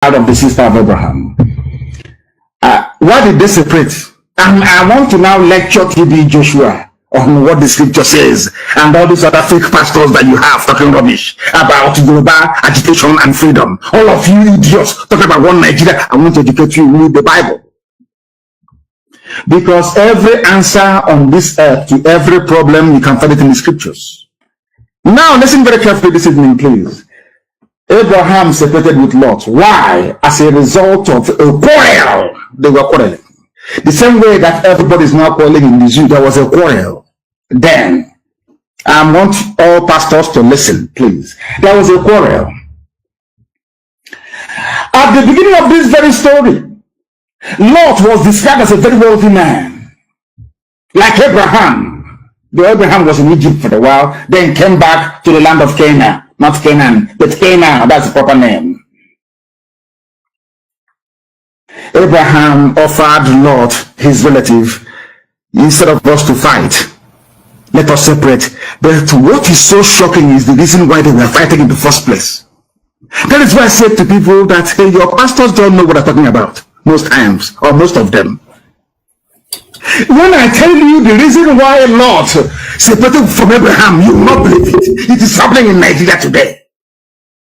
out of the sister of Abraham. Why did they separate? And I want to now lecture TB Joshua on what the scripture says, and all these other fake pastors that you have talking rubbish about Yoruba agitation and freedom. All of you idiots talking about one Nigeria. I want to educate you with the Bible. Because every answer on this earth to every problem, you can find it in the scriptures. Now, listen very carefully this evening, please. Abraham separated with Lot. Why? As a result of a quarrel. They were quarreling. The same way that everybody is now quarreling in the zoo, there was a quarrel. Then, I want all pastors to listen, please. There was a quarrel. At the beginning of this very story, Lot was described as a very wealthy man. Like Abraham. The Abraham was in Egypt for a while, then came back to the land of Canaan. Not Canaan, but Canaan, that's the proper name. Abraham offered Lot, his relative, instead of us to fight, let us separate. But what is so shocking is the reason why they were fighting in the first place. That is why I said to people that, hey, your pastors don't know what I'm talking about, most times, or most of them. When I tell you the reason why Lot separated from Abraham, you will not believe it. It is happening in Nigeria today.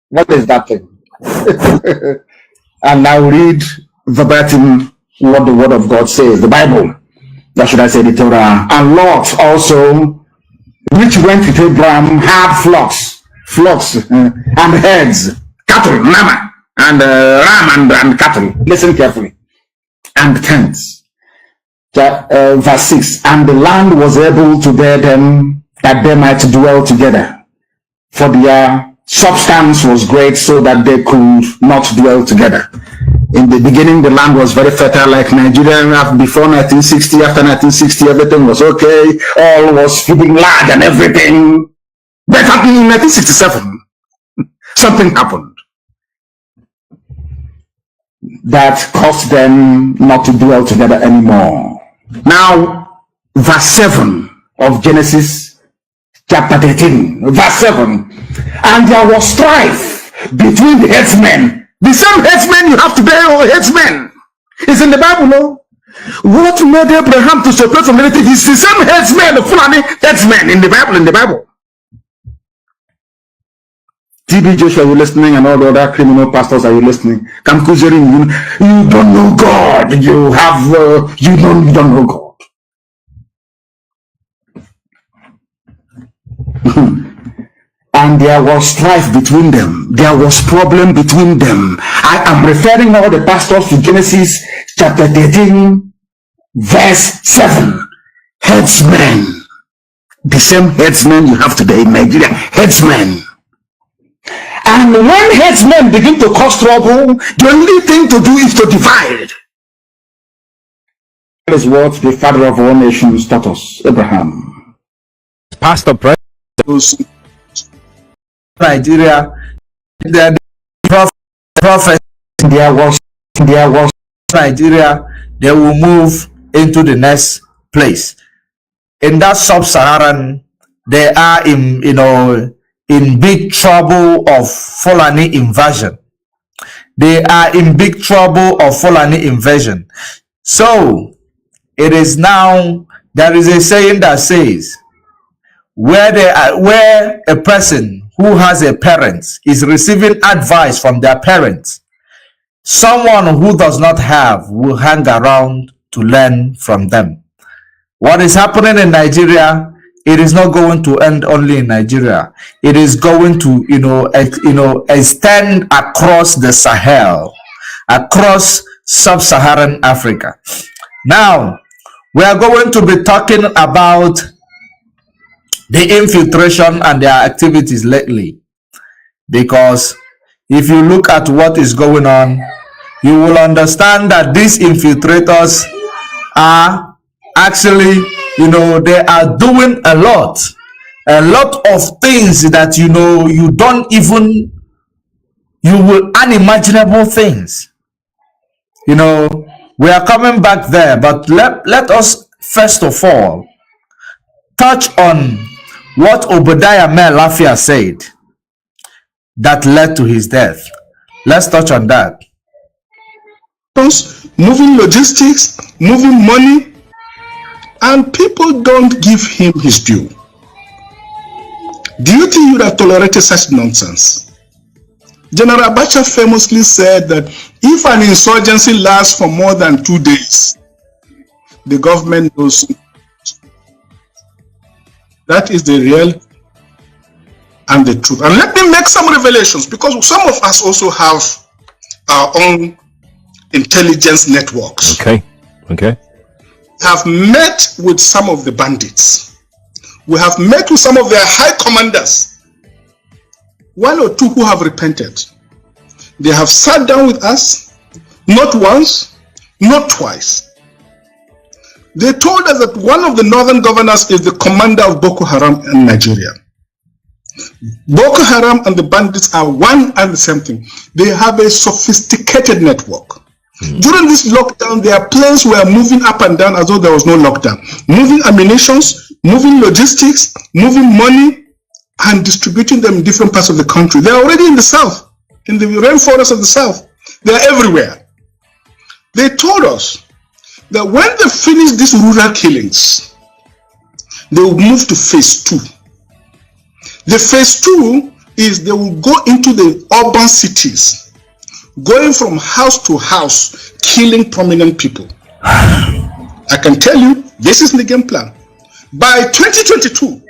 What is that thing? And now read verbatim what the word of God says, the Bible. That should I say the Torah. And Lot also, which went with Abraham, had flocks and herds, cattle, llama, and ram and cattle. Listen carefully. And tents. Verse 6, and the land was able to bear them, that they might dwell together, for their substance was great, so that they could not dwell together. In the beginning, the land was very fertile, like Nigeria. Before 1960, after 1960, everything was okay. All was feeding large and everything. But in 1967, something happened that caused them not to dwell together anymore. Now, verse 7 of Genesis chapter 13, verse 7. And there was strife between the headsmen. The same headsmen you have today, or headsmen, is in the Bible, no? What made Abraham to separate from relatives is the same headsmen, the Fulani headsmen in the Bible, TB Joshua, are you listening? And all the other criminal pastors, are you listening? You don't know God. You don't know God. And there was strife between them. There was problem between them. I am referring all the pastors to Genesis chapter 13, verse 7. Headsmen. The same headsmen you have today in Nigeria. Headsmen. And when headsmen begin to cause trouble, the only thing to do is to divide. That is what the father of all nations taught us, Abraham. Pastor President, Nigeria, the prophet, there was Nigeria, they will move into the next place. In that sub-Saharan, they are in big trouble of Fulani invasion. They are in big trouble of Fulani invasion. So it is now, there is a saying that says, where a person who has a parent is receiving advice from their parents, someone who does not have will hang around to learn from them. What is happening in Nigeria, it is not going to end only in Nigeria. It is going to, extend across the Sahel, across sub-Saharan Africa. Now, we are going to be talking about the infiltration and their activities lately. Because if you look at what is going on, you will understand that these infiltrators are actually, they are doing a lot of things that, you don't even, you will unimaginable things. We are coming back there, but let us first of all touch on what Obadiah Melafia said that led to his death. Let's touch on that. moving logistics, moving money, and people don't give him his due. Do you think you would have tolerated such nonsense? General Abacha famously said that if an insurgency lasts for more than 2 days, the government knows. That is the real and the truth. And let me make some revelations, because some of us also have our own intelligence networks. Okay. Have met with some of the bandits. We have met with some of their high commanders. 1 or 2 who have repented. They have sat down with us, not once, not twice. They told us that one of the northern governors is the commander of Boko Haram in Nigeria. Boko Haram and the bandits are one and the same thing. They have a sophisticated network. During this lockdown, their planes were moving up and down as though there was no lockdown. Moving ammunitions, moving logistics, moving money, and distributing them in different parts of the country. They are already in the south, in the rainforest of the south. They are everywhere. They told us that when they finish these rural killings, they will move to phase 2. The phase 2 is they will go into the urban cities, going from house to house, killing prominent people. I can tell you, this is the game plan. By 2022,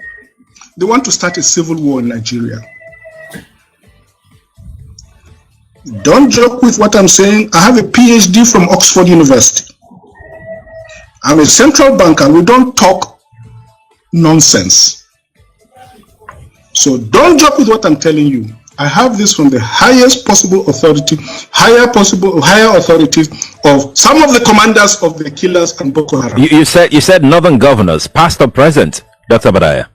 they want to start a civil war in Nigeria. Don't joke with what I'm saying. I have a PhD from Oxford University. I'm a central banker. We don't talk nonsense. So don't joke with what I'm telling you. I have this from the highest possible authority, higher authorities of some of the commanders of the killers and Boko Haram. You said northern governors, past or present, Dr. Badaya?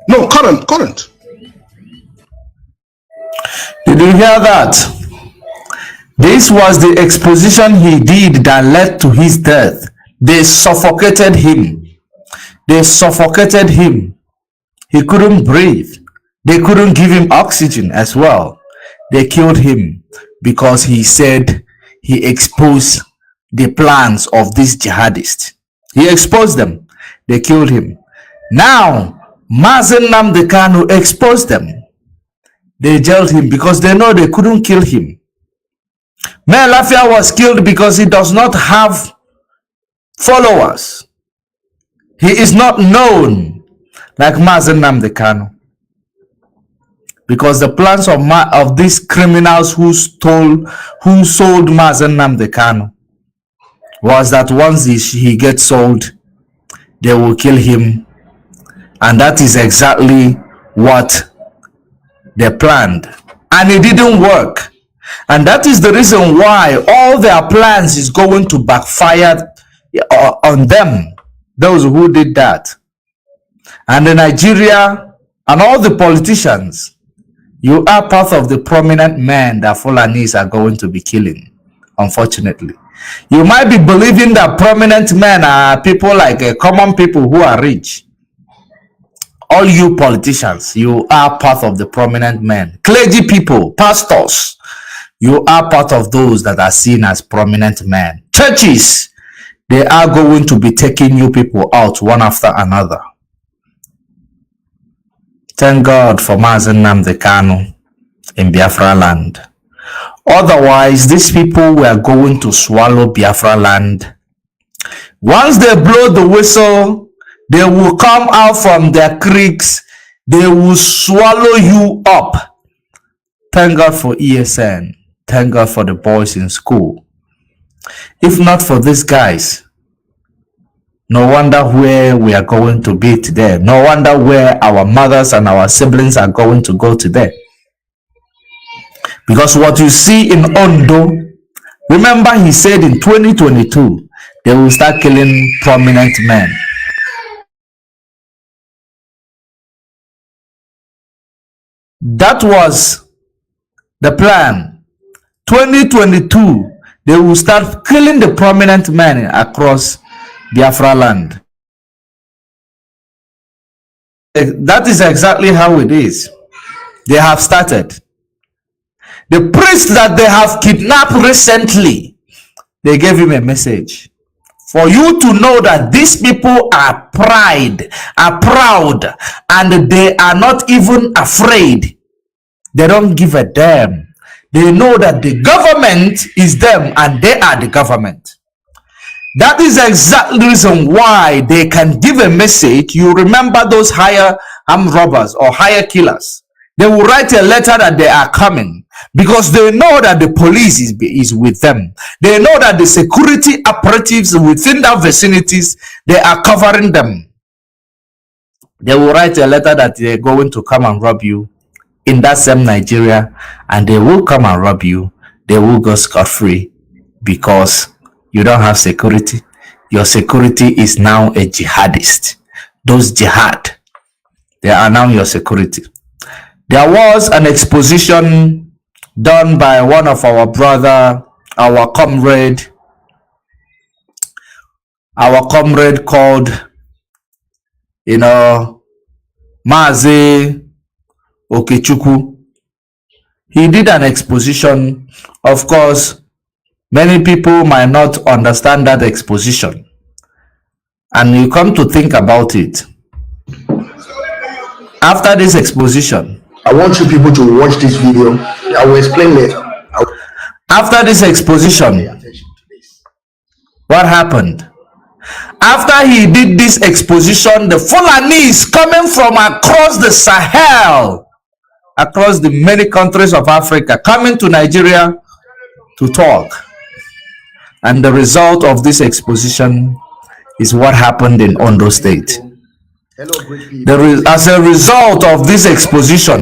No, current. Did you hear that? This was the exposition he did that led to his death. They suffocated him. He couldn't breathe. They couldn't give him oxygen as well. They killed him because he said he exposed the plans of these jihadists. He exposed them. They killed him. Now, Mazi Nnamdi Kanu exposed them. They jailed him because they know they couldn't kill him. Mayor Lafia was killed because he does not have followers. He is not known like Mazi Nnamdi Kanu. Because the plans of these criminals who sold Mazi Nnamdi Kanu was that once he gets sold, they will kill him. And that is exactly what they planned. And it didn't work. And that is the reason why all their plans is going to backfire on them, those who did that. And in Nigeria and all the politicians, you are part of the prominent men that Fulanis are going to be killing, unfortunately. You might be believing that prominent men are people like common people who are rich. All you politicians, you are part of the prominent men. Clergy people, pastors, you are part of those that are seen as prominent men. Churches, they are going to be taking you people out one after another. Thank God for Mazi Nnamdi Kanu in Biafra land. Otherwise, these people were going to swallow Biafra land. Once they blow the whistle, they will come out from their creeks. They will swallow you up. Thank God for ESN. Thank God for the boys in school. If not for these guys, no wonder where we are going to be today. No wonder where our mothers and our siblings are going to go today. Because what you see in Ondo, remember he said in 2022, they will start killing prominent men. That was the plan. 2022, they will start killing the prominent men across Biafra land. That is exactly how it is. They have started. The priest that they have kidnapped recently, they gave him a message. For you to know that these people are proud, and they are not even afraid. They don't give a damn. They know that the government is them and they are the government. That is exactly the reason why they can give a message. You remember those hire armed robbers or hire killers? They will write a letter that they are coming because they know that the police is with them. They know that the security operatives within that vicinities, they are covering them. They will write a letter that they're going to come and rob you in that same Nigeria, and they will come and rob you. They will go scot-free because you don't have security. Your security is now a jihadist. Those jihad, they are now your security. There was an exposition done by one of our brother, our comrade called, Mazi Okechukwu. He did an exposition. Of course, many people might not understand that exposition. And you come to think about it. After this exposition, I want you people to watch this video. I will explain later. After this exposition, what happened? After he did this exposition, the Fulanis coming from across the Sahel, across the many countries of Africa, coming to Nigeria to talk. And the result of this exposition is what happened in Ondo State. As a result of this exposition,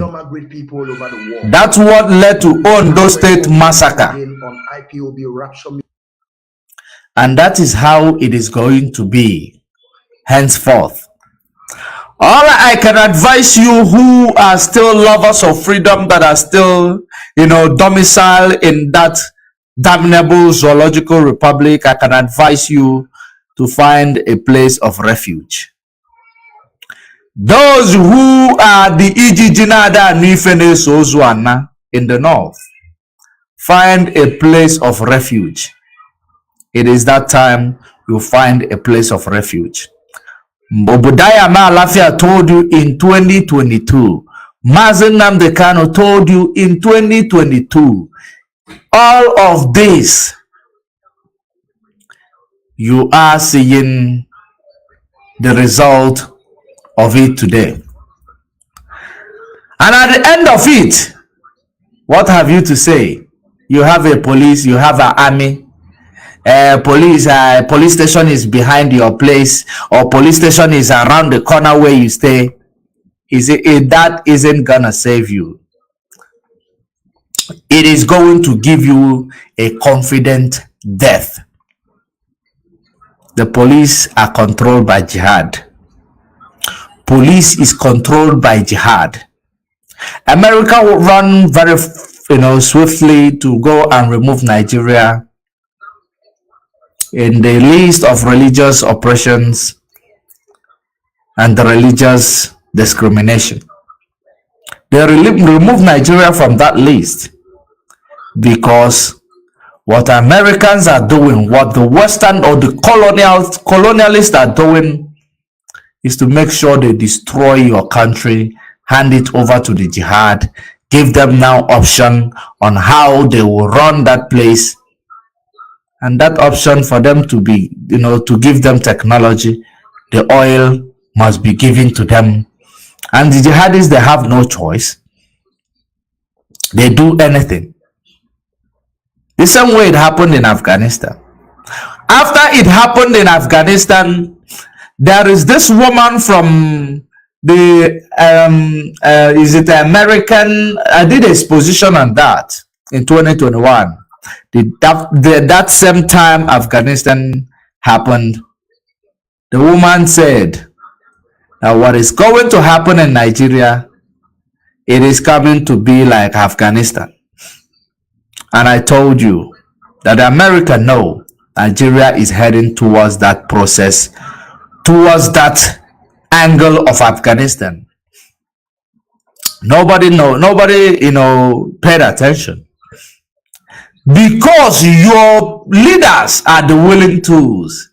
that's what led to Ondo State massacre. And that is how it is going to be henceforth. All I can advise you who are still lovers of freedom, that are still, domiciled in that damnable zoological republic, I can advise you to find a place of refuge. Those who are the Ijijinada Nifene Sozuana in the north, find a place of refuge. It is that time you find a place of refuge. Obadiah Malafia told you in 2022. Mazi Nnamdi Kanu told you in 2022. All of this, you are seeing the result of it today. And at the end of it, what have you to say? You have a police, you have an army. Police station is behind your place, or police station is around the corner where you stay. That isn't gonna save you. It is going to give you a confident death. The police are controlled by jihad. Police is controlled by jihad. America will run very swiftly to go and remove Nigeria in the list of religious oppressions and the religious discrimination. They remove Nigeria from that list because what Americans are doing, what the Western or the colonialists are doing, is to make sure they destroy your country, hand it over to the jihad, give them now option on how they will run that place. And that option for them to be, to give them technology, the oil must be given to them. And the jihadists, they have no choice. They do anything. The same way it happened in Afghanistan. After it happened in Afghanistan, there is this woman from the, is it American? I did an exposition on that in 2021. That same time Afghanistan happened, the woman said that what is going to happen in Nigeria, it is coming to be like Afghanistan. And I told you that America know Nigeria is heading towards that process, towards that angle of Afghanistan. Nobody paid attention. Because your leaders are the willing tools.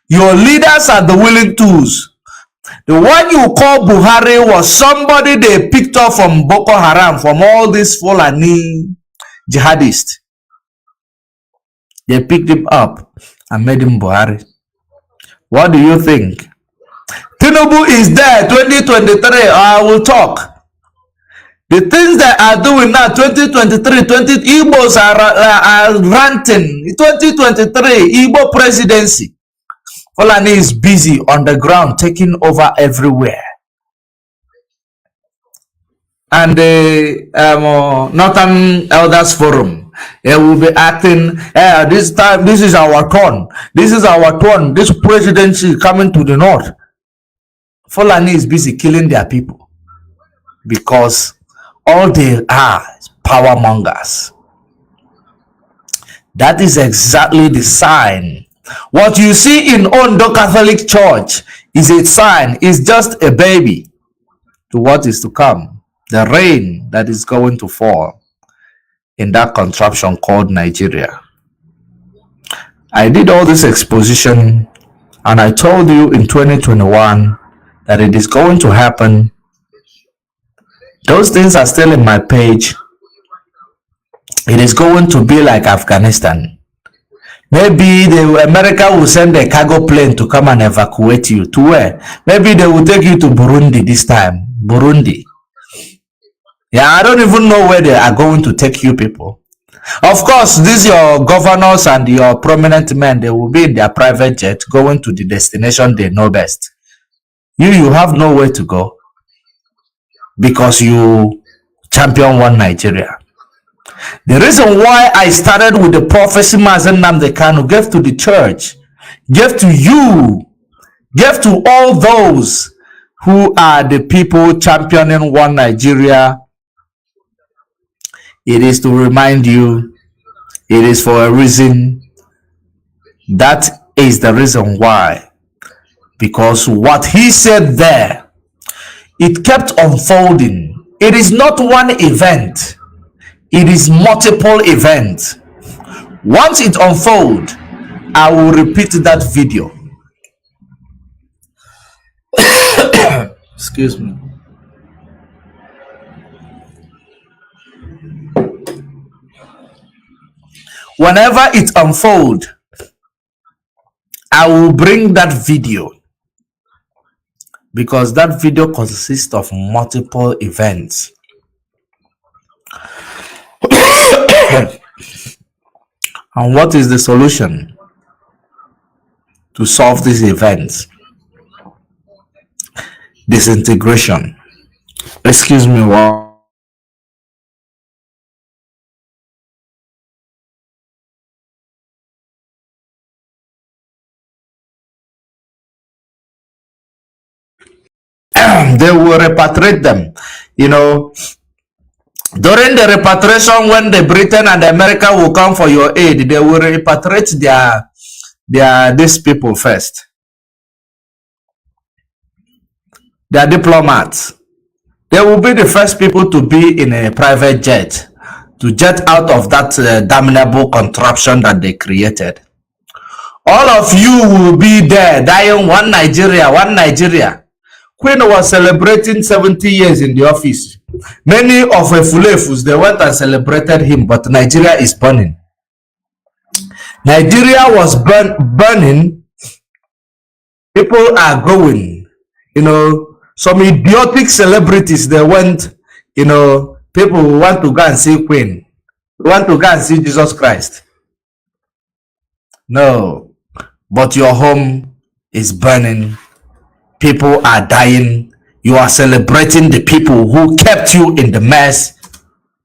Your leaders are the willing tools. The one you call Buhari was somebody they picked up from Boko Haram, from all these Fulani jihadists. They picked him up and made him Buhari. What do you think? Tinubu is there, 2023, I will talk. The things they are doing now, 2023, Igbos are ranting. 2023, Igbo presidency. Fulani is busy on the ground, taking over everywhere. And the Northern Elders Forum, they will be acting, this time, this is our turn. This is our turn. This presidency coming to the north. Fulani is busy killing their people because all they are is power mongers. That is exactly the sign. What you see in Ondo Catholic Church is a sign, is just a baby to what is to come. The rain that is going to fall in that contraption called Nigeria. I did all this exposition and I told you in 2021 that it is going to happen. Those things are still in my page. It is going to be like Afghanistan. Maybe America will send a cargo plane to come and evacuate you. To where? Maybe they will take you to Burundi this time. Burundi. Yeah, I don't even know where they are going to take you people. Of course, these your governors and your prominent men, they will be in their private jet going to the destination they know best. You have nowhere to go because you champion one Nigeria. The reason why I started with the prophecy Mazi Nnamdi Kanu gave to the church, gave to you, gave to all those who are the people championing one Nigeria. It is to remind you, it is for a reason. That is the reason why. Because what he said there, it kept unfolding. It is not one event. It is multiple events. Once it unfolds, I will repeat that video. Excuse me. Whenever it unfolds, I will bring that video. Because that video consists of multiple events. And what is the solution to solve these events? Disintegration. Excuse me, what? They will repatriate them. You know, during the repatriation, when the Britain and America will come for your aid, they will repatriate these people first. They are diplomats. They will be the first people to be in a private jet to jet out of that damnable contraption that they created. All of you will be there dying one Nigeria, one Nigeria. Queen was celebrating 70 years in the office. Many of the Fulefus, they went and celebrated him, but Nigeria is burning. Nigeria was burning. People are going. You know, some idiotic celebrities, they went, you know, people want to go and see Queen. Want to go and see Jesus Christ. No, but your home is burning. People are dying. You are celebrating the people who kept you in the mess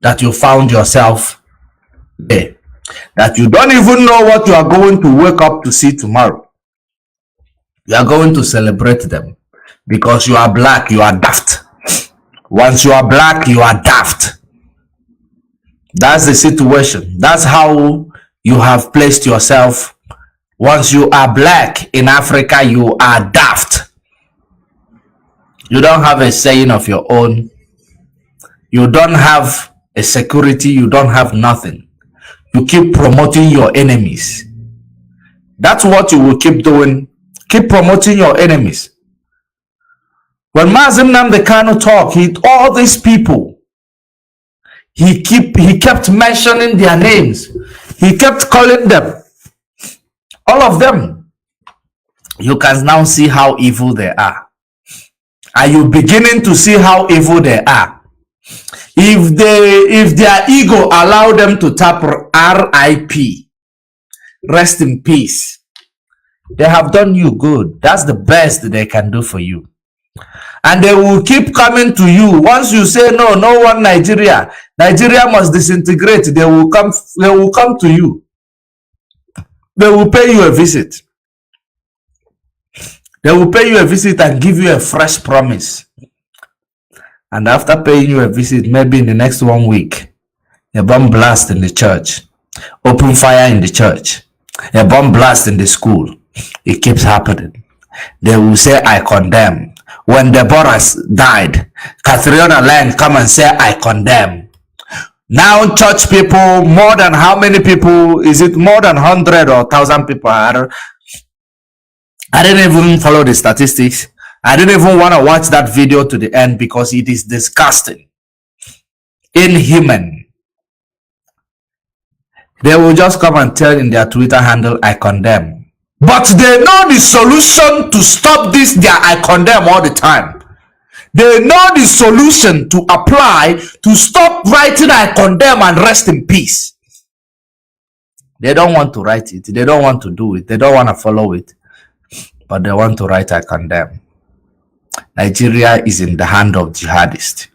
that you found yourself there. That you don't even know what you are going to wake up to see tomorrow. You are going to celebrate them because you are black, you are daft. Once you are black, you are daft. That's the situation. That's how you have placed yourself. Once you are black in Africa, you are daft. You don't have a saying of your own. You don't have a security. You don't have nothing. You keep promoting your enemies. That's what you will keep doing. Keep promoting your enemies. When Mazi Nnamdi Kanu talk, all these people, he kept mentioning their names. He kept calling them, all of them. You can now see how evil they are. Are you beginning to see how evil they are? If their ego allow them to tap RIP, rest in peace, they have done you good. That's the best they can do for you. And they will keep coming to you. Once you say no one Nigeria must disintegrate, they will come to you. They will pay you a visit. They will pay you a visit and give you a fresh promise. And after paying you a visit, maybe in the next 1 week, a bomb blast in the church, open fire in the church, a bomb blast in the school. It keeps happening. They will say, I condemn. When Deborah died, Catriona Lang come and say, I condemn. Now church people, more than how many people? Is it more than 100 or 1,000 people? I didn't even follow the statistics. I didn't even want to watch that video to the end because it is disgusting. Inhuman. They will just come and tell in their Twitter handle, I condemn. But they know the solution to stop this, their I condemn all the time. They know the solution to apply to stop writing I condemn and rest in peace. They don't want to write it. They don't want to do it. They don't want to follow it. But they want to write I condemn. Nigeria is in the hand of jihadists.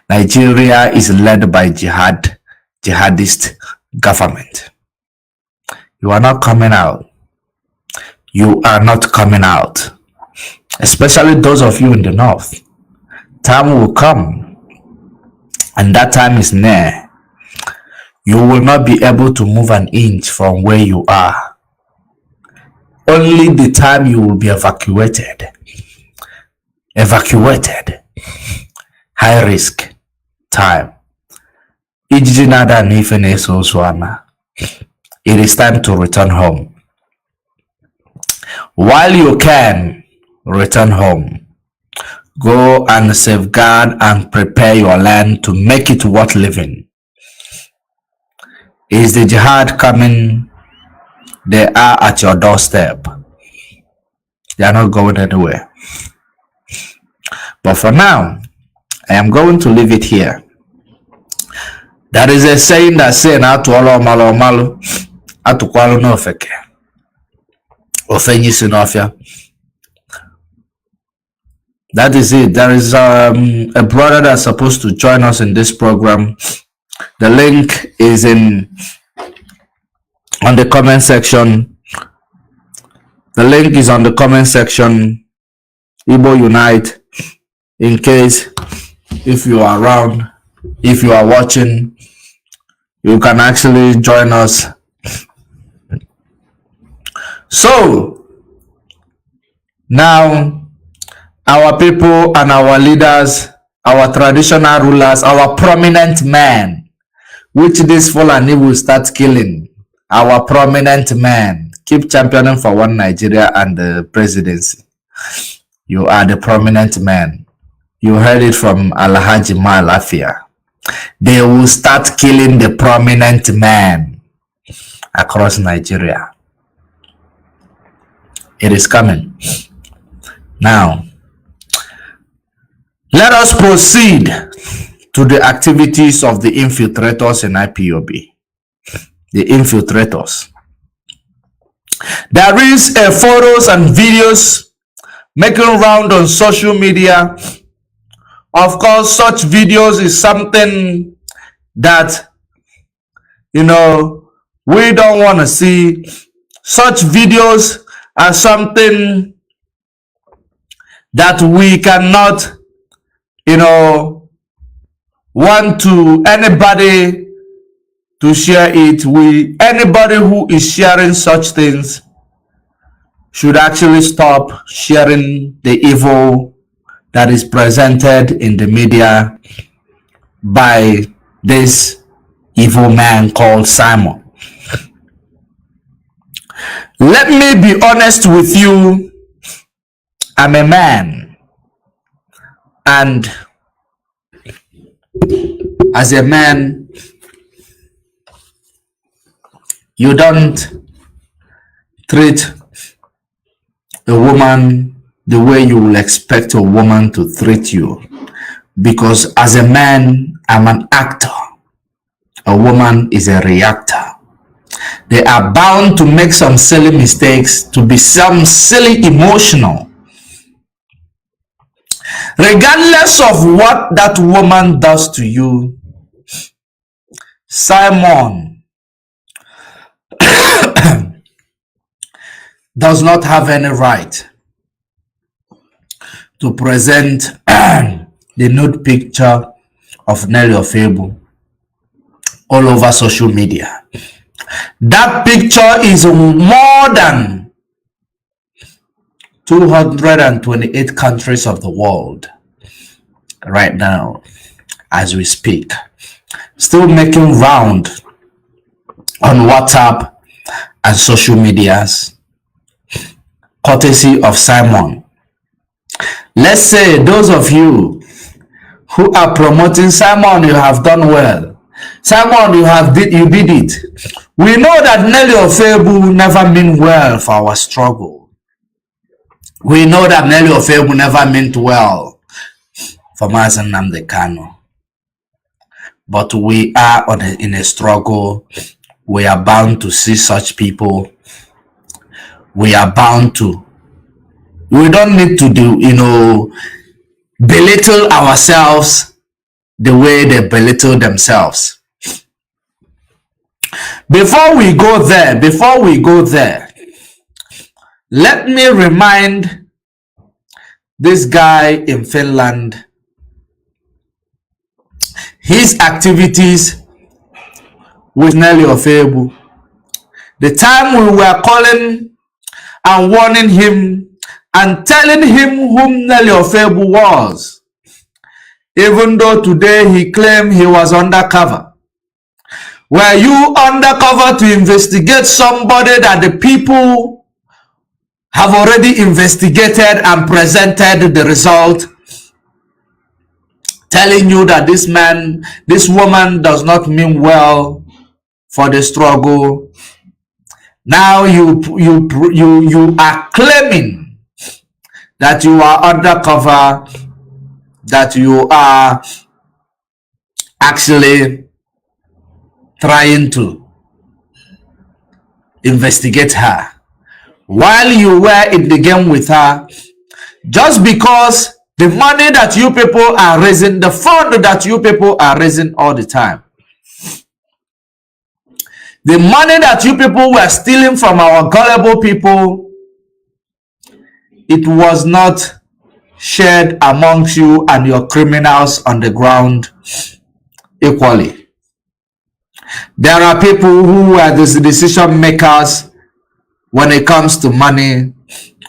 Nigeria is led by jihadist government. You are not coming out. You are not coming out. Especially those of you in the north. Time will come, and that time is near. You will not be able to move an inch from where you are. Only the time you will be evacuated. High risk time. It is time to return home. While you can return home, go and safeguard and prepare your land to make it worth living. Is the jihad coming? They are at your doorstep. They are not going anywhere. But for now, I am going to leave it here. There is a saying that says, "Atuolo malo malo, atukwalo no feke." Ofenyi sinofia. That is it. There is a brother that's supposed to join us in this program. The link is on the comment section. The link is on the comment section. Igbo Unite. In case if you are around, if you are watching, you can actually join us. So now our people and our leaders, our traditional rulers, our prominent men, which this Fulani will start killing, our prominent men, keep championing for one Nigeria and the presidency. You are the prominent men. You heard it from Alhaji Malafia. They will start killing the prominent men across Nigeria. It is coming. Now, let us proceed to the activities of the infiltrators in IPOB. The infiltrators. There is a photos and videos making round on social media. Of course, such videos is something that, we don't want to see. Such videos are something that we cannot, want to anybody to share it. Anybody who is sharing such things should actually stop sharing the evil that is presented in the media by these evil man called Simon. Let me be honest with you. I'm a man, and as a man, you don't treat a woman the way you will expect a woman to treat you, because as a man, I'm an actor. A woman is a reactor. They are bound to make some silly mistakes, to be some silly emotional. Regardless of what that woman does to you, Simon does not have any right to present the nude picture of Nelly Ofebu all over social media. That picture is more than 228 countries of the world right now as we speak, still making round on WhatsApp and social medias, courtesy of Simon. Let's say those of you who are promoting Simon, you have done well. Simon, you did it. We know that Nelly Ofebu never meant well for our struggle. We know that Nelly Ofebu never meant well for Mazi Nnamdi Kanu. But we are in a struggle. We are bound to see such people. We are bound to. We don't need to belittle ourselves the way they belittle themselves. Before we go there, let me remind this guy in Finland his activities with Nelly Ofebu. The time we were calling and warning him and telling him whom Nelly Ofebu was, even though today he claimed he was undercover. Were you undercover to investigate somebody that the people have already investigated and presented the result, telling you that this woman does not mean well for the struggle? Now you are claiming that you are undercover, that you are actually trying to investigate her while you were in the game with her, just because the money that you people are raising, the fund that you people are raising all the time, the money that you people were stealing from our gullible people, it was not shared amongst you and your criminals on the ground equally. There are people who are the decision makers when it comes to money.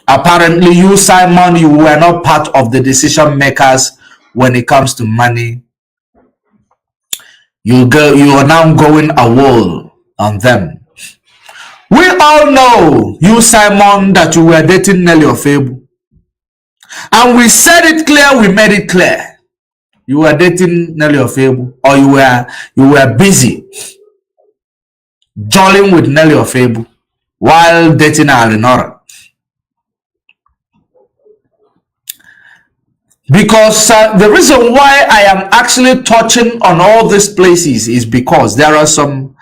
Apparently you, Simon, you were not part of the decision makers when it comes to money. You are now going a wall on them. We all know, you, Simon, that you were dating Nelly Ofebu. And we said it clear, we made it clear. You were dating Nelly Ofebu, or you were busy jolling with Nelly Ofebu while dating Arinora. Because the reason why I am actually touching on all these places is because there are some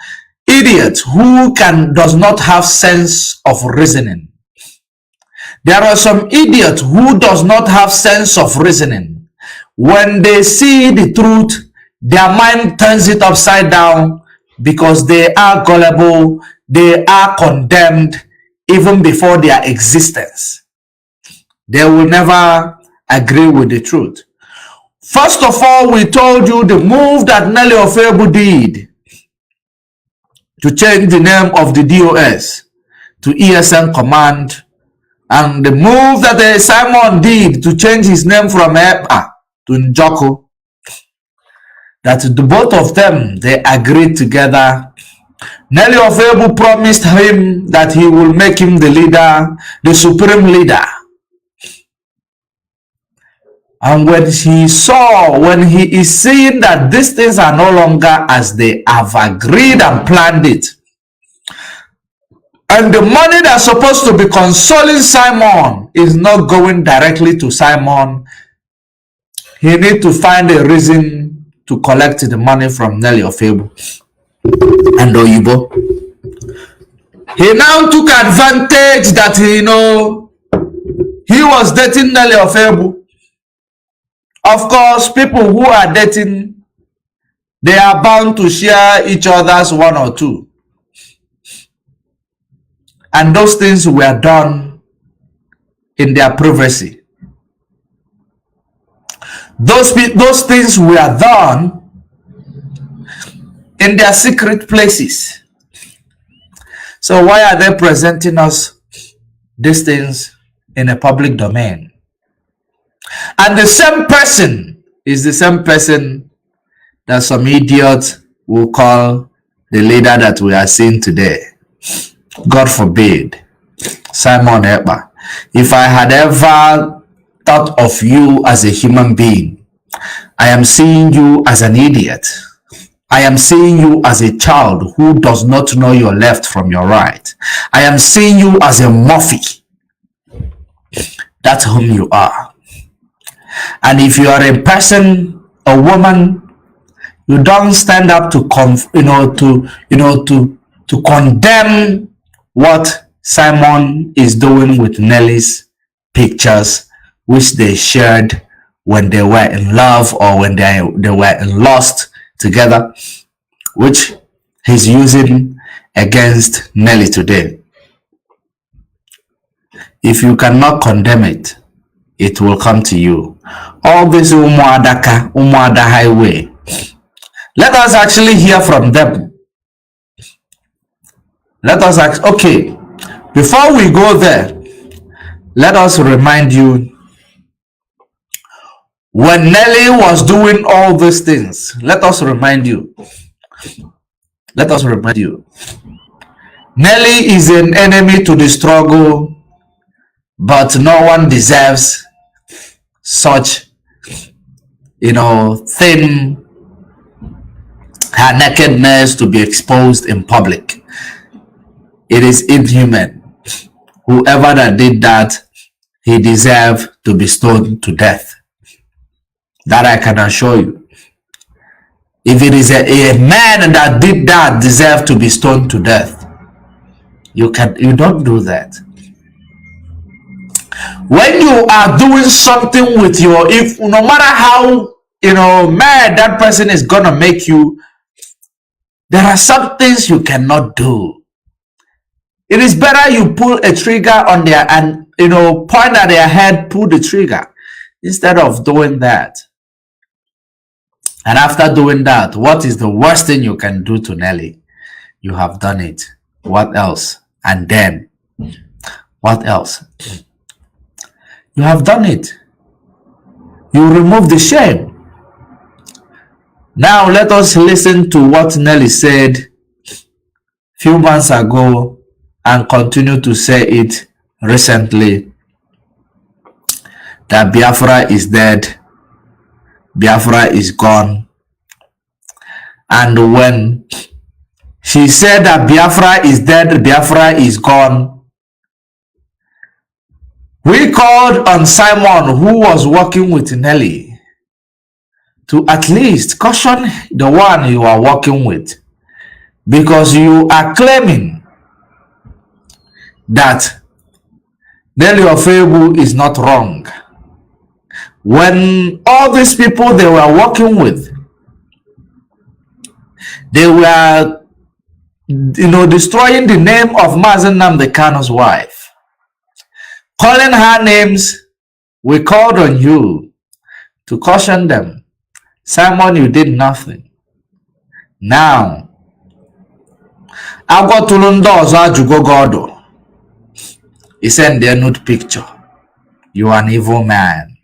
idiots who does not have sense of reasoning. There are some idiots who does not have sense of reasoning. When they see the truth, their mind turns it upside down because they are gullible, they are condemned even before their existence. They will never agree with the truth. First of all, we told you the move that Nelly Ofebu did to change the name of the DOS to ESN Command, and the move that Simon did to change his name from EPA to Njoko. that the both of them, they agreed together. Nelly of Ebu promised him that he will make him the leader, the supreme leader. And when he is seeing that these things are no longer as they have agreed and planned it, and the money that's supposed to be consoling Simon is not going directly to Simon, he needs to find a reason to collect the money from Nelly of Ebu and Oyibo. He now took advantage that he was dating Nelly of Ebu. Of course, people who are dating, they are bound to share each other's one or two. And those things were done in their privacy. Those things were done in their secret places. So why are they presenting us these things in a public domain? And the same person is the same person that some idiots will call the leader that we are seeing today. God forbid, Simon Ekpa. If I had ever thought of you as a human being, I am seeing you as an idiot. I am seeing you as a child who does not know your left from your right. I am seeing you as a Murphy. That's whom you are. And if you are a person, a woman, you don't stand up to condemn what Simon is doing with Nelly's pictures, which they shared when they were in love or when they were in lust together, which he's using against Nelly today. If you cannot condemn it, it will come to you. All this Umuada highway. Let us actually hear from them. Let us ask, okay, before we go there, let us remind you, when Nelly was doing all these things, let us remind you, Nelly is an enemy to the struggle, but no one deserves such, thin, her nakedness to be exposed in public. It is inhuman. Whoever that did that, he deserves to be stoned to death. That I can assure you. If it is a man that did that, deserve to be stoned to death. You don't do that. When you are doing something with no matter how mad that person is gonna make you, there are some things you cannot do. It is better you pull a trigger on their and point at their head, pull the trigger, instead of doing that. And after doing that, what is the worst thing you can do to Nelly? You have done it. What else? And then, what else? You have done it. You remove the shame. Now let us listen to what Nelly said few months ago and continue to say it recently, that Biafra is dead, Biafra is gone. And when she said that Biafra is dead, Biafra is gone, we called on Simon, who was working with Nelly, to at least caution the one you are working with, because you are claiming that Nelly of Ebu is not wrong. When all these people they were working with, they were destroying the name of Mazi Nnamdi Kanu's wife, calling her names, we called on you to caution them. Simon, you did nothing. Now, Agotulundoza. He sent their nude picture. You are an evil man.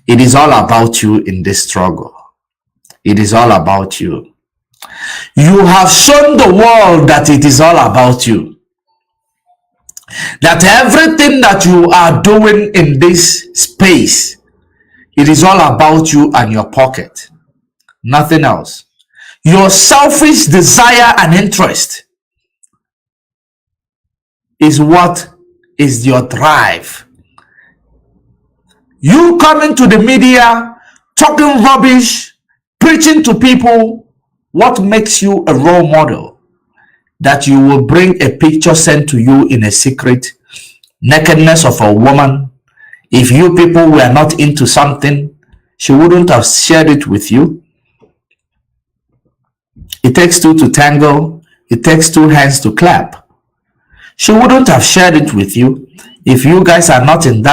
It is all about you in this struggle. it is all about you. You have shown the world that it is all about you. That everything that you are doing in this space, it is all about you and your pocket. Nothing else. Your selfish desire and interest is what is your drive. You coming to the media, talking rubbish, preaching to people, what makes you a role model? That you will bring a picture sent to you in a secret, nakedness of a woman. If you people were not into something, she wouldn't have shared it with you. It takes two to tango. It takes two hands to clap. She wouldn't have shared it with you if you guys are not in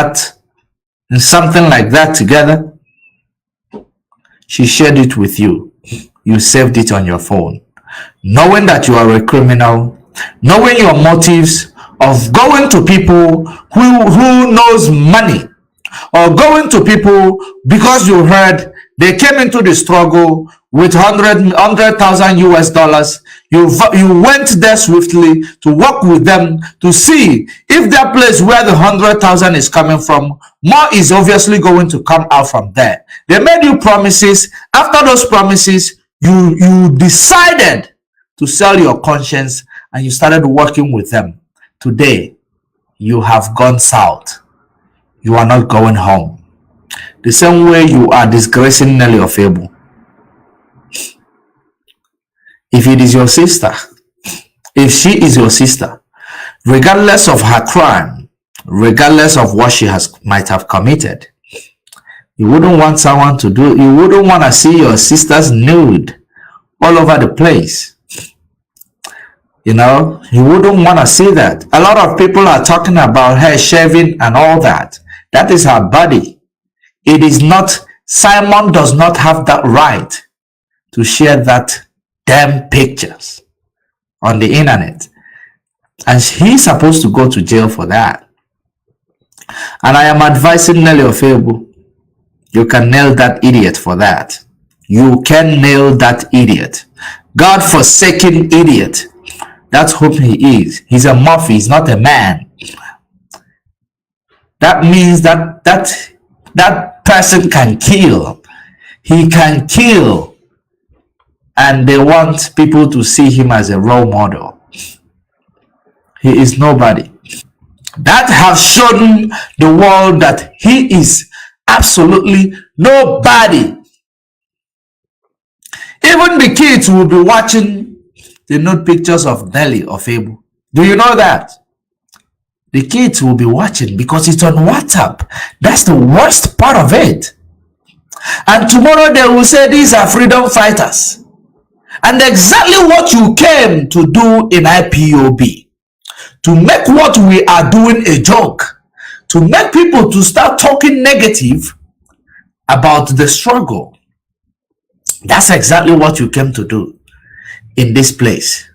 something like that together. She shared it with you. You saved it on your phone. Knowing that you are a criminal, knowing your motives of going to people who knows money, or going to people because you heard they came into the struggle with 100,000 US dollars. You went there swiftly to work with them to see if that place where the 100,000 is coming from, more is obviously going to come out from there. They made you promises. After those promises, you decided to sell your conscience and you started working with them. Today, you have gone south. You are not going home. The same way you are disgracing Nelly Ofebu. If it is your sister, if she is your sister, regardless of her crime, regardless of what she might have committed, you wouldn't want someone to do, you wouldn't want to see your sister's nude all over the place. You know, you wouldn't want to see that. A lot of people are talking about her shaving and all that. That is her body. It is not, Simon does not have that right to share that damn pictures on the internet. And he's supposed to go to jail for that. And I am advising Nelly Ofebu, you can nail that idiot for that. You can nail that idiot. God-forsaken idiot. That's who he is. He's a Murphy. He's not a man. That means that person can kill. He can kill. And they want people to see him as a role model. He is nobody. That have shown the world that he is absolutely nobody. Even the kids will be watching the nude pictures of Nelly Ofebu. Do you know that? The kids will be watching because it's on WhatsApp. That's the worst part of it. And tomorrow they will say these are freedom fighters. And exactly what you came to do in IPOB. To make what we are doing a joke. To make people to start talking negative about the struggle. That's exactly what you came to do in this place.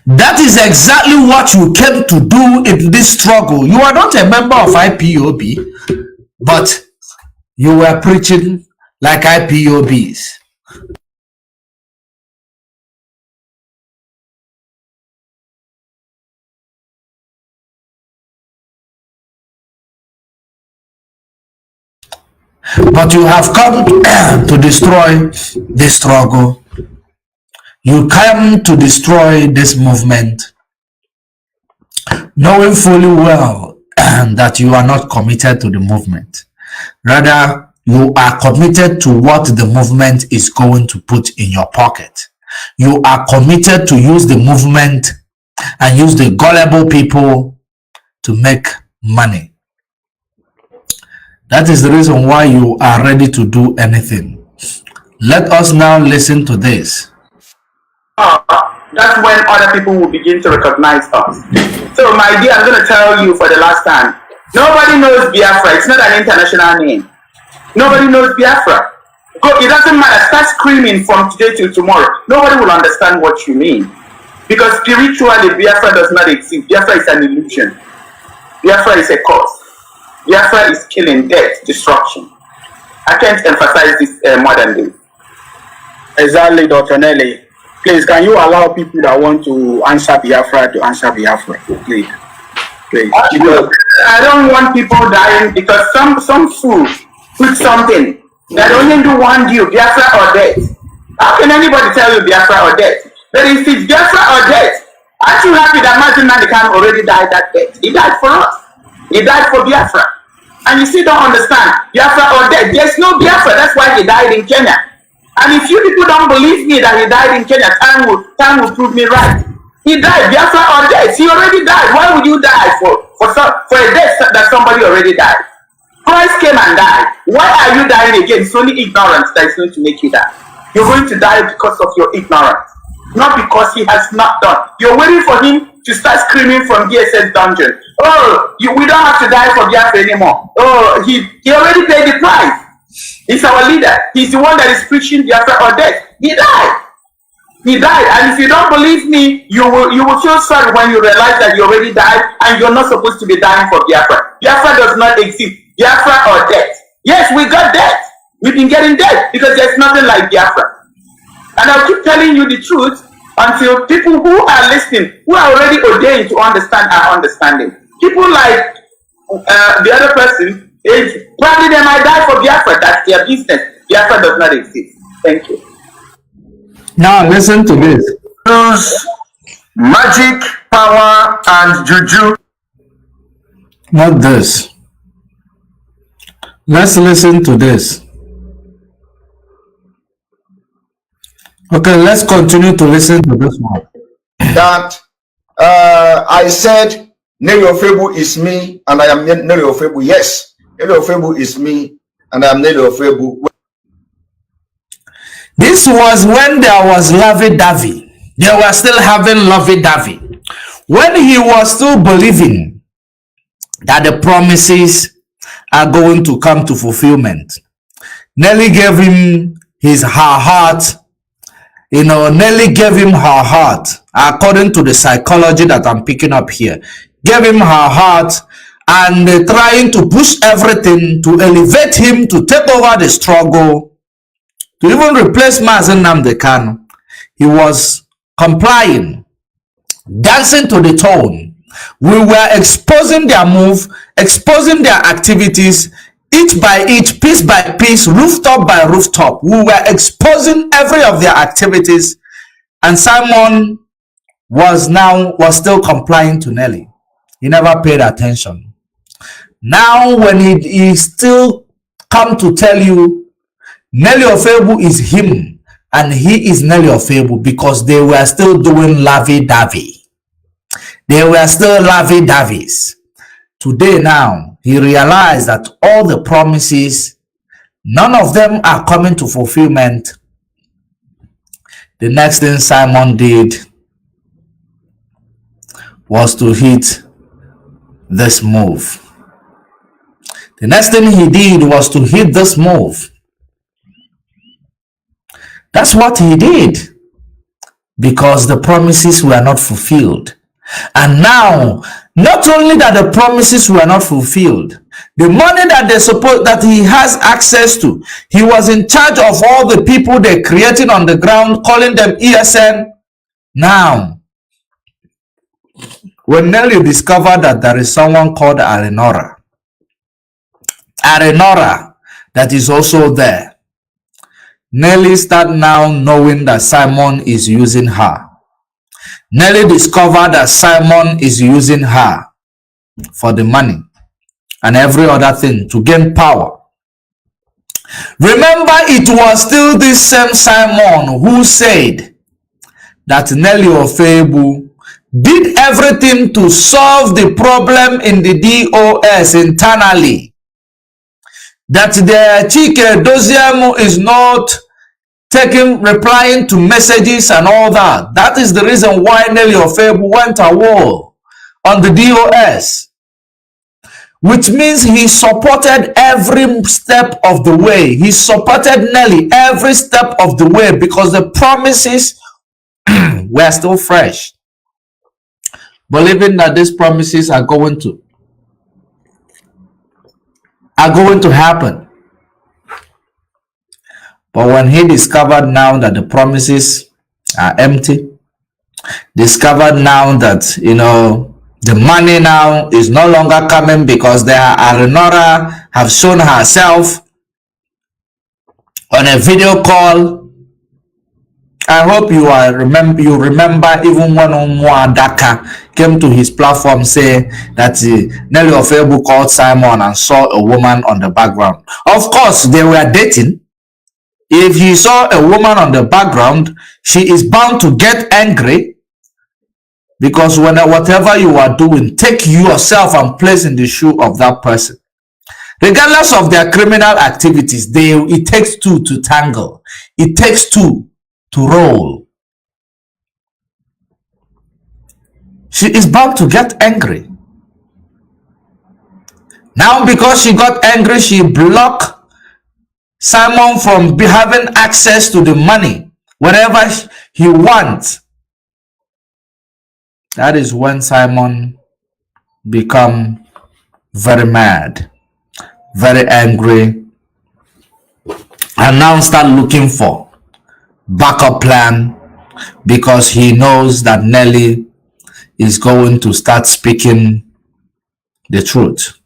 That is exactly what you came to do in this struggle. You are not a member of IPOB, but you were preaching like IPOBs. But you have come to destroy this struggle. You come to destroy this movement, knowing fully well that you are not committed to the movement. Rather, you are committed to what the movement is going to put in your pocket. You are committed to use the movement and use the gullible people to make money. That is the reason why you are ready to do anything. Let us now listen to this. That's when other people will begin to recognize us. So, my dear, I'm going to tell you for the last time. Nobody knows Biafra. It's not an international name. Nobody knows Biafra. It doesn't matter. Start screaming from today till tomorrow. Nobody will understand what you mean. Because spiritually, Biafra does not exist. Biafra is an illusion. Biafra is a cause. Biafra is killing, death, destruction. I can't emphasize this more than this. Exactly, Dr. Nelly. Please, can you allow people that want to answer Biafra to answer Biafra? Please. Please. Because I don't want people dying because some fool put something that only do one deal, Biafra or death. How can anybody tell you Biafra or death? But if it's Biafra or death, aren't you happy that Nnamdi already died that death? He died for us. He died for Biafra. And you still don't understand Biafra or death. There's no Biafra. That's why he died in Kenya. And if you people don't believe me that he died in Kenya, time will prove me right. He died, Biafra or death. He already died. Why would you die for a death that somebody already died? Christ came and died. Why are you dying again? It's only ignorance that is going to make you die. You're going to die because of your ignorance, not because he has not done. You're waiting for him to start screaming from DSS dungeon. Oh, we don't have to die for Biafra anymore. Oh, he already paid the price. He's our leader. He's the one that is preaching Biafra or death. He died. He died. And if you don't believe me, you will feel sorry when you realize that you already died and you're not supposed to be dying for Biafra. Biafra does not exist. Biafra or death. Yes, we got death. We've been getting death because there's nothing like Biafra. And I'll keep telling you the truth until people who are listening, who are already ordained to understand, are understanding. People like the other person, probably they might die for Biafra. That's their business. Biafra does not exist. Thank you. Now listen to this. Use magic, power, and juju. Not this. Let's listen to this. Okay, let's continue to listen to this one. That I said Nelly Ofebu is me and I am Nelly Ofebu. Yes, Nelly Ofebu is me and I am Nelly Ofebu. This was when there was lovey-dovey. They were still having lovey-dovey. When he was still believing that the promises are going to come to fulfillment. Nelly gave him her heart. You know, Nelly gave him her heart, according to the psychology that I'm picking up here. Gave him her heart and trying to push everything to elevate him to take over the struggle, to even replace Mazi Nnamdi Kanu. He was complying, dancing to the tone. We were exposing their move, exposing their activities, each by each, piece by piece, rooftop by rooftop. We were exposing every of their activities, and Simon was still complying to Nelly. He never paid attention. Now, when he still come to tell you Nelly Ofebu is him and he is Nelly Ofebu, because they were still doing lovey-dovey. They were still lovey-doveys. Today now, he realized that all the promises, none of them are coming to fulfillment. The next thing Simon did was to hit this move. The next thing he did was to hit this move. That's what he did, because the promises were not fulfilled. And now, not only that the promises were not fulfilled, the money that he has access to, he was in charge of all the people they're creating on the ground, calling them ESN. Now, when Nelly discovered that there is someone called Arenora that is also there, Nelly start now knowing that Simon is using her. Nelly discovered that Simon is using her for the money and every other thing to gain power. Remember, it was still this same Simon who said that Nelly Ofebu did everything to solve the problem in the DOS internally. That the Chike Doziamu is not replying to messages and all that. That is the reason why Nelly Ofebu went to war on the DOS. Which means he supported every step of the way. He supported Nelly every step of the way, because the promises were still fresh. Believing that these promises are going to happen. But when he discovered now that the promises are empty, discovered now that, you know, the money now is no longer coming because the Arinora have shown herself on a video call. I hope you remember even when Daka came to his platform say that Nelly Ofebu called Simon and saw a woman on the background. Of course, they were dating. If he saw a woman on the background, she is bound to get angry, because whatever you are doing, take yourself and place in the shoe of that person. Regardless of their criminal activities, it takes two to tangle. It takes two to roll. She is bound to get angry. Now, because she got angry, she blocked Simon from having access to the money whenever he wants. That is when Simon become very mad, very angry, and now start looking for backup plan, because he knows that Nelly is going to start speaking the truth,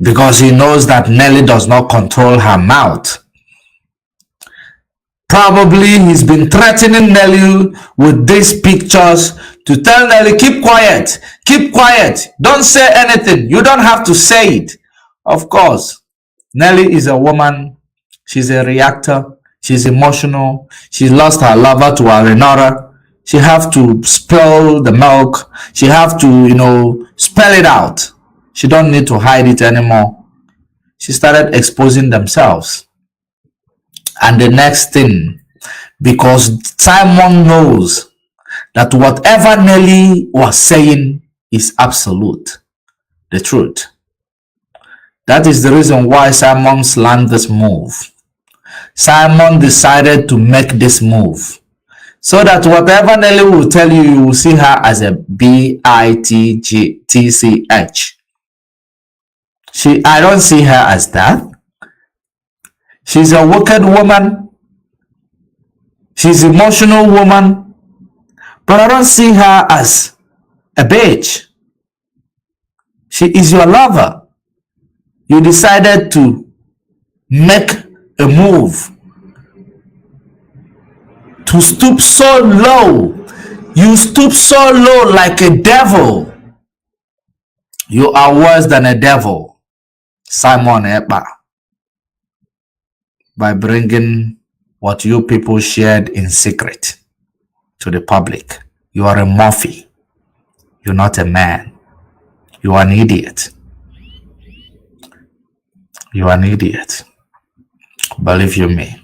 because he knows that Nelly does not control her mouth. Probably he's been threatening Nelly with these pictures to tell Nelly, keep quiet, don't say anything, you don't have to say it. Of course, Nelly is a woman, she's a reactor, she's emotional, she lost her lover to Arinora. She have to spill the milk, she have to, you know, spell it out. She don't need to hide it anymore. She started exposing themselves. And the next thing, because Simon knows that whatever Nelly was saying is absolute, the truth. That is the reason why Simon slammed this move. Simon decided to make this move so that whatever Nelly will tell you, you will see her as a bitch. I don't see her as that. She's a wicked woman. She's an emotional woman. But I don't see her as a bitch. She is your lover. You decided to make a move to stoop so low. You stoop so low like a devil. You are worse than a devil, Simon Ekpa, by bringing what you people shared in secret to the public. You are a Murphy. You're not a man. You are an idiot. You are an idiot. Believe you me.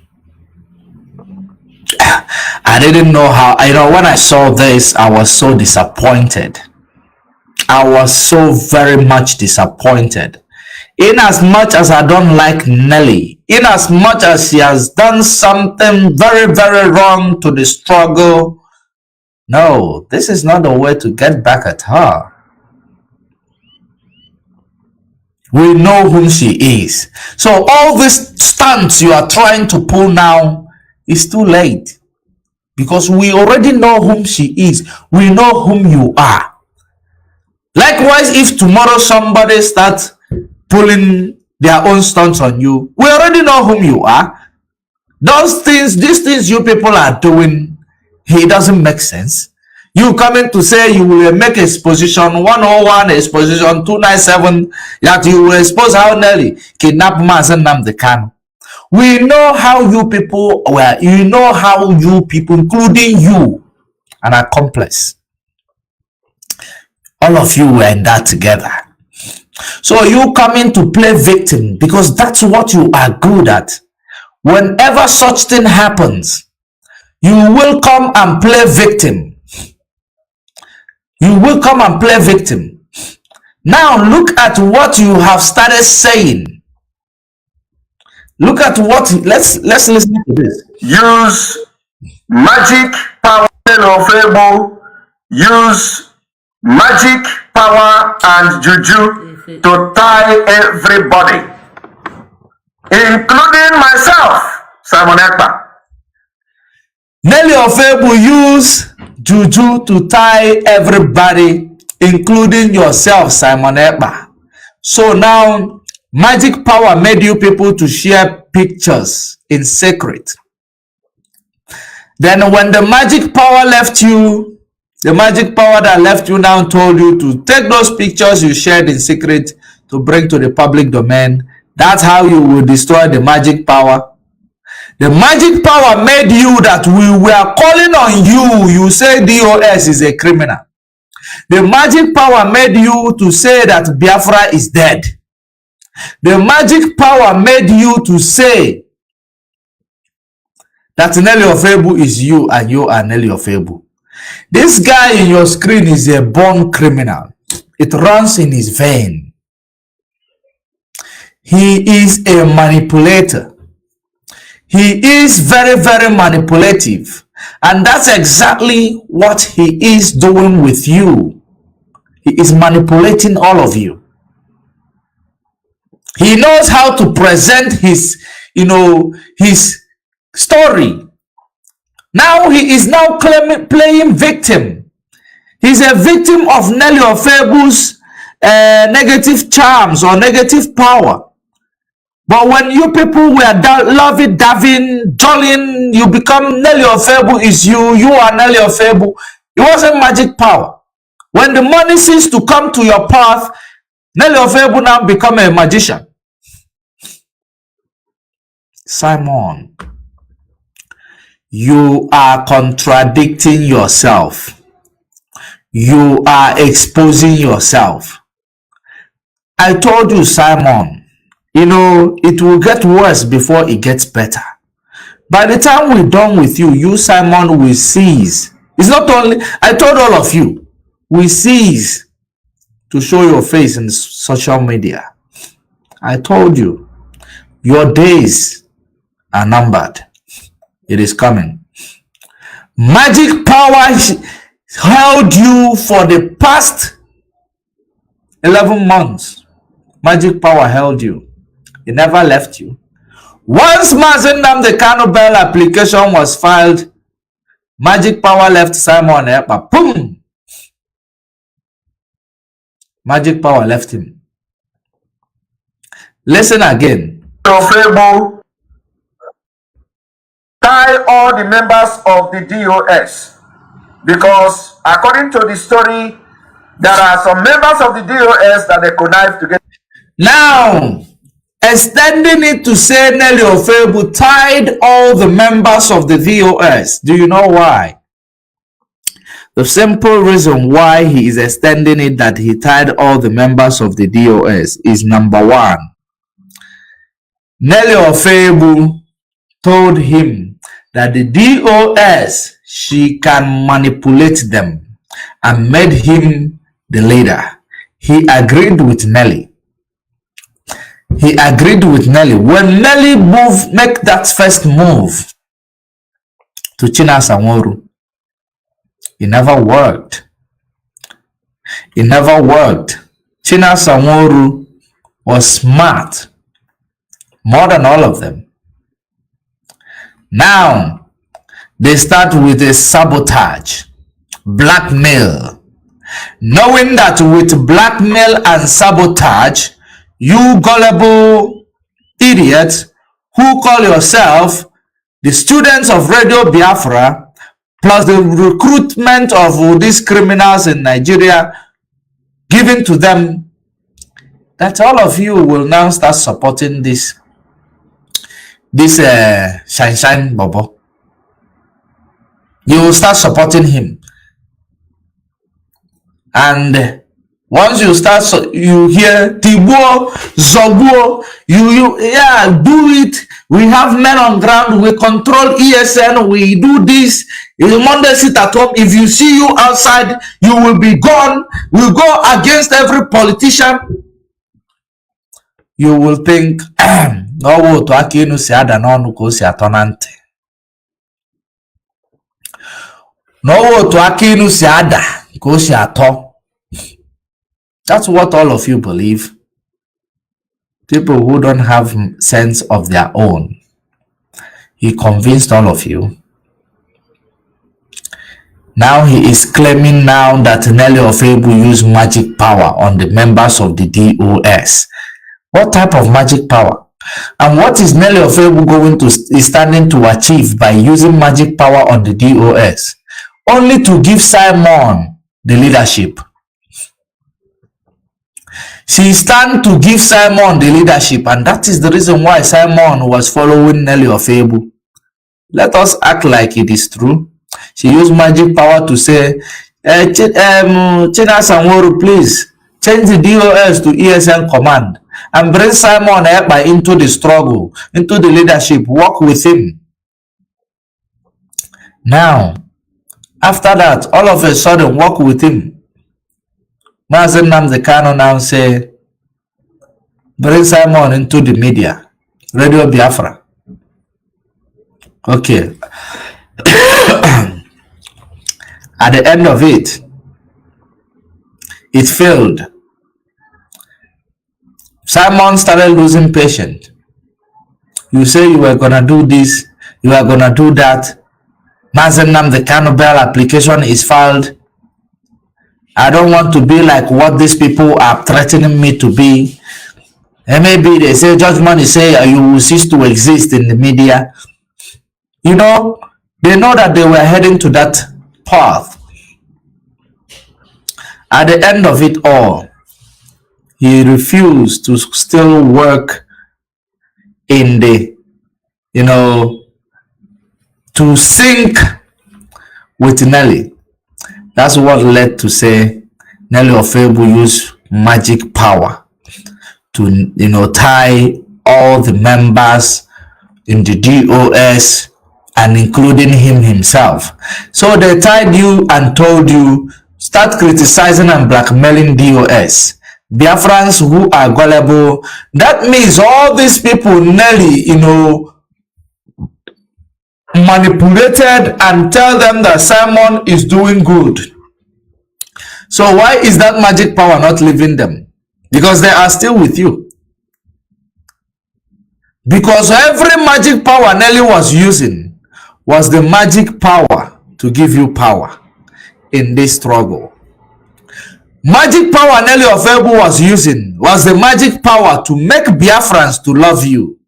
I didn't know how, when I saw this, I was so disappointed. I was so very much disappointed. In as much as I don't like Nelly, in as much as she has done something very, very wrong to the struggle, no, this is not the way to get back at her. We know whom she is. So all these stunts you are trying to pull now is too late, because we already know whom she is. We know whom you are. Likewise, if tomorrow somebody starts pulling their own stunts on you, we already know whom you are. These things you people are doing, it doesn't make sense. You coming to say you will make exposition 101, exposition 297, that you will expose how Nelly kidnapped Mazi Nnamdi Kanu. We know how you people were. You know how you people, including you and accomplice, all of you were in that together. So you coming to play victim because that's what you are good at. Whenever such thing happens, you will come and play victim. You will come and play victim. Now look at what you have started saying. Look at what, let's listen to this. Use magic power of able, use magic power and juju to tie everybody, including myself. Simon Ekpa. Nelly Ofebu use juju to tie everybody, including yourself, Simon Ekpa. So now, magic power made you people to share pictures in secret. Then when the magic power left you, the magic power that left you now told you to take those pictures you shared in secret to bring to the public domain. That's how you will destroy the magic power. The magic power made you that we were calling on you. You say DOS is a criminal. The magic power made you to say that Biafra is dead. The magic power made you to say that Nelly Ofebu is you and you are Nelly Ofebu. This guy in your screen is a born criminal. It runs in his vein. He is a manipulator. He is very, very manipulative. And that's exactly what he is doing with you. He is manipulating all of you. He knows how to present his, his story. Now he is now playing victim. He's a victim of Nelly Ofebu's negative charms or negative power. But when you people were lovey-dovey, jollying, you become Nelly Ofebu is you. You are Nelly Ofebu. It wasn't magic power. When the money seems to come to your path, Nelly Ofebu now become a magician. Simon, you are contradicting yourself. You are exposing yourself. I told you, Simon, it will get worse before it gets better. By the time we're done with you, you, Simon, will cease. It's not only, I told all of you, we cease to show your face in social media. I told you, your days are numbered. It is coming. Magic power held you for the past 11 months. Magic power held you. It never left you. Once Mazi Nnamdi Kanu bail application was filed, magic power left Simon Ekpa. Boom! Magic power left him. Listen again. Ofebu tie all the members of the DOS because according to the story, there are some members of the DOS that they connived together. Now, extending it to say Nelly Ofebu tied all the members of the DOS. Do you know why? The simple reason why he is extending it that he tied all the members of the DOS is number one. Nelly Ofebu told him that the DOS, she can manipulate them and made him the leader. He agreed with Nelly. He agreed with Nelly. When Nelly make that first move to Chinasamoru, it never worked. It never worked. Chinasamoru was smart, more than all of them. Now, they start with a sabotage, blackmail. Knowing that with blackmail and sabotage, you gullible idiots who call yourself the students of Radio Biafra, plus the recruitment of these criminals in Nigeria given to them, that all of you will now start supporting this Shine Bobo. You will start supporting him. And once you start, you hear Tibo, Zobo, yeah, do it. We have men on ground. We control ESN. We do this. Monday sit at home. If you see you outside, you will be gone. We'll go against every politician. You will think, no, to akinu si ada no ko si atonante. No, to akinu si ada ko si ato. That's what all of you believe. People who don't have sense of their own. he convinced all of you. Now he is claiming now that Nelly Ofebu used magic power on the members of the DOS. What type of magic power? And what is Nelly Ofebu is standing to achieve by using magic power on the DOS? Only to give Simon the leadership. She stand to give Simon the leadership, and that is the reason why Simon was following Nelly Ofebu. Let us act like it is true. She used magic power to say, China Sanworu, please change the DOS to ESN command and bring Simon Ekpa into the struggle, into the leadership, work with him. Now, after that, all of a sudden, work with him. Mazi Nnamdi Kanu now say, bring Simon into the media, Radio Biafra. Okay. At the end of it, it failed. Simon started losing patience. You say you were gonna do this, you are gonna do that. Mazi Nnamdi Kanu bail application is filed. I don't want to be like what these people are threatening me to be. And maybe they say Judge Money say you will cease to exist in the media. You know, they know that they were heading to that path. At the end of it all, he refused to still work in the, to sync with Nelly. That's what led to say Nelly Ofebu used magic power to, tie all the members in the DOS and including him himself. So they tied you and told you, start criticizing and blackmailing DOS. Biafrans who are gullible. That means all these people Nelly, manipulated and tell them that Simon is doing good. So why is that magic power not leaving them? Because they are still with you. Because every magic power Nelly was using was the magic power to give you power in this struggle. Magic power Nelly Ofebu was using was the magic power to make Biafrans to love you,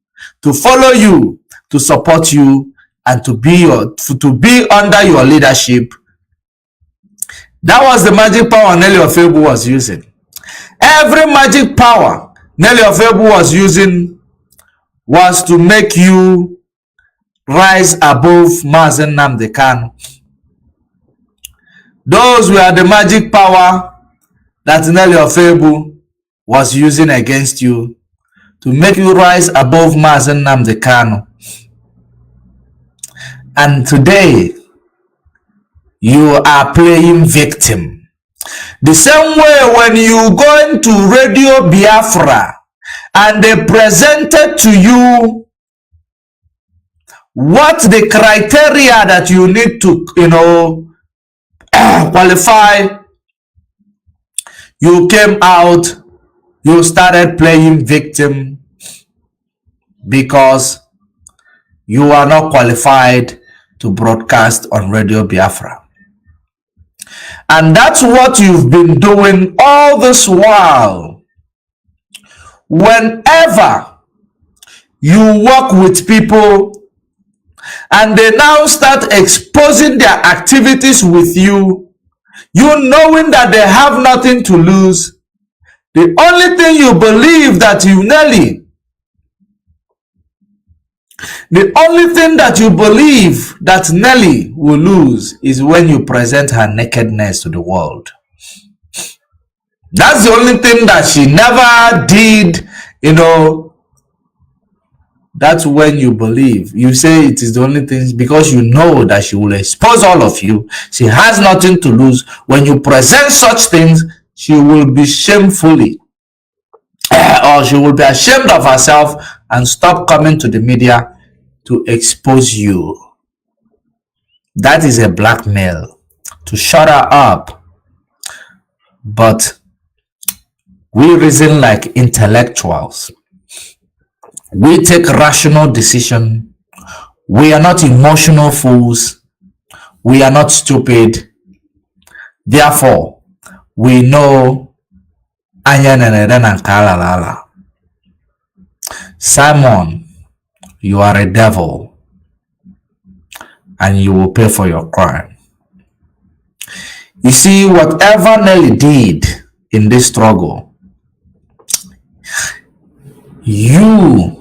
to follow you, to support you, and to be under your leadership. That was the magic power Nelly Ofebu was using. Every magic power Nelly Ofebu was using was to make you rise above Mazi Nnamdi Kanu. Those were the magic power that Nelly Ofebu was using against you, to make you rise above Mazi Nnamdi Kanu. And today, you are playing victim. The same way when you go into Radio Biafra and they presented to you what the criteria that you need to, qualify, you came out, you started playing victim because you are not qualified to broadcast on Radio Biafra. And that's what you've been doing all this while. Whenever you work with people and they now start exposing their activities with you, you knowing that they have nothing to lose, the only thing you believe that you Nelly, the only thing that you believe that Nelly will lose is when you present her nakedness to the world. That's the only thing that she never did, That's when you believe. You say it is the only thing because you know that she will expose all of you. She has nothing to lose. When you present such things, she will be shamefully or she will be ashamed of herself and stop coming to the media to expose you. That is a blackmail to shut her up. But we reason like intellectuals. We take rational decision We are not emotional fools. We are not stupid. Therefore, we know Simon, you are a devil and you will pay for your crime. You see, whatever Nelly did in this struggle, you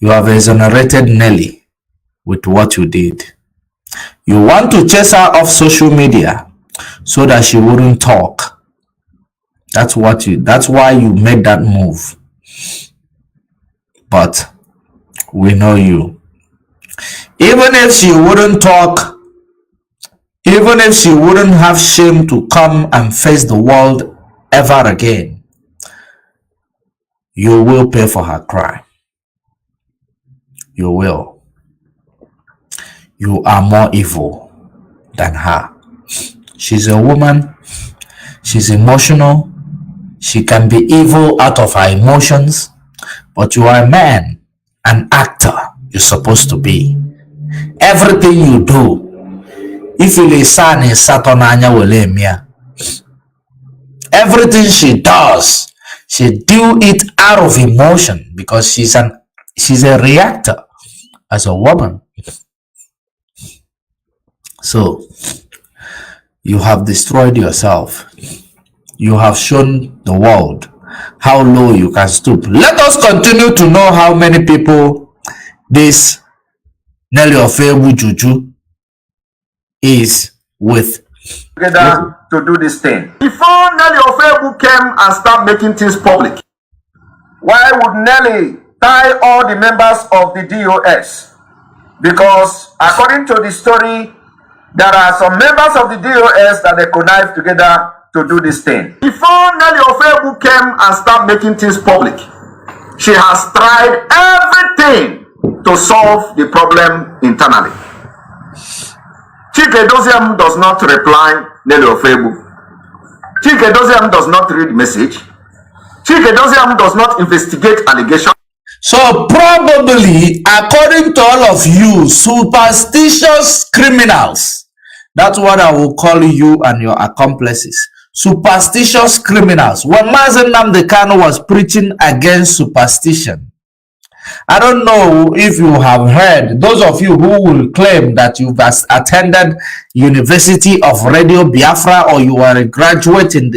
have exonerated Nelly with what you did. You want to chase her off social media so that she wouldn't talk. That's why you made that move. But we know you. Even if she wouldn't talk, even if she wouldn't have shame to come and face the world ever again, you will pay for her crime. You will. You are more evil than her. She's a woman. She's emotional. She can be evil out of her emotions. But you are a man, an actor you're supposed to be. Everything you do, if you listen in Satonanya Wilemia, everything she does, she do it out of emotion because she's a reactor as a woman. So you have destroyed yourself. You have shown the world how low you can stoop. Let us continue to know how many people this Nelly Ofebu Juju is with. Together to do this thing. Before Nelly Ofebu came and started making things public, why would Nelly tie all the members of the DOS? Because according to the story, there are some members of the DOS that they connive together to do this thing. Before Nelly Ofebu came and started making things public, she has tried everything to solve the problem internally. Chike Doziem does not reply Nelly Ofebu. Chike Doziem does not read message. Chike Doziem does not investigate allegations. So probably, according to all of you, superstitious criminals, that's what I will call you and your accomplices. Superstitious criminals. When Mazi Nnamdi Kanu was preaching against superstition, I don't know if you have heard, those of you who will claim that you've attended University of Radio Biafra or you are a graduate in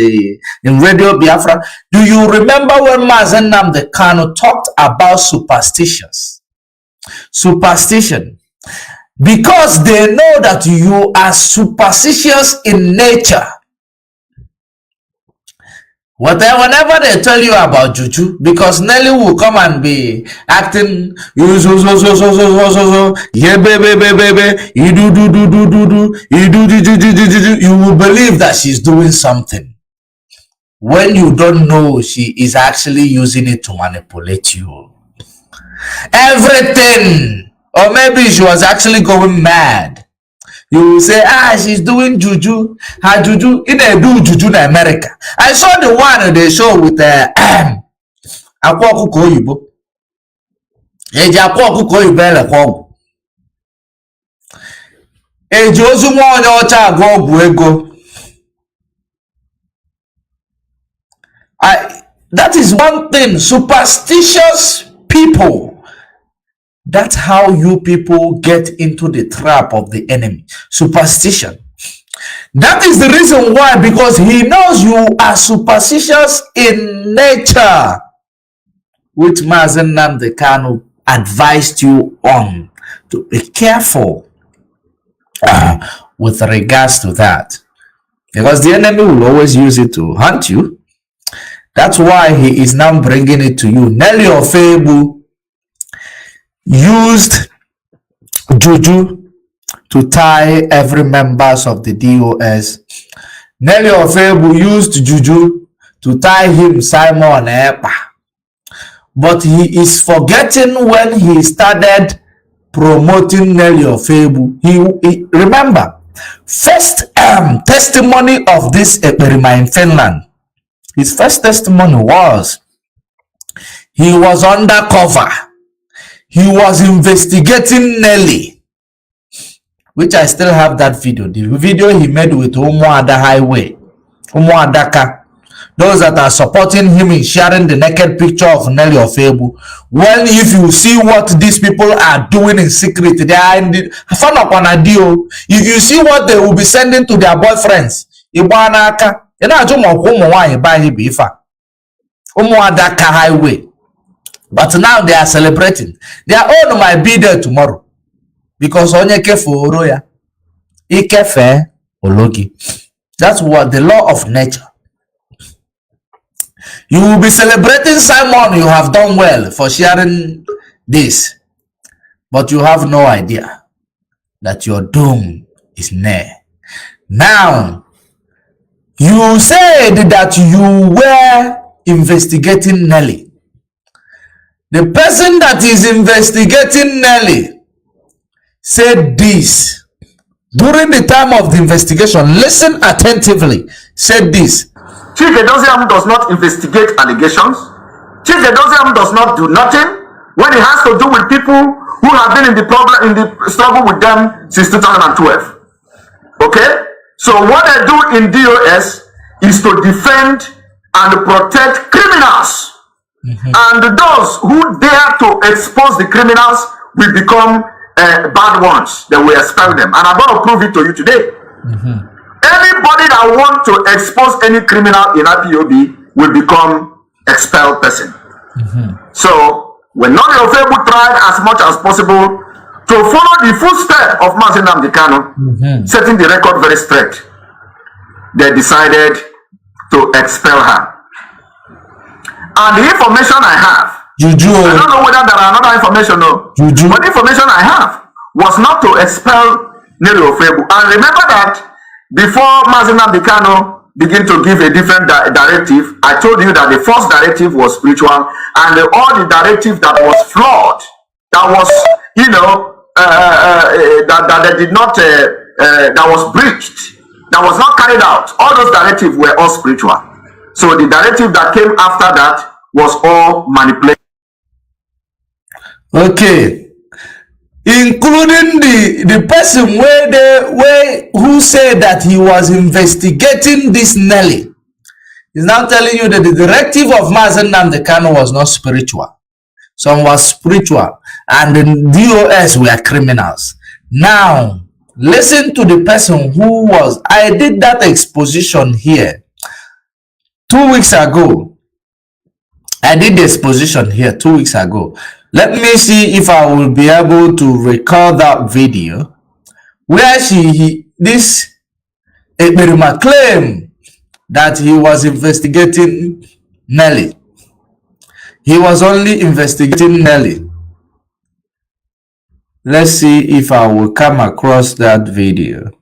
Radio Biafra. Do you remember when Mazi Nnamdi Kanu talked about superstitions? Superstition. Because they know that you are superstitious in nature. Whenever they tell you about juju, because Nelly will come and be acting, yeah, baby, you do, you will believe that she's doing something when you don't know she is actually using it to manipulate you. Everything, or maybe she was actually going mad. You will say, she's doing juju. Her juju, they do juju in America. I saw the one they show with akwa kuko oyibo. Eji akwa kuko oyibo elekwa. Eji ozu nwa onye ọcha agwa ọgwụ ego. That is one thing. Superstitious people. That's how you people get into the trap of the enemy. Superstition. That is the reason why, because he knows you are superstitious in nature, which Mazi Nnamdi Kanu advised you on to be careful with regards to that, because the enemy will always use it to hunt you. That's why he is now bringing it to you. Nelly Ofebu used juju to tie every members of the DOS. Nelly Ofebu used juju to tie him Simon Epa. But he is forgetting when he started promoting Nelly Ofebu. He remember, first testimony of this experiment in Finland. His first testimony was He was undercover. He was investigating Nelly, which I still have that video. The video he made with Umuada Highway, Umuadaka. Those that are supporting him in sharing the naked picture of Nelly Ofebu. Well, if you see what these people are doing in secret, they are in the fun of an ideal. If you see what they will be sending to their boyfriends, Ibanaka, Umuadaka Highway. But now they are celebrating. Their own might be there tomorrow. Because Onyeke Foroya, Ikefe Ologi. That's what the law of nature. You will be celebrating Simon. You have done well for sharing this. But you have no idea that your doom is near. Now, you said that you were investigating Nelly. The person that is investigating Nelly said this. During the time of the investigation, listen attentively, said this. Chief Edoziem does not investigate allegations. Chief Edoziem does not do nothing when it has to do with people who have been in the struggle with them since 2012. Okay? So what I do in DOS is to defend and protect criminals. And those who dare to expose the criminals will become bad ones. Then we expel them. And I'm going to prove it to you today. Anybody that wants to expose any criminal in IPOB will become expelled person. So, when Nnamdi Ofebu tried as much as possible to follow the footsteps of Mazi Nnamdi Kanu, setting the record very straight, they decided to expel her. And the information I have, Juju. I don't know whether there are another information, no. Juju. But the information I have was not to expel Nnamdi Ofebu. And remember that before Mazi Nnamdi Kanu began to give a different directive, I told you that the first directive was spiritual, and all the directive that was flawed, that was, that they did not, that was breached, that was not carried out, all those directives were all spiritual. So the directive that came after that was all manipulated. Okay. Including the person who said that he was investigating this Nelly. He's now telling you that the directive of Mazi Nnamdi Kanu was not spiritual. Some was spiritual. And the DOS were criminals. Now, listen to the person who was... I did that exposition here 2 weeks ago. I did the exposition here 2 weeks ago. Let me see if I will be able to recall that video where this Ekberima claimed that he was investigating Nelly. He was only investigating Nelly. Let's see if I will come across that video.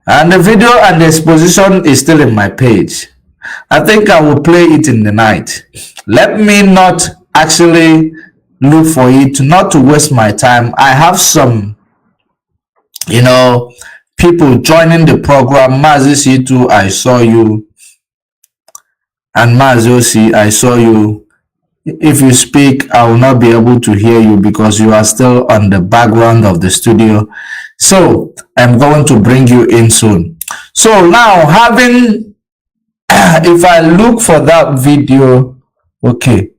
And the video and the exposition is still in my page. I think I will play it in the night. Let me not actually look for it, not to waste my time. I have some, people joining the program. Mazi C2, I saw you. And Mazi OC, I saw you. If you speak, I will not be able to hear you because you are still on the background of the studio. So I'm going to bring you in soon. So now if I look for that video, okay,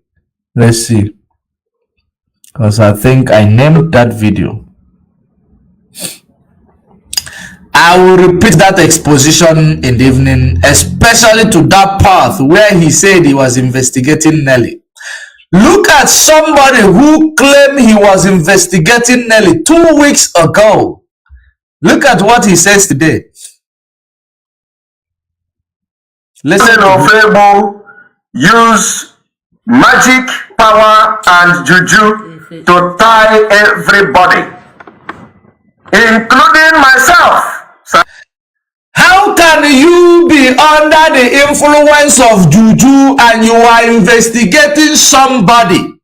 let's see, because I think I named that video. I will repeat that exposition in the evening, especially to that part where he said he was investigating Nelly. Look at somebody who claimed he was investigating Nelly 2 weeks ago. Look at what he says today. Listen. Ofebu use magic, power, and juju to tie everybody, including myself. How can you be under the influence of juju and you are investigating somebody?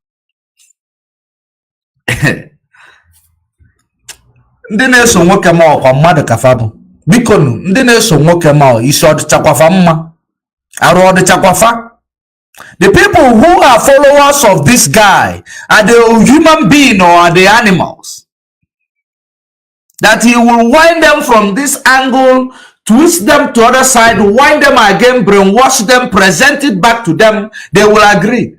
Ndị na-eso nwoke ma ọkwa mmadụ kafa bikonu ndị na-eso nwoke ma isi ọdịchakwafa mma arụ ọdịchakwafa The people who are followers of this guy, are they human beings or are they animals? That he will wind them from this angle, twist them to other side, wind them again, brainwash them, present it back to them. They will agree.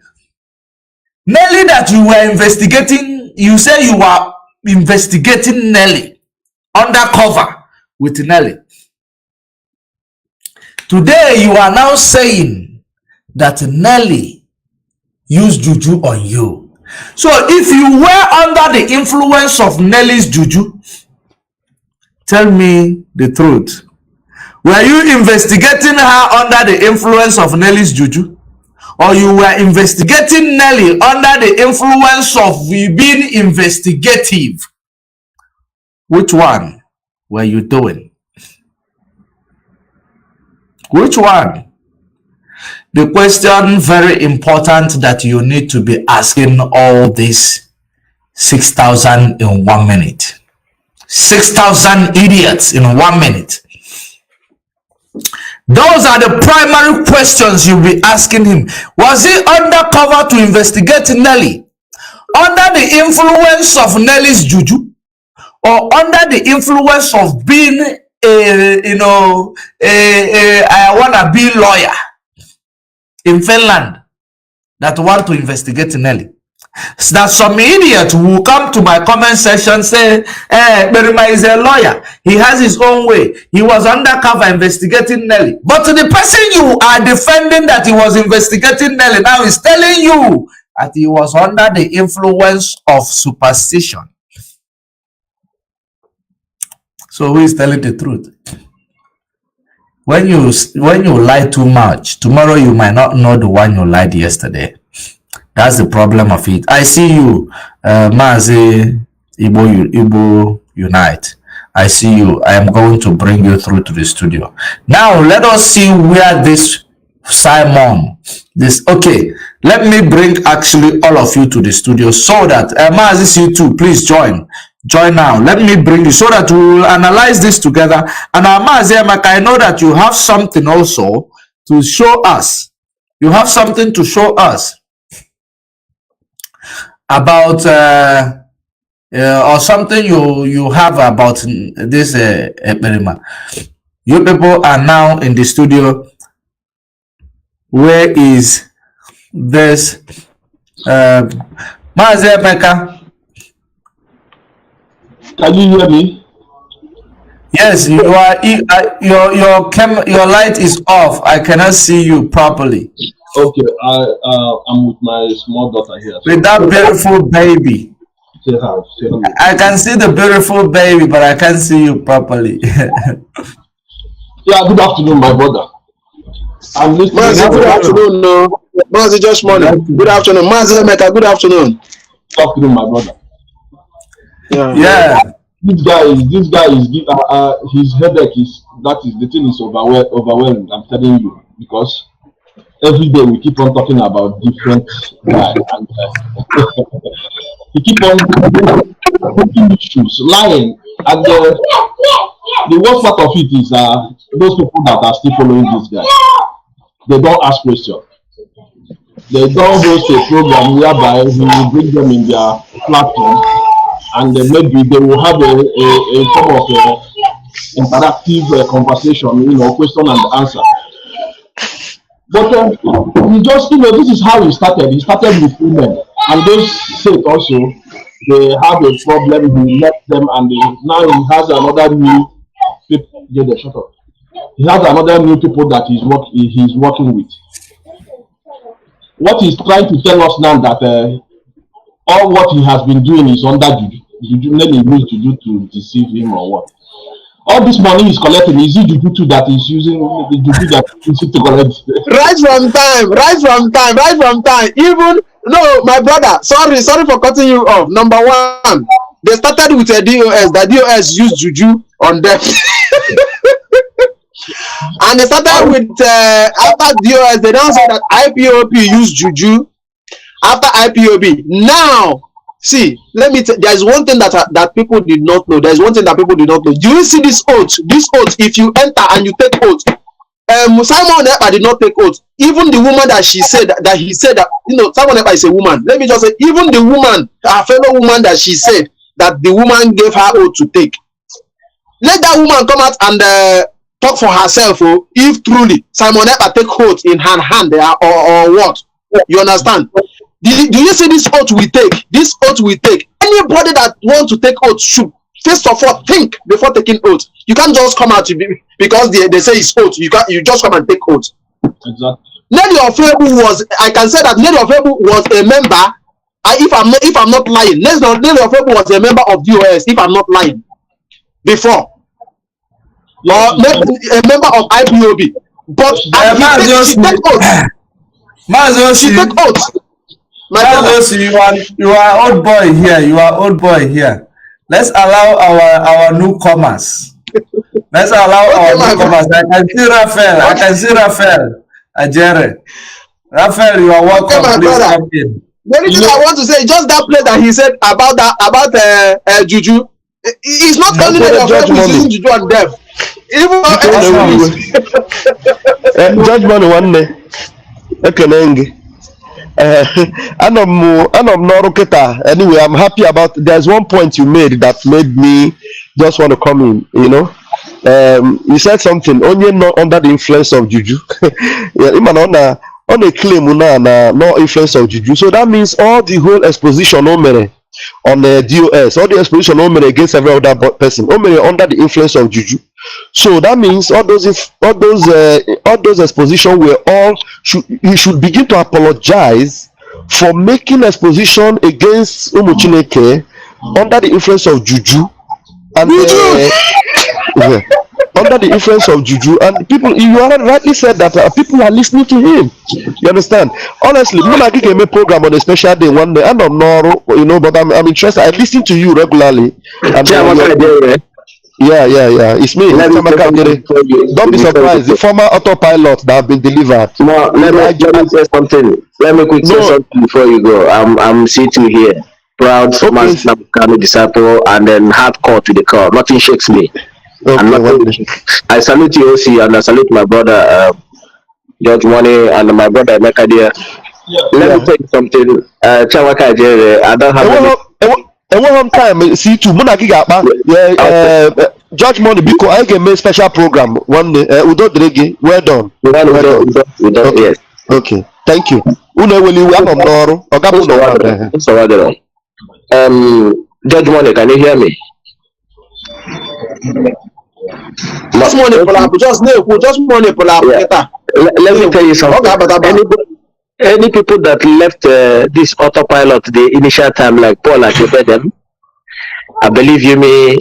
Nelly, that you were investigating, you say you were investigating Nelly, undercover with Nelly. Today you are now saying that Nelly used juju on you. So if you were under the influence of Nelly's juju, tell me the truth. Were you investigating her under the influence of Nelly's juju? Or you were investigating Nelly under the influence of being investigative? Which one were you doing? Which one? The question very important that you need to be asking all these 6,000 in 1 minute. 6,000 idiots in 1 minute. Those are the primary questions you'll be asking him. Was he undercover to investigate Nelly? Under the influence of Nelly's juju? Or under the influence of being I wanna be lawyer in Finland that want to investigate Nelly? So that some idiot will come to my comment section say, Berima is a lawyer, he has his own way, he was undercover investigating Nelly. But the person you are defending that he was investigating Nelly now is telling you that he was under the influence of superstition. So who is telling the truth? When you lie too much, tomorrow you might not know the one you lied yesterday. That's the problem of it. I see you, Mazi, Igbo Unite. I see you. I am going to bring you through to the studio. Now, let us see where this Simon, okay, let me bring actually all of you to the studio so that, Mazi, see you too, please join. Join now. Let me bring you so that we will analyze this together. And Mazi, I know that you have something also to show us. You have something to show us about or something you have about this Berima. You people are now in the studio. Where is this Mazi Emeka? Can you hear me? Yes, you are. Your light is off. I cannot see you properly. Okay, I'm with my small daughter here. So with that beautiful baby. Say hi. Say hello. I can see the beautiful baby, but I can't see you properly. Yeah, good afternoon, my brother. I'm listening. Mazi, good afternoon. No, Mazi, just morning. Good afternoon, Mazi Emeka. Good afternoon. Good afternoon, my brother. Yeah. This guy is his headache is the thing is overwhelmed. I'm telling you, because every day we keep on talking about different guys and he keep on putting issues, lying, and the worst part of it is those people that are still following this guy, they don't ask questions. They don't host a program whereby he will bring them in their platform, and maybe they will have a form of interactive conversation, question and answer. But he just, this is how he started. He started with women, and those said also they have a problem. He left them, and now he has another new people. Shut up. He has another new people that he's working with. What he's trying to tell us now that all what he has been doing is under juju. Maybe he needs juju to deceive him or what. All this money he's collecting, is it juju that he's using the juju that he's to collect? Right from time. Even no, my brother. Sorry for cutting you off. Number one, they started with a DOS. The DOS used juju on them. And they started with after DOS, they don't say that IPOB used juju after IPOB. Now, see, let me there's one thing that people did not know. There's one thing that people did not know. Do you see this oath? This oath, if you enter and you take oath, Simon Ekpa did not take oath. Even the woman that he said that Simon Ekpa is a woman. Let me just say, even the woman, her fellow woman that she said that the woman gave her oath to take. Let that woman come out and talk for herself. If truly Simon Ekpa take oath in her hand or what? You understand? Do you see this oath we take? This oath we take. Anybody that wants to take oath should first of all think before taking oath. You can't just come out because they say it's oath. You just come and take oath. Exactly. Nelly Ofebu was, I can say that Nelly Ofebu was a member. If I'm not lying, Nelly Ofebu was a member of DOS. If I'm not lying, before. Or a member of IPOB. But she take oath. She take oath. You are old boy here. You are old boy here. Let's allow our newcomers. Let's allow our newcomers. I can see Raphael. Ajere. Raphael, you are welcome. Please come in. The only thing I want to say, just that play that he said about Juju. It's not only that you're using Juju and them. Even Judge Money one day. Anyway, I'm happy about. There's one point you made that made me just want to come in. You said something. Only not under the influence of Juju. Even on a claim, no influence of Juju. So that means all the whole exposition on the DOS, all the exposition against every other person, under the influence of Juju. So that means all those exposition were all he should begin to apologize for making exposition against Umuchineke under the influence of Juju and under the influence of Juju, and people, you rightly said that people are listening to him. You understand? Honestly, Munagi gave me a program on a special day one day. I don't know, but I'm interested. I listen to you regularly. And yeah. It's me. Don't be surprised. The former autopilot that have been delivered. No, let me say something. Let me quickly say something before you go. I'm sitting here, proud Master Kanu disciple, and then hardcore to the core. Nothing shakes me. Okay, I salute you, OC, and I salute my brother George Money and my brother Mekadia. Let me tell you something. Chawaka Jere, I don't have one time. See, to Munagiga, George Money, because I can make special program one day. Udo Dregi, well done. Yes. Okay, thank you. George Money, can you hear me? Just money, let me tell you something. Any people that left this autopilot the initial time, like Paul, like them, I believe you me,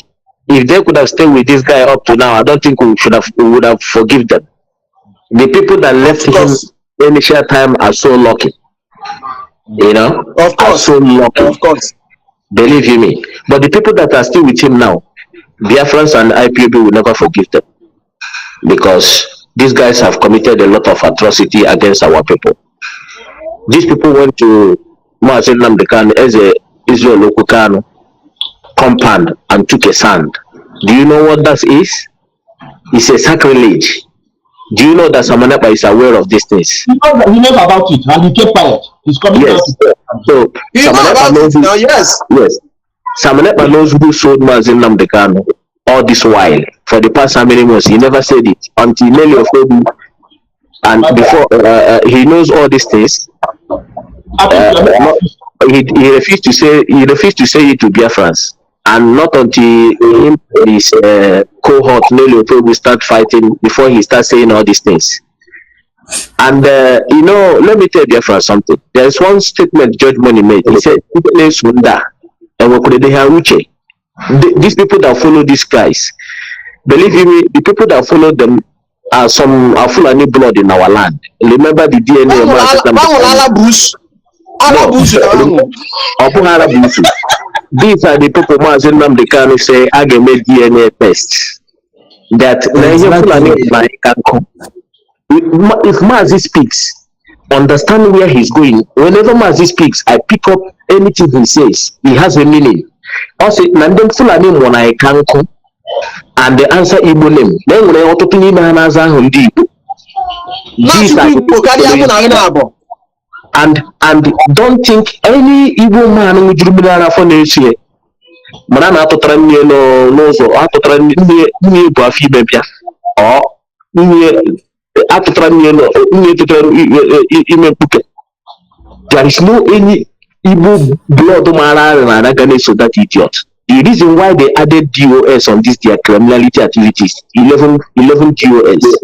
if they could have stayed with this guy up to now, I don't think we would have forgiven them. The people that left him initial time are so lucky. Of course, so lucky. Of course. Believe you me. But the people that are still with him now, Biafrans and IPOB will never forgive them, because these guys have committed a lot of atrocity against our people. These people went to Mazi Nnamdi as a Israel local Kanu compound and took a sand. Do you know what that is? It's a sacrilege. Do you know that Simon Ekpa is aware of these things? He knows about it and he kept quiet. He's coming out. So Simon Ekpa knows who, yes. Simon Ekpa knows who sold Mazi Nnamdi all this while. For the past how many months, he never said it until Nelly Ofebu. And before he knows all these things, he refused to say it to Biafrans. And not until his cohort Nelly Ofebu start fighting before he starts saying all these things. And let me tell Biafra something. There's one statement Judge Money made. He said, these people that follow these guys, believe me, the people that follow them are full of blood in our land. Remember the DNA These are the people Mazi Nnamdi Kanu say I can make DNA tests. That if Mazi speaks, understand where he's going. Whenever Mazi speaks, I pick up anything he says. He has a meaning. Also, Nandem Fulani Mona Kanko, and the answer Igbo name. Then when I want to name an answer Hundi, These are and don't think any evil man who will for next year. Manana to try me no so to try me buafi bebia or to try me no there is no any evil blood man so that idiot. The reason why they added DOS on this their criminality activities 11 DOS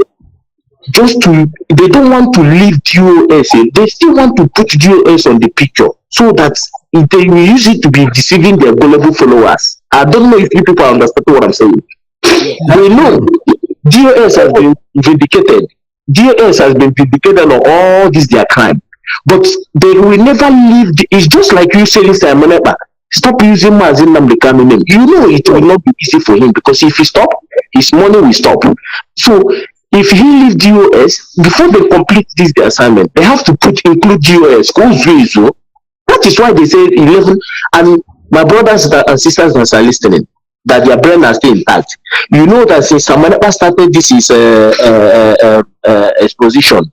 just to they don't want to leave DOS, they still want to put DOS on the picture so that they will use it to be deceiving their gullible followers. I don't know if you people understand what I'm saying. They know DOS has been vindicated. DOS has been vindicated on all this their crime. But they will never leave it's just like you say this time, stop using Mazi Nnamdi Kanu name. You know it will not be easy for him because if he stop, his money will stop. So if he leave DOS, before they complete this the assignment, they have to include DOS. That is why they say 11. And my brothers and sisters that are listening, that their brain are still intact. You know that since Samanepa started this is exposition,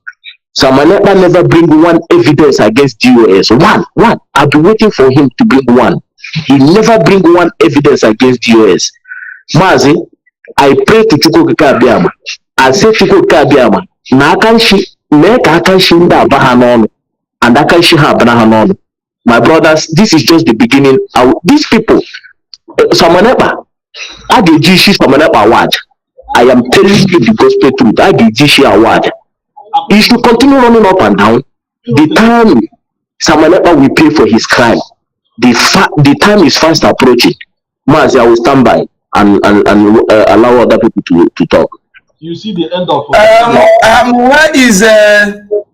Samanepa never bring one evidence against DOS. One. I've been waiting for him to bring one. He never bring one evidence against DOS. Mazi, I pray to Chukwuka Abiyama. I say Chukwuka Abiyama. Na akanshi neka akanshi nda bahanono and akanshi ha bahanono. My brothers, this is just the beginning. These people, Samanepa, I give Jishi Samanepa award. I am telling you the gospel truth. I give Jishi award. He should continue running up and down. The time Samanepa will pay for his crime, the time is fast approaching. Mazi, I will stand by and allow other people to talk. You see the end of where is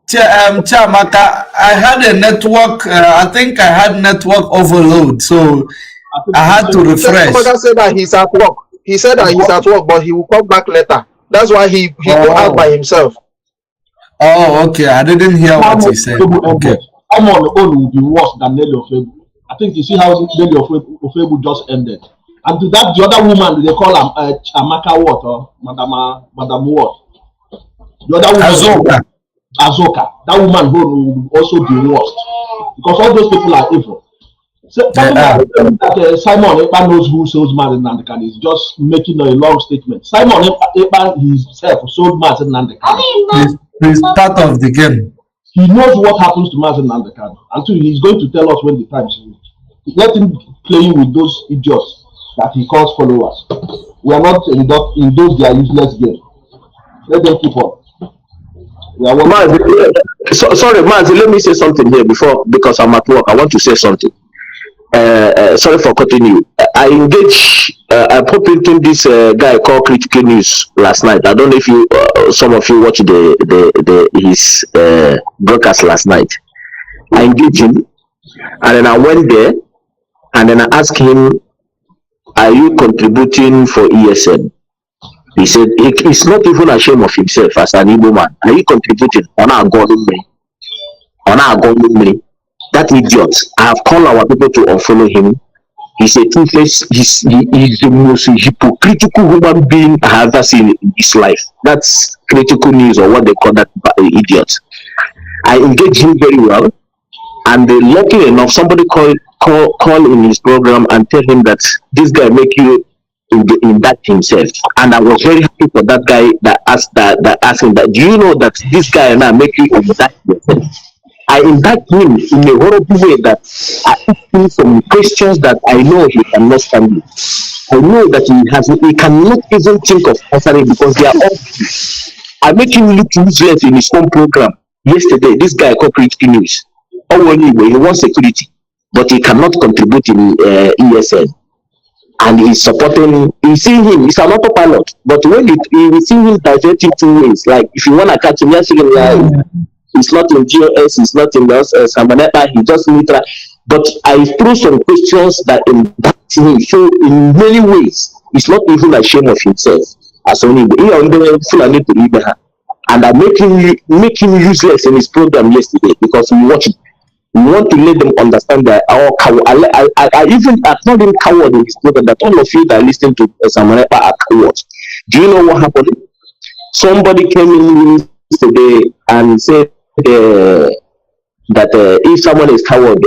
Chamaka? I had a network. I think I had network overload, so I had to refresh. Chamaka said that he's at work. He said that he's at work, but he will come back later. That's why he go out by himself. Oh, okay. I didn't hear what he said. Okay. I'm on the own will be worse than Nelly Ofebu. I think you see how Nelly Ofebu just ended. And to that, the other woman, they call her Chamaka what or Madam what? The other woman, Azoka. That woman will also be worst because all those people are evil. So that Simon Ekpa knows who sold Mazi Nnamdi Kanu is just making a long statement. Simon Ekpa himself sold Mazi Nnamdi Kanu. He's part of the game. He knows what happens to Mazi Nnamdi Kanu. Until he's going to tell us when the time is reached. Let him playing with those idiots that he calls followers. We are not in those their useless game. Let them keep on. Sorry, Mazi, let me say something here because I'm at work. I want to say something. Sorry for cutting you. I popped into this guy called Critical News last night. I don't know if some of you watched his broadcast last night. I engaged him, and then I went there, and then I asked him, "Are you contributing for ESN?" He said he's not even ashamed of himself as an Igbo man. Are you contributing? On our God me. That idiot. I have called our people to unfollow him. He's a two-faced, he's the most hypocritical human being I have ever seen in his life. That's Critical News, or what they call that idiot. I engaged him very well, and lucky enough, somebody call in his program and tell him that this guy make you in that himself. And I was very happy for that guy that asked him that. Do you know that this guy now make you in that yourself? I indict him in a horrible way that I ask him some questions that I know he cannot stand it. I know that he cannot even think of answering because they are all. I make him look useless in his own program. Yesterday, this guy called Critical News. Oh, anyway, he wants security, but he cannot contribute in ESN. And he's supporting, he's seeing him, he's an autopilot. But when you see him diverting two ways, like if you want to catch him, you're saying, he's not in GOS, he's not in Samanepa, he just neutral. But I threw some questions that impact him. So in many ways, he's not even ashamed of himself. As only and I make him useless in his program yesterday because we watched it. We want to let them understand that I even told him coward in his program that all of you that listen to Samanepa are cowards. Do you know what happened? Somebody came in today and said that if someone is coward,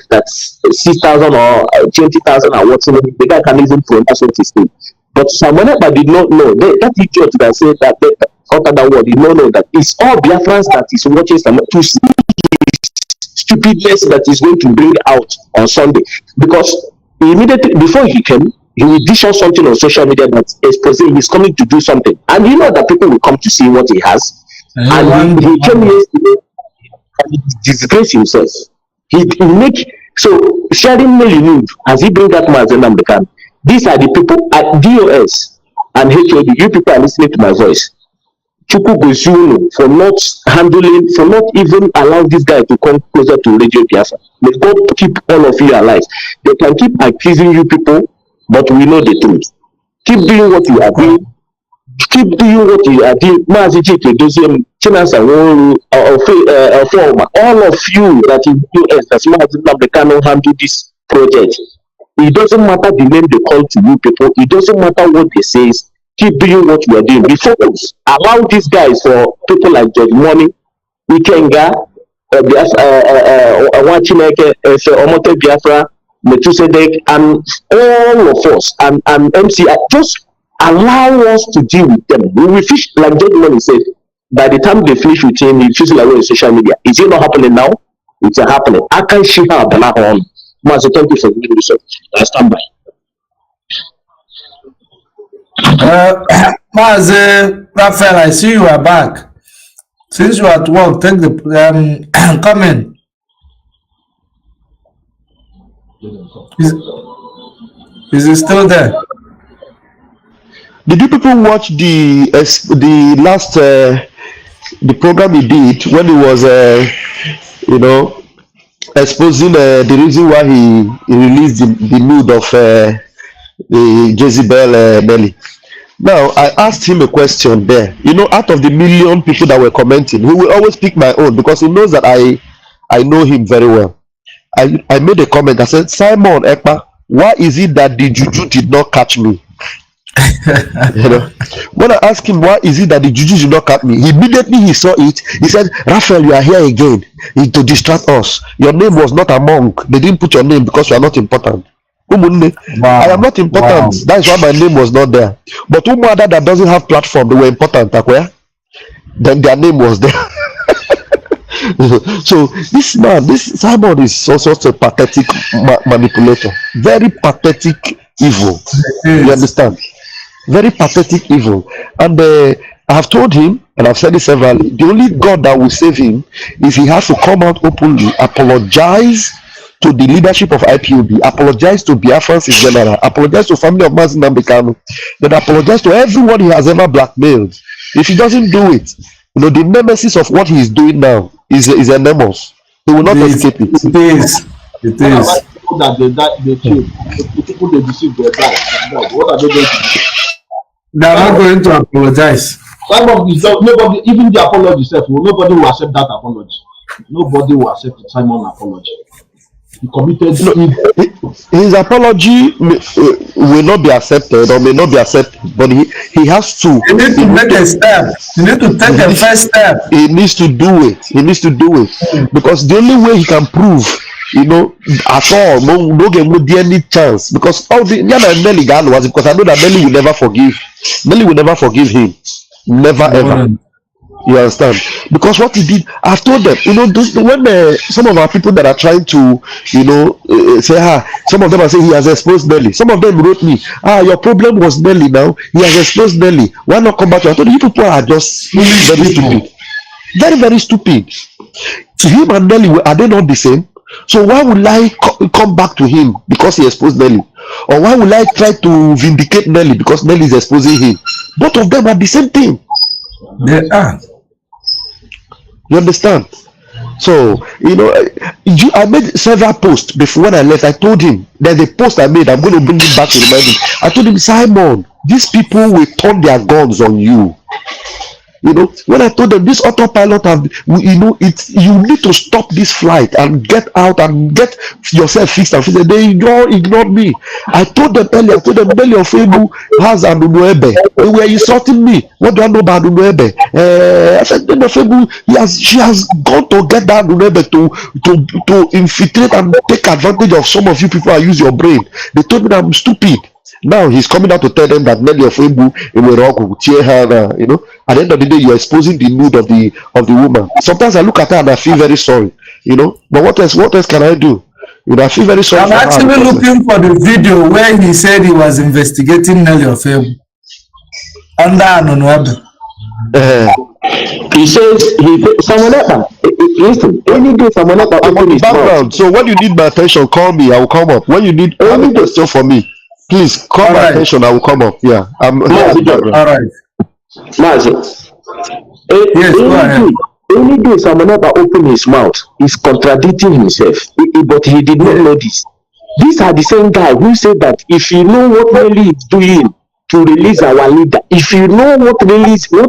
that's 6,000 or 20,000 or whatsoever, the guy can even pronounce what he said. But someone else did not know. That idiot that said that utter that word did not know that it's all Biafrans that is watching some to see stupidness that is going to bring out on Sunday. Because immediately before he came, he will dish out something on social media that exposing he's coming to do something. And you know that people will come to see what he has. And he came yesterday and he disgraced himself. He make so sharing Nelly Nude as he bring that Mazi Nnamdi. These are the people at DOS and HOD. You people are listening to my voice. Chuku Gozuno for not handling, for not even allowing this guy to come closer to Radio Biafra. May God keep all of you alive. They can keep accusing you people, but we know the truth. Keep doing what you are doing. Keep doing what you are doing. Mazi Chike, Doziem, Chinasa, all of you that in US, that's Mazi Nnamdi cannot handle this project. It doesn't matter the name they call to you people. It doesn't matter what they say. Keep doing what you are doing. Be focused. Allow these guys for people like Judge Money, Ikenga, Wachineke, Omote Biafra, Metusedek, and all of us, and MC. Just allow us to deal with them. We will fish, like Judge Money said, by the time they finish with him, he fizzle away on social media. Is it not happening now? It's happening. I can see how on. Mazi, thank you for giving me research. I stand by. Mazi, Raphael, I see you are back. Since you are at work, take the come in. Is it still there? Did you people watch the last the program he did when he was exposing the reason why he released the nude of the Jezebel Nelly? Now, I asked him a question there. Out of the million people that were commenting, he will always pick my own because he knows that I know him very well. I made a comment. I said, Simon Ekpa, why is it that the juju did not catch me? When I asked him why is it that the juju did not catch me, immediately he saw it. He said, Raphael, you are here again to distract us. Your name was not among. They didn't put your name because you are not important. Wow. I am not important. Wow. That is why my name was not there. But Umada that doesn't have platform, they were important. Then their name was there. So this man, this Simon is also a pathetic manipulator. Very pathetic evil. You understand? Very pathetic evil. And I have told him, and I've said it severally, the only God that will save him is he has to come out openly, apologize to the leadership of IPOB, apologize to Biafrans in general, apologize to family of Mazi Nnamdi Kanu, then apologize to everyone he has ever blackmailed. If he doesn't do it, the nemesis of what he is doing now is enormous. He will not escape it. It is. People that they killed, the people they deceived, they died. What are they going to do? They are not going to apologize. Nobody, even the apology itself, nobody will accept that apology. Nobody will accept the Simon apology. He committed his apology will not be accepted or may not be accepted, but he has to. He needs to make a step. He needs to take a first step. He needs to do it. He needs to do it because the only way he can prove, at all, no game would be any chance because all the Nelly was because I know that Nelly will never forgive. Nelly will never forgive him. Never ever. You understand? Because what he did, I've told them, when some of our people that are trying to, say, some of them are saying he has exposed Nelly. Some of them wrote me, your problem was Nelly now. He has exposed Nelly. Why not come back to? I told you people are just very stupid. Very, very stupid. Him and Nelly, are they not the same? So why would I come back to him because he exposed Nelly? Or why would I try to vindicate Nelly because Nelly is exposing him? Both of them are the same thing. They are. You understand? So, I made several posts before when I left. I told him there's a post I made. I'm going to bring it back to remind him. I told him, Simon, these people will turn their guns on you. You know, when I told them this autopilot have, you know, it's, you need to stop this flight and get out and get yourself fixed and fixed. They ignored me. I told them earlier, Nelly Ofebu has an Unuebe. They were insulting me. What do I know about Unuebe? I said, Nelly Ofebu, she has gone to get that Unuebe to infiltrate and take advantage of some of you people and use your brain. They told me that I'm stupid. Now he's coming out to tell them that Nelly Ofebu, you know, at the end of the day, you're exposing the mood of the woman. Sometimes I look at her and I feel very sorry, you know. But what else can I do? You know, I feel very sorry. I'm actually looking for the video where he said he was investigating Nelly Ofebu under Anunuabe. He says listen, any day someone open his background. So when you need my attention, call me. I will come up. When you need any question for me, please call my attention. I will come up. Yeah, I'm all right. Mazi, yes, go ahead. Any day someone open his mouth, he's contradicting himself. But he did not know this. These are the same guy who said that if you know what Nelly is doing to release our leader, if you know what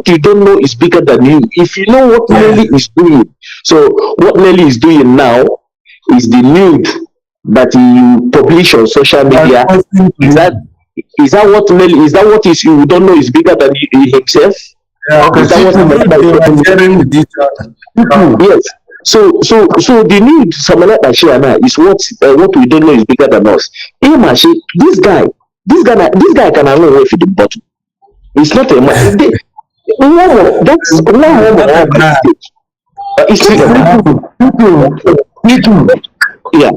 you don't know is bigger than you. If you know what Nelly is doing, so what Nelly is doing now is the nude that you publish on social media. Is that what Nelly? Is that what you don't know is bigger than himself? Yeah, okay. Yes. So the need someone like Shiana is what we don't know is bigger than us. This guy can only wait for the bottom. It's not a man. That's yeah.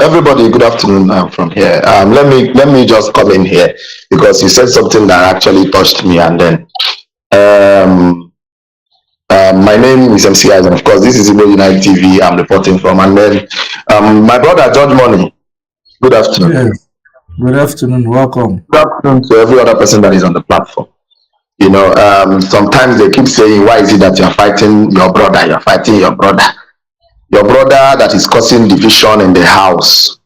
Everybody, good afternoon. I'm from here. Let me just come in here because you said something that actually touched me, and then my name is MC and of course this is Igbo Unite TV. I'm reporting from, and then my brother George Money. Good afternoon. Yes. Good afternoon. Welcome. Good afternoon to every other person that is on the platform. You know, sometimes they keep saying, why is it that you're fighting your brother? You're fighting your brother. Your brother that is causing division in the house,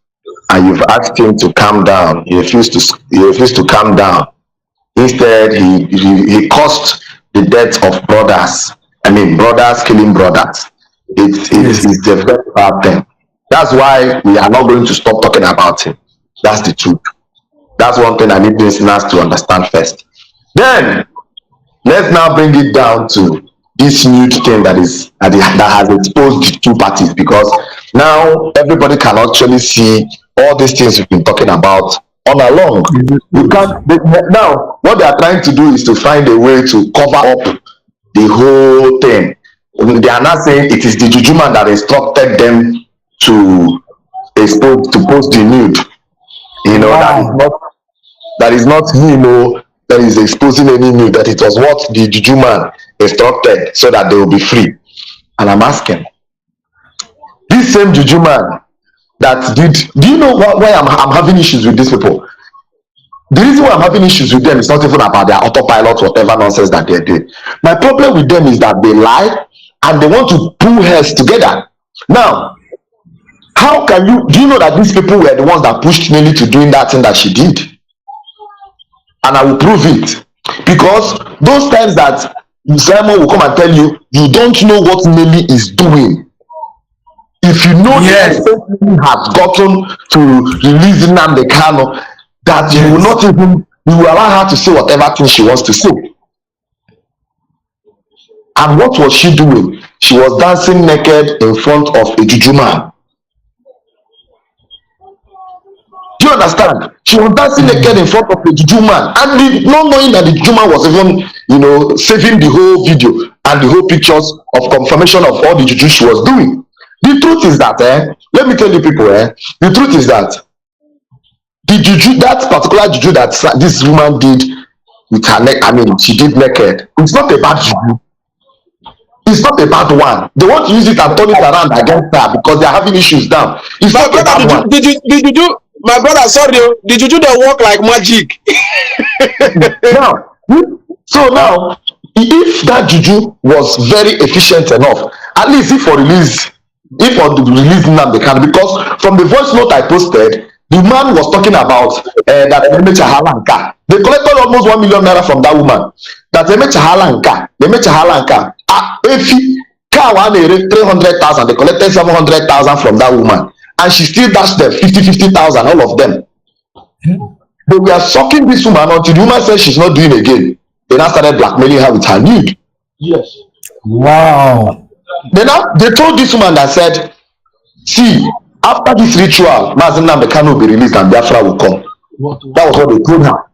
and you've asked him to calm down. He refused to calm down. Instead, he caused the death of brothers. I mean, brothers killing brothers. It's a very bad thing. That's why we are not going to stop talking about him. That's the truth. That's one thing I need listeners to understand first. Then let's now bring it down to this new thing that has exposed the two parties, because now everybody can actually see all these things we've been talking about all along. You can't now what they are trying to do is to find a way to cover up the whole thing. They are not saying it is the juju man that instructed them to post the nude. You know, that is not you know that is exposing any nude, that it was what the juju man instructed so that they will be free. And I'm asking, this same juju man that do you know why I'm having issues with these people? The reason why I'm having issues with them is not even about their autopilot, whatever nonsense that they're doing. My problem with them is that they lie and they want to pull heads together. Now, how can do you know that these people were the ones that pushed Nelly to doing that thing that she did? And I will prove it. Because those times that Simon will come and tell you, you don't know what Nelly is doing. If you know Nelly has gotten to release Nnamdi Kanu, that you will not even, you will allow her to say whatever thing she wants to say. And what was she doing? She was dancing naked in front of a juju man. Do you understand? She was dancing naked in front of the juju man, and not knowing that the juju man was even, you know, saving the whole video and the whole pictures of confirmation of all the juju she was doing. The truth is that, let me tell you people, the truth is that the juju, that particular juju that this woman did with her neck, I mean, she did naked, it's not a bad juju. It's not a bad one. They want to use it and turn it around against her because they are having issues now. It's not a bad one. Did you my brother, sorry, did you do the work like magic? Now, if that juju was very efficient enough, at least if for release Nnamdi Kanu, because from the voice note I posted, the man was talking about that they collected almost 1 million naira from that woman. that they make Halanka, if car one 300,000, they collected 700,000 from that woman, and she still dashed them 50,000, all of them. They were sucking this woman until the woman said she's not doing again. They now started blackmailing her with her nude. Yes. Wow. They told this woman that said, see, after this ritual, Mazi Nnamdi Kanu will be released and Biafra will come. That was what they told her.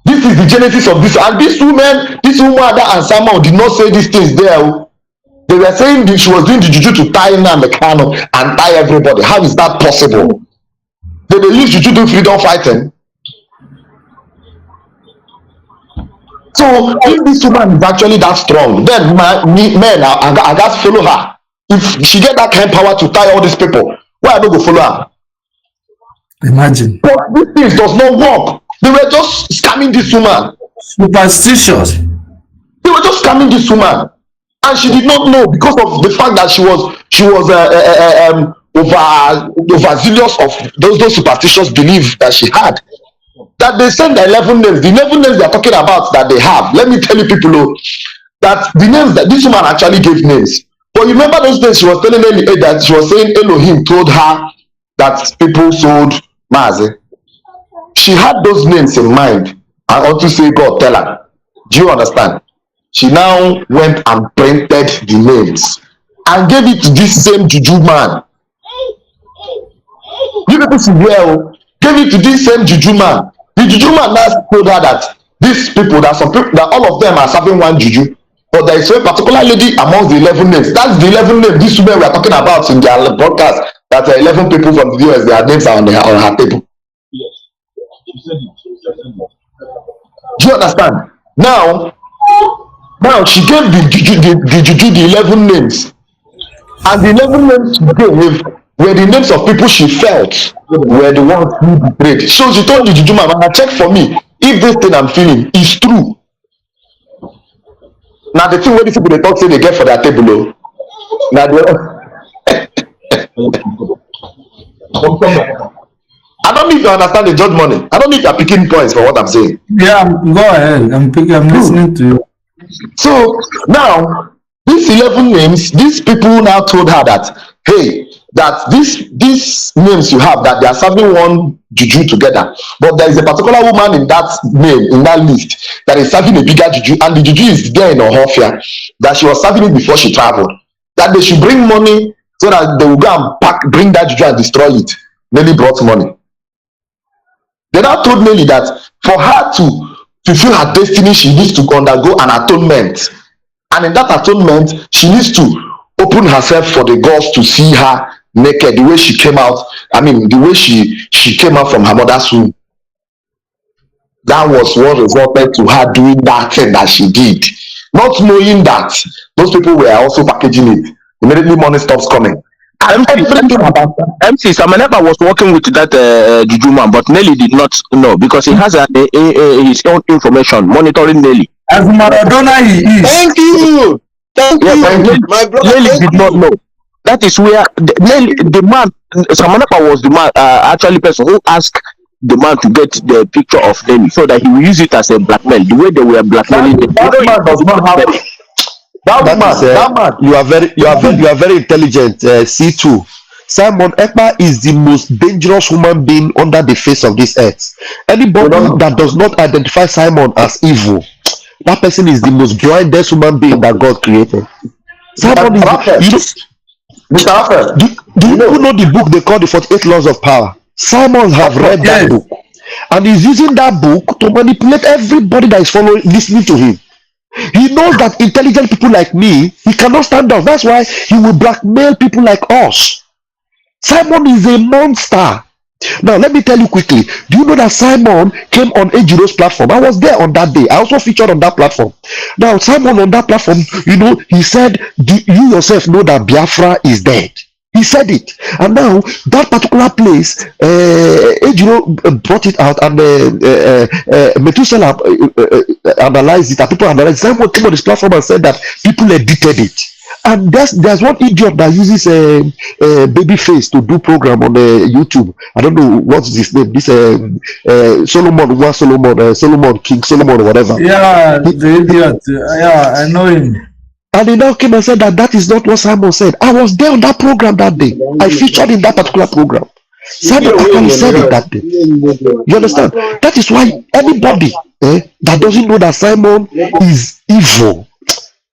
This is the genesis of this. And this woman and Simon did not say these things there. They were saying that she was doing the juju to tie Nnamdi Kanu and tie everybody. How is that possible? Did they use juju to do freedom fighting? So if this woman is actually that strong, then men, I got to follow her. If she get that kind of power to tie all these people, why I don't go follow her? Imagine. But this thing does not work. They were just scamming this woman. Superstitious. They were just scamming this woman, and she did not know because of the fact that she was overzealous of those superstitious beliefs that she had. That they sent the 11 names. The 11 names they are talking about that they have. Let me tell you people that the names that this woman actually gave names. But you remember those days she was telling that she was saying Elohim told her that people sold Mazi. She had those names in mind and ought to say God tell her. Do you understand? She now went and printed the names and gave it to this same juju man. You people see here, gave it to this same juju man. The juju man now told her that these people, that some people, that all of them are serving one juju, but there is a particular lady amongst the 11 names. That's the 11 names these women we are talking about in their broadcast. That 11 people from the US, their names are on her table. Yes. She said it. Do you understand? Now she gave the juju the 11 names, and the 11 names she gave were the names of people she felt were the ones who betrayed. So she told the juju man, check for me if this thing I'm feeling is true. Now the thing where these people they talk say they get for their table. Now I don't need to understand the judge money. I don't need to picking points for what I'm saying. Yeah, go ahead. I'm listening to you. So now these 11 names, these people now told her that, hey, that these names you have, that they are serving one juju together, but there is a particular woman in that name, in that list, that is serving a bigger juju, and the juju is there in Ohofia, that she was serving it before she traveled, that they should bring money so that they will go and bring that juju and destroy it. Nelly brought money. They now told Nelly that for her to fulfill her destiny, she needs to undergo an atonement, and in that atonement she needs to open herself for the gods to see her naked, the way she came out. I mean, the way she came out from her mother's womb. That was what resulted to her doing that thing that she did, not knowing that those people were also packaging it. Immediately money stops coming. MC Samaneba was working with that juju man, but Nelly did not know because he has his own information monitoring Nelly. As Maradona he is. Thank you. Thank you. My brother. Nelly did not know. That is where the man, Samaneba was the man, actually person who asked the man to get the picture of Nelly so that he will use it as a blackmail. The way they were blackmailing that man does not have that man. You are very intelligent. C2. Simon Ekpa is the most dangerous human being under the face of this earth. Anybody that does not identify Simon as evil, that person is the most blindest human being that God created. Simon is do you know the book they call the 48 Laws of Power? Simon have read that book, and he's using that book to manipulate everybody that is following, listening to him. He knows that intelligent people like me, he cannot stand up. That's why he will blackmail people like us. Simon is a monster. Now, let me tell you quickly. Do you know that Simon came on Ejiro's platform? I was there on that day. I also featured on that platform. Now, Simon on that platform, he said, you yourself know that Biafra is dead. He said it. And now, that particular place, Ejiro brought it out, and Methuselah analyzed it, and people analyzed it. Simon came on this platform and said that people edited it. And there's one idiot that uses a baby face to do program on YouTube. I don't know what's his name. This Solomon King Solomon or whatever. Yeah, the idiot. Yeah, I know him. And he now came and said that is not what Simon said. I was there on that program that day. I featured in that particular program. Simon actually said it that day. You understand? That is why anybody that doesn't know that Simon is evil,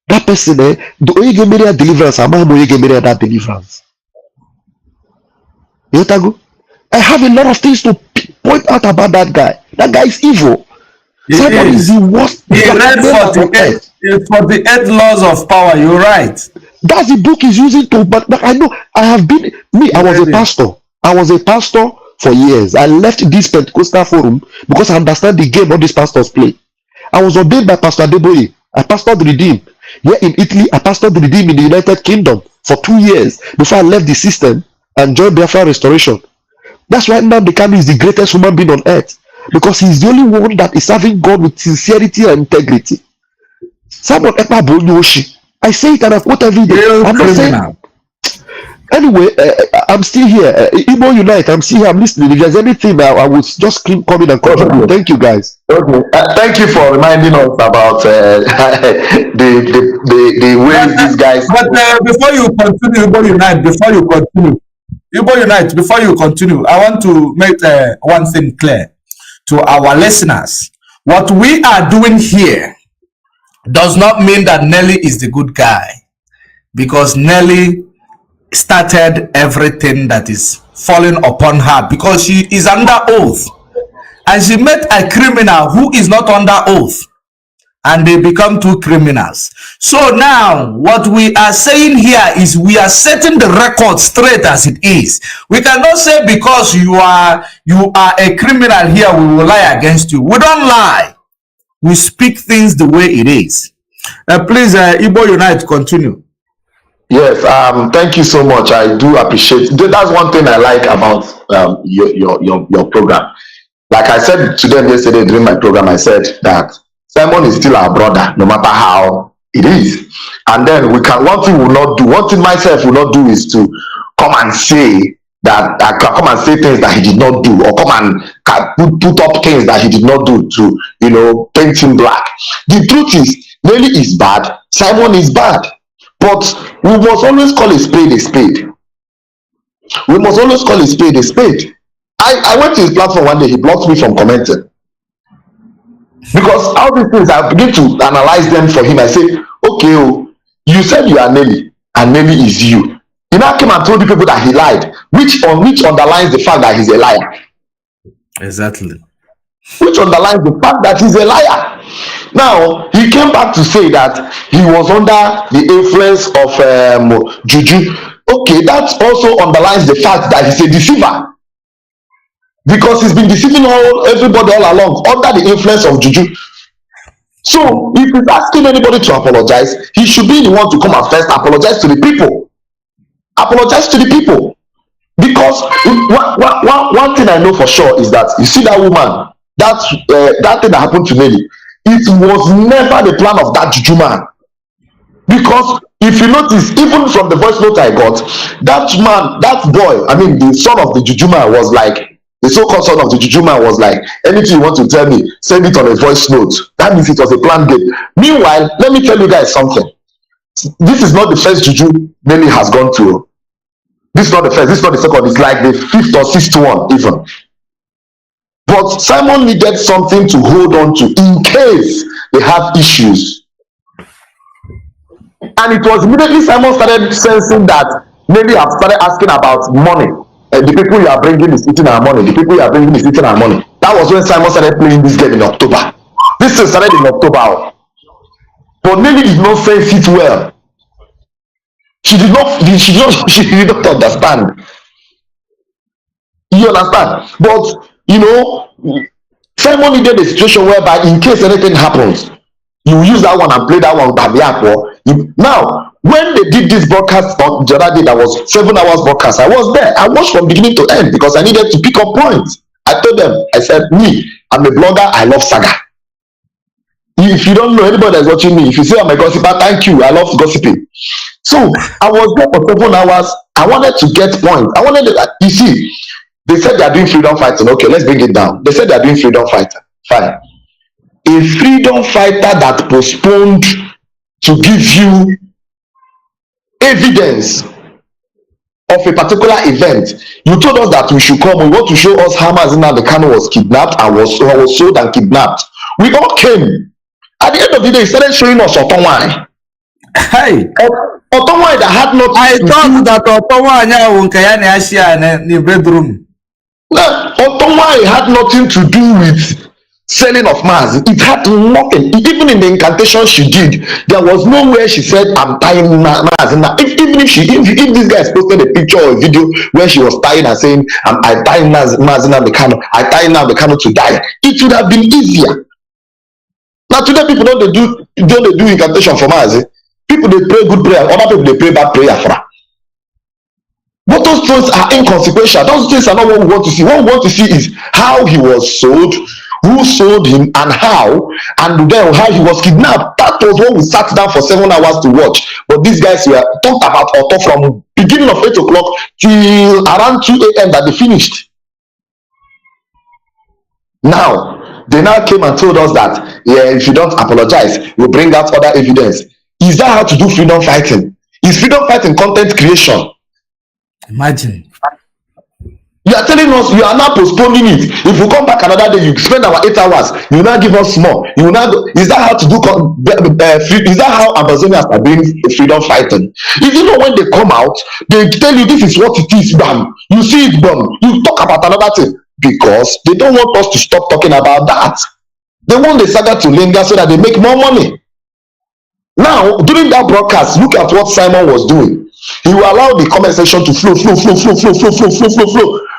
that person, the only gave me that deliverance, I'm only gave me that deliverance. I have a lot of things to point out about that guy. That guy is evil. Simon is the worst. He read 48 laws of power. You're right. That's the book he's using to. But I know I have been. I was a pastor. I was a pastor for years. I left this Pentecostal forum because I understand the game all these pastors play. I was ordained by Pastor Adeboye. I pastored Redeem. Here in Italy, I pastored Redeem in the United Kingdom for 2 years before I left the system and joined Biafra Restoration. That's why Nnamdi Kanu is the greatest human being on earth, because he's the only one that is serving God with sincerity and integrity. Someone I say it and I quote every day. I'm not saying. Anyway, I'm still here. Igbo Unite, I'm still here. I'm listening. If there's anything, I will just keep coming and contribute. Thank you, guys. Okay. Thank you for reminding us about the way these guys. But before you continue, Igbo Unite, before you continue, I want to make one thing clear to our listeners. What we are doing here does not mean that Nelly is the good guy, because Nelly started everything that is falling upon her, because she is under oath and she met a criminal who is not under oath, and they become two criminals. So now what we are saying here is we are setting the record straight as it is. We cannot say because you are a criminal here we will lie against you. We don't lie. We speak things the way it is. Please, Igbo Unite, continue. Yes, thank you so much. I do appreciate. That's one thing I like about your program. Like I said to them yesterday during my program, I said that Simon is still our brother, no matter how it is. And then one thing myself will not do is to come and say that come and say things that he did not do, or come and put up things that he did not do to paint him black. The truth is, Nelly is bad, Simon is bad. But we must always call a spade a spade. We must always call a spade a spade. I went to his platform one day, he blocked me from commenting. Because all these things, I begin to analyze them for him. I say, okay, you said you are Nelly, and Nelly is you. He now came and told the people that he lied, which underlines the fact that he's a liar. Exactly. Which underlines the fact that he's a liar. Now, he came back to say that he was under the influence of Juju. Okay, that also underlines the fact that he's a deceiver. Because he's been deceiving everybody all along under the influence of Juju. So, if he's asking anybody to apologize, he should be the one to come and first apologize to the people. Apologize to the people. Because one thing I know for sure is that, you see that woman, that thing that happened to Nelly, it was never the plan of that Juju man. Because if you notice, even from the voice note I got, that boy, I mean the son of the Juju man was like, the so-called son of the Juju man was like, anything you want to tell me, send it on a voice note. That means it was a planned game. Meanwhile, let me tell you guys something. This is not the first Juju Nelly has gone to. This is not the first, this is not the second, it's like the 5th or 6th one even. But Simon needed something to hold on to in case they have issues. And it was immediately Simon started sensing that Nelly have started asking about money. The people you are bringing is eating our money. The people you are bringing is eating our money. That was when Simon started playing this game in October. This thing started in October. But Nelly did not sense it well. She did not understand. You understand? But Simon needed a situation whereby in case anything happens, you use that one and play that one with Biafra. Now, when they did this broadcast on the other day, that was 7 hours broadcast, I was there. I watched from beginning to end because I needed to pick up points. I told them, I said, I'm a blogger, I love saga. If you don't know anybody that's watching me, if you say I'm a gossiper, thank you, I love gossiping. So I was there for 7 hours. I wanted to get points. I wanted to, you see, they said they are doing freedom fighting. Okay, let's bring it down. They said they are doing freedom fighting. Fine. A freedom fighter that postponed to give you evidence of a particular event. You told us that we should come. We want to show us how Mazi Nnamdi Kanu was kidnapped and was sold and kidnapped. We all came. At the end of the day, he started showing us Otonwai. Hey, Otonwai that had not. I thought that Otonwai in the bedroom. Otonwai had nothing to do with selling of Mazi. It had nothing. Even in the incantation she did, there was nowhere she said, I'm tying Mazi. Even if this guy posted a picture or a video where she was tying and saying, I tying Mazi Nnamdi Kanu, I tying Nnamdi Kanu to die, it would have been easier. Now today people don't do incantation for Mazi. People they pray good prayer, other people they pray bad prayer for her. But those things are inconsequential. Those things are not what we want to see. What we want to see is how he was sold, who sold him, and how, and then how he was kidnapped. That was what we sat down for 7 hours to watch. But these guys were talked about Otto from beginning of 8 o'clock till around 2 a.m. that they finished. Now, they now came and told us that, yeah, if you don't apologize, we'll bring out other evidence. Is that how to do freedom fighting? Is freedom fighting content creation? Imagine. You are telling us you are now postponing it. If we come back another day, you spend our 8 hours, you will now give us more. You will now go. Is that how to do is that how Amazonians are doing freedom fighting? If you know when they come out, they tell you this is what it is, bam. You see it, bam. You talk about another thing because they don't want us to stop talking about that. They want the saga to linger so that they make more money. Now, during that broadcast, look at what Simon was doing. He will allow the comment section to flow.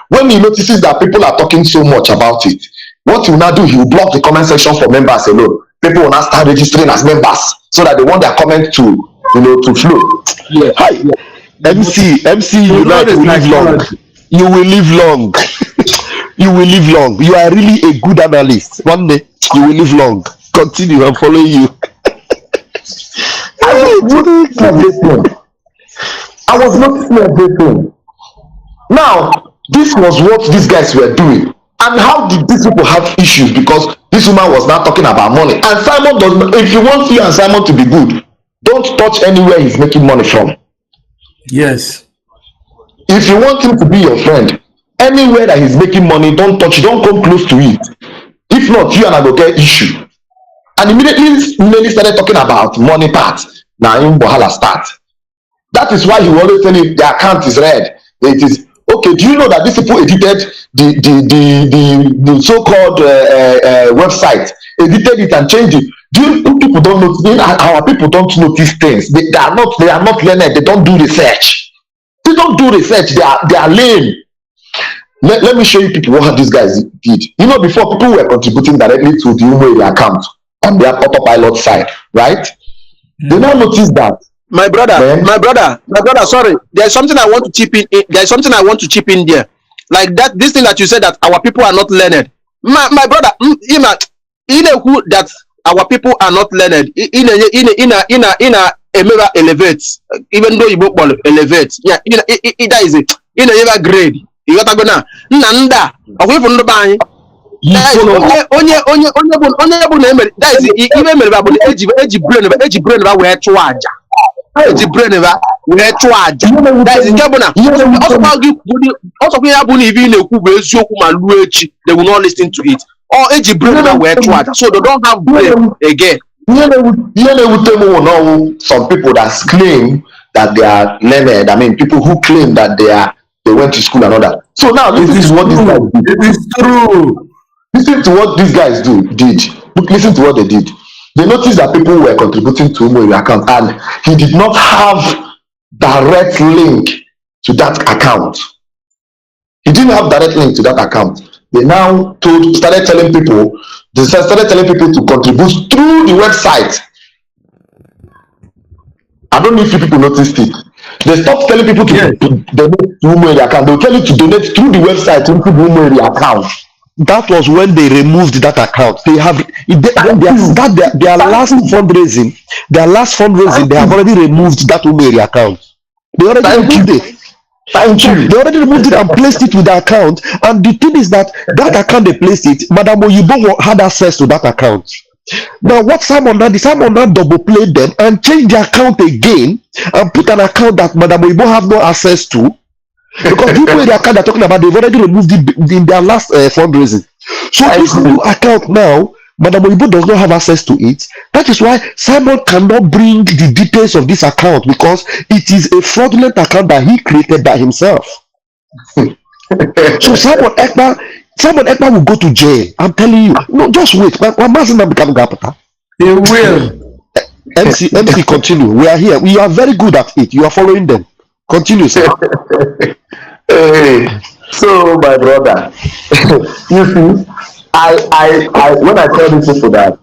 When he notices that people are talking so much about it, what he will now do, he will block the comment section for members alone. People will now start registering as members so that they want their comment to, to flow. Yeah. Hi. MC, you like to live long. You will live long. You will live long. You are really a good analyst. One day you will live long. Continue. I'm following you. I was noticing everything. Now, this was what these guys were doing. And how did these people have issues? Because this woman was now talking about money. And Simon does not, if you want you and Simon to be good, don't touch anywhere he's making money from. Yes. If you want him to be your friend, anywhere that he's making money, don't touch, don't come close to it. If not, you and I will get issue. And immediately Nelly started talking about money part. Now in Bohala start. That is why he will always tell you the account is red. It is okay. Do you know that these people edited the so-called website, edited it and changed it? Do you people don't know? Our people don't notice things. They are not learned. They don't do research. They don't do research. They are lame. Let me show you people what these guys did. You know, before people were contributing directly to the Umo account on their autopilot side, right? They now notice that. My brother, sorry. There's something I want to chip in. There's something I want to chip in there. Like that, this thing that you said that our people are not learned. My brother, you know who that our people are not learned. In a elevates, even though you book elevates. Yeah, that is it. In a grade. You got to go now. Nanda, away from the bank. That is even edge brain about where to aja. Edge brain about where to aja. That is Gabona. Also, we have even a Kuba, they will not listen to it. Or edge brain about where to aja. So they don't have brain again. Some people that claim that they are learned. I mean, people who claim that they went to school and all that. So now this is what these guys did. It is true. Listen to what these guys did. Listen to what they did. They noticed that people were contributing to Umo account, and he did not have direct link to that account. He didn't have direct link to that account. They now started telling people to contribute through the website. I don't know if you people noticed it. They stopped telling people to donate to Umo account. They will tell you to donate through the website into the Umo account. that was when they removed that account. They have their last fundraising. Their last fundraising, they have already removed that Umeri account. They already removed it. They already removed it and placed it with the account. And the thing is that account they placed it, Madam Oyibo had access to that account. Now what Simon did, Simon now double played them and changed the account again and put an account that Madam Oyibo have no access to. Because people in the account they're talking about, they've already removed it in their last fundraising. So this new account now, Madam Oyibo does not have access to it. That is why Simon cannot bring the details of this account, because it is a fraudulent account that he created by himself. So Simon Ekpa will go to jail. I'm telling you. No, just wait. He will. MC, continue. We are here. We are very good at it. You are following them. Continue, sir. Hey, so my brother, you see, I when I tell these people that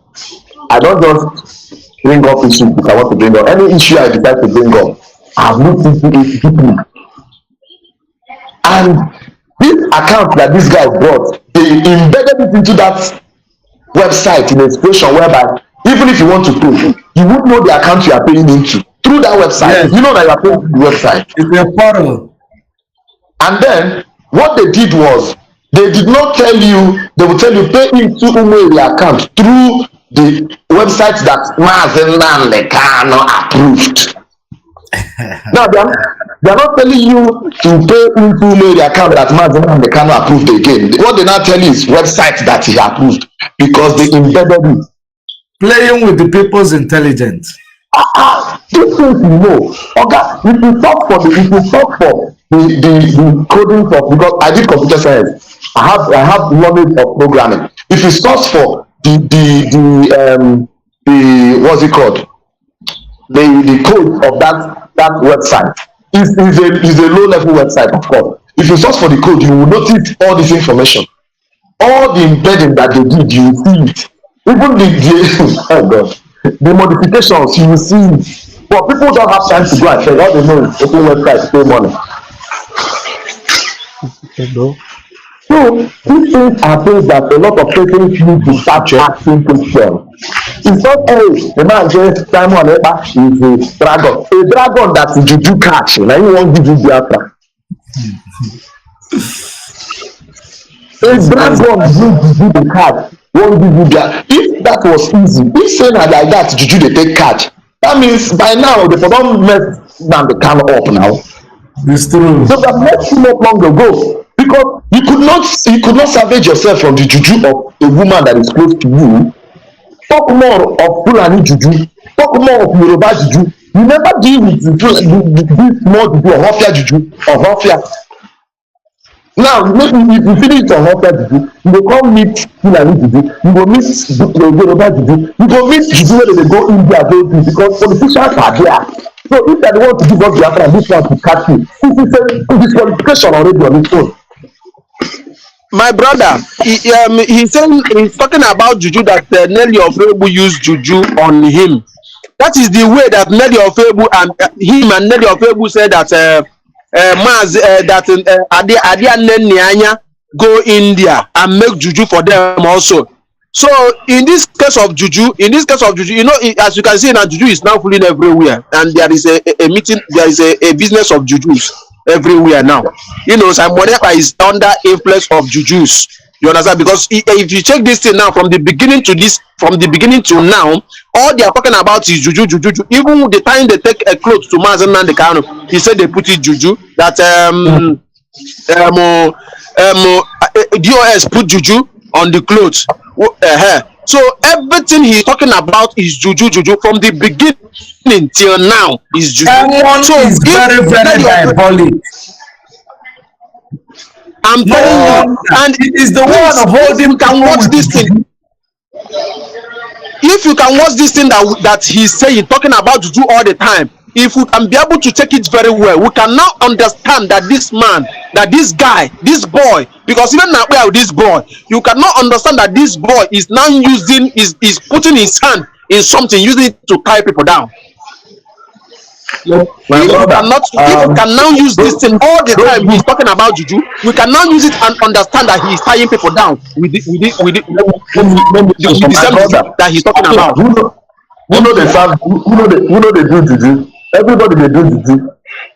I don't just bring up issues because I want to bring up any issue I decide to bring up, I've looked into it deeply. And this account that this guy brought, they embedded it into that website in a situation whereby even if you want to pay, you would know the account you are paying into through that website. Yes. You know that you are paying through the website. It's a portal. And then what they did was they did not tell you, they will tell you pay into Umeri account through the website that Mazi Nnamdi Kanu approved. Now they are not telling you to pay into Umeri account that Mazi Nnamdi Kanu approved again. What they now tell you is website that he approved, because they embedded it. Playing with the people's intelligence. These things you know. Okay, if you talk for the coding of, because I did computer science, I have knowledge of programming. If you search for the what's it called, the code of that website is a low level website, of course. If you search for the code, you will notice all this information, all the embedding that they did. You will see it. Even oh God, the modifications you will see. But people don't have time to go and check. All they know is open website to pay money. So these things are things that a lot of people need to start asking questions. It's not, hey, the man just Simon Ekpa is a dragon. A dragon that is juju catch. Now you won't give you Biafra. A dragon will juju the catch. Won't give you Biafra. If that was easy, if saying like that juju they take catch, that means by now they don't mess Nnamdi Kanu up now. It's true. So that messed him up long ago, because you could not salvage yourself from the juju of a woman that is close to you. Talk more of Fulani juju. Talk more of Yoruba juju. You never deal with this small juju or Hofia juju or Hofia. Now, maybe if you finish your Hofia juju, you will come meet Fulani juju. You will meet Yoruba juju. You will meet juju where they go India, because politicians are there. So if they want to give us Biafra, this one to catch you. This is a disqualification already on his own. My brother, he's talking about juju that Nelly Ofebu used juju on him. That is the way that Nelly Ofebu and him and Nelly Ofebu said that Adia Nyanya go India and make juju for them also. So in this case of juju, you know, as you can see now, juju is now fooling everywhere, and there is a meeting, there is a business of jujus everywhere now. You know, Simon Ekpa is under influence of jujus. You understand? Because if you check this thing now from the beginning to now, all they are talking about is juju. Even the time they take a clothes to Mazi Nnamdi Kanu, he said they put it juju. That DOS put juju on the clothes. So everything he's talking about is juju from the beginning till now is juju. So is very diabolic. I'm telling you, and it is the one holding. Can watch this thing. If you can watch this thing that he's saying, talking about juju all the time, if we can be able to take it very well, we can now understand that this man, that this guy, this boy, because even now with this boy, you cannot understand that this boy is now is putting his hand in something, using it to tie people down. If we can now use this thing all the time, he's talking about juju. We can now use it and understand that he's tying people down with the same juju that he's talking about. Who know they do juju? Everybody they do juju.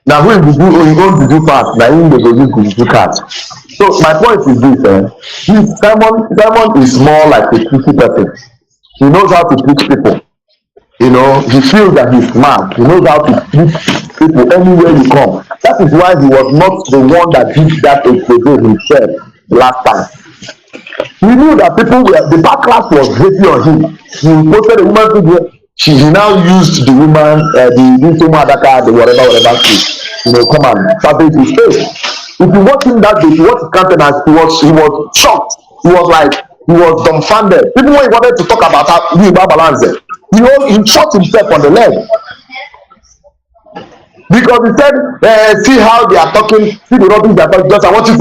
Now who will do his own juju fast? Now him they go use juju card. So my point is this: Simon is more like a tricky person. He knows how to teach people. You know, he feels that he's smart. He knows how to treat people anywhere you come. That is why he was not the one that did that expose himself the last time. He knew that the backlash was heavy on him. He posted a woman video. He now used the woman, the whatever, to come and salvage his face. If you watch him that day, if you watch his countenance, he was shocked. He was dumbfounded. Even when he wanted to talk about how he balance, he shot himself on the leg. Because he said, see how they are talking, see the rubbish they are talking. Just I want to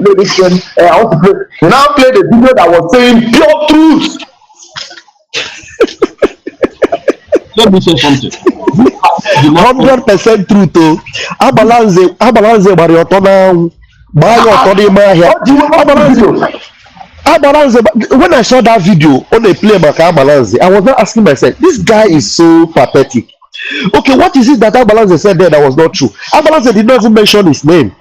play this game. I want to play. He now played a video that was saying pure truth. Let me say something. 100% truth. Oh, Abalanze Mariotona, when I saw that video on a play by Abalanze, I was not asking myself, this guy is so pathetic. Okay, what is it that Abalanze said there that was not true? Abalanze did not even mention his name.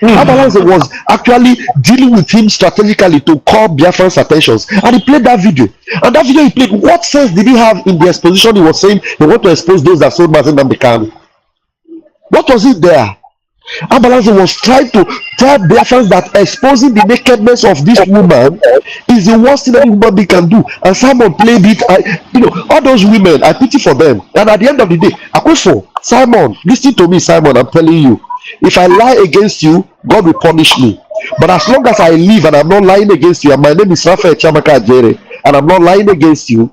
Abalanze was actually dealing with him strategically to call Biafran's attentions, and he played that video. And that video he played, what sense did he have in the exposition? He was saying he want to expose those that sold Mazi and Kanu. What was it there? Abalanze was trying to tell Biafrans that exposing the nakedness of this woman is the worst thing any human being can do. And Simon played it. All those women, I pity for them. And at the end of the day, Akwefo, Simon, listen to me, Simon, I'm telling you. If I lie against you, God will punish me. But as long as I live and I'm not lying against you, and my name is Raphael Chamaka Ajere, and I'm not lying against you,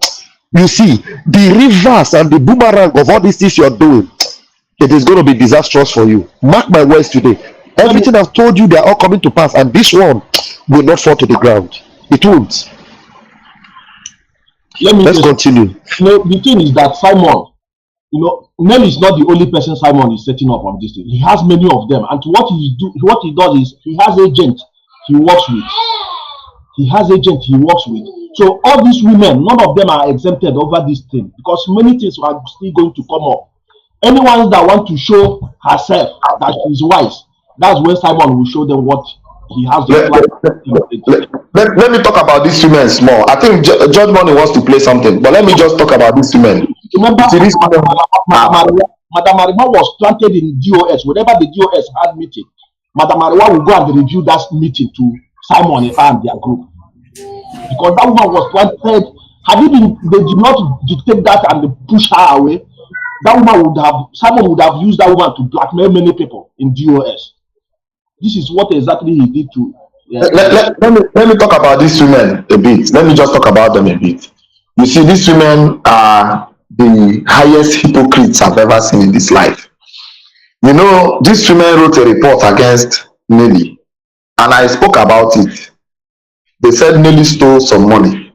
you see, the reverse and the boomerang of all these things you're doing, it is going to be disastrous for you. Mark my words today. Everything I've told you, they are all coming to pass, and this one will not fall to the ground. It won't. Let's continue. The thing is that Simon, Nell is not the only person Simon is setting up on this thing. He has many of them, and what he does is he has agent he works with. So all these women, none of them are exempted over this thing, because many things are still going to come up. Anyone that wants to show herself that she's wise, that's when Simon will show them what he has. Let me talk about these women small. I think Judge Money wants to play something, but let me just talk about these women. Remember, Madam Mariwa was planted in DOS. Whenever the DOS had meeting, Madam Mariwa will go and review that meeting to Simon and their group. Because that woman was planted. They did not dictate that and they push her away, Simon would have used that woman to blackmail many people in DOS. This is what exactly he did to. Let me talk about these women a bit. Let me just talk about them a bit. You see, these women are the highest hypocrites I've ever seen in this life. These women wrote a report against Nelly, and I spoke about it. They said Nelly stole some money,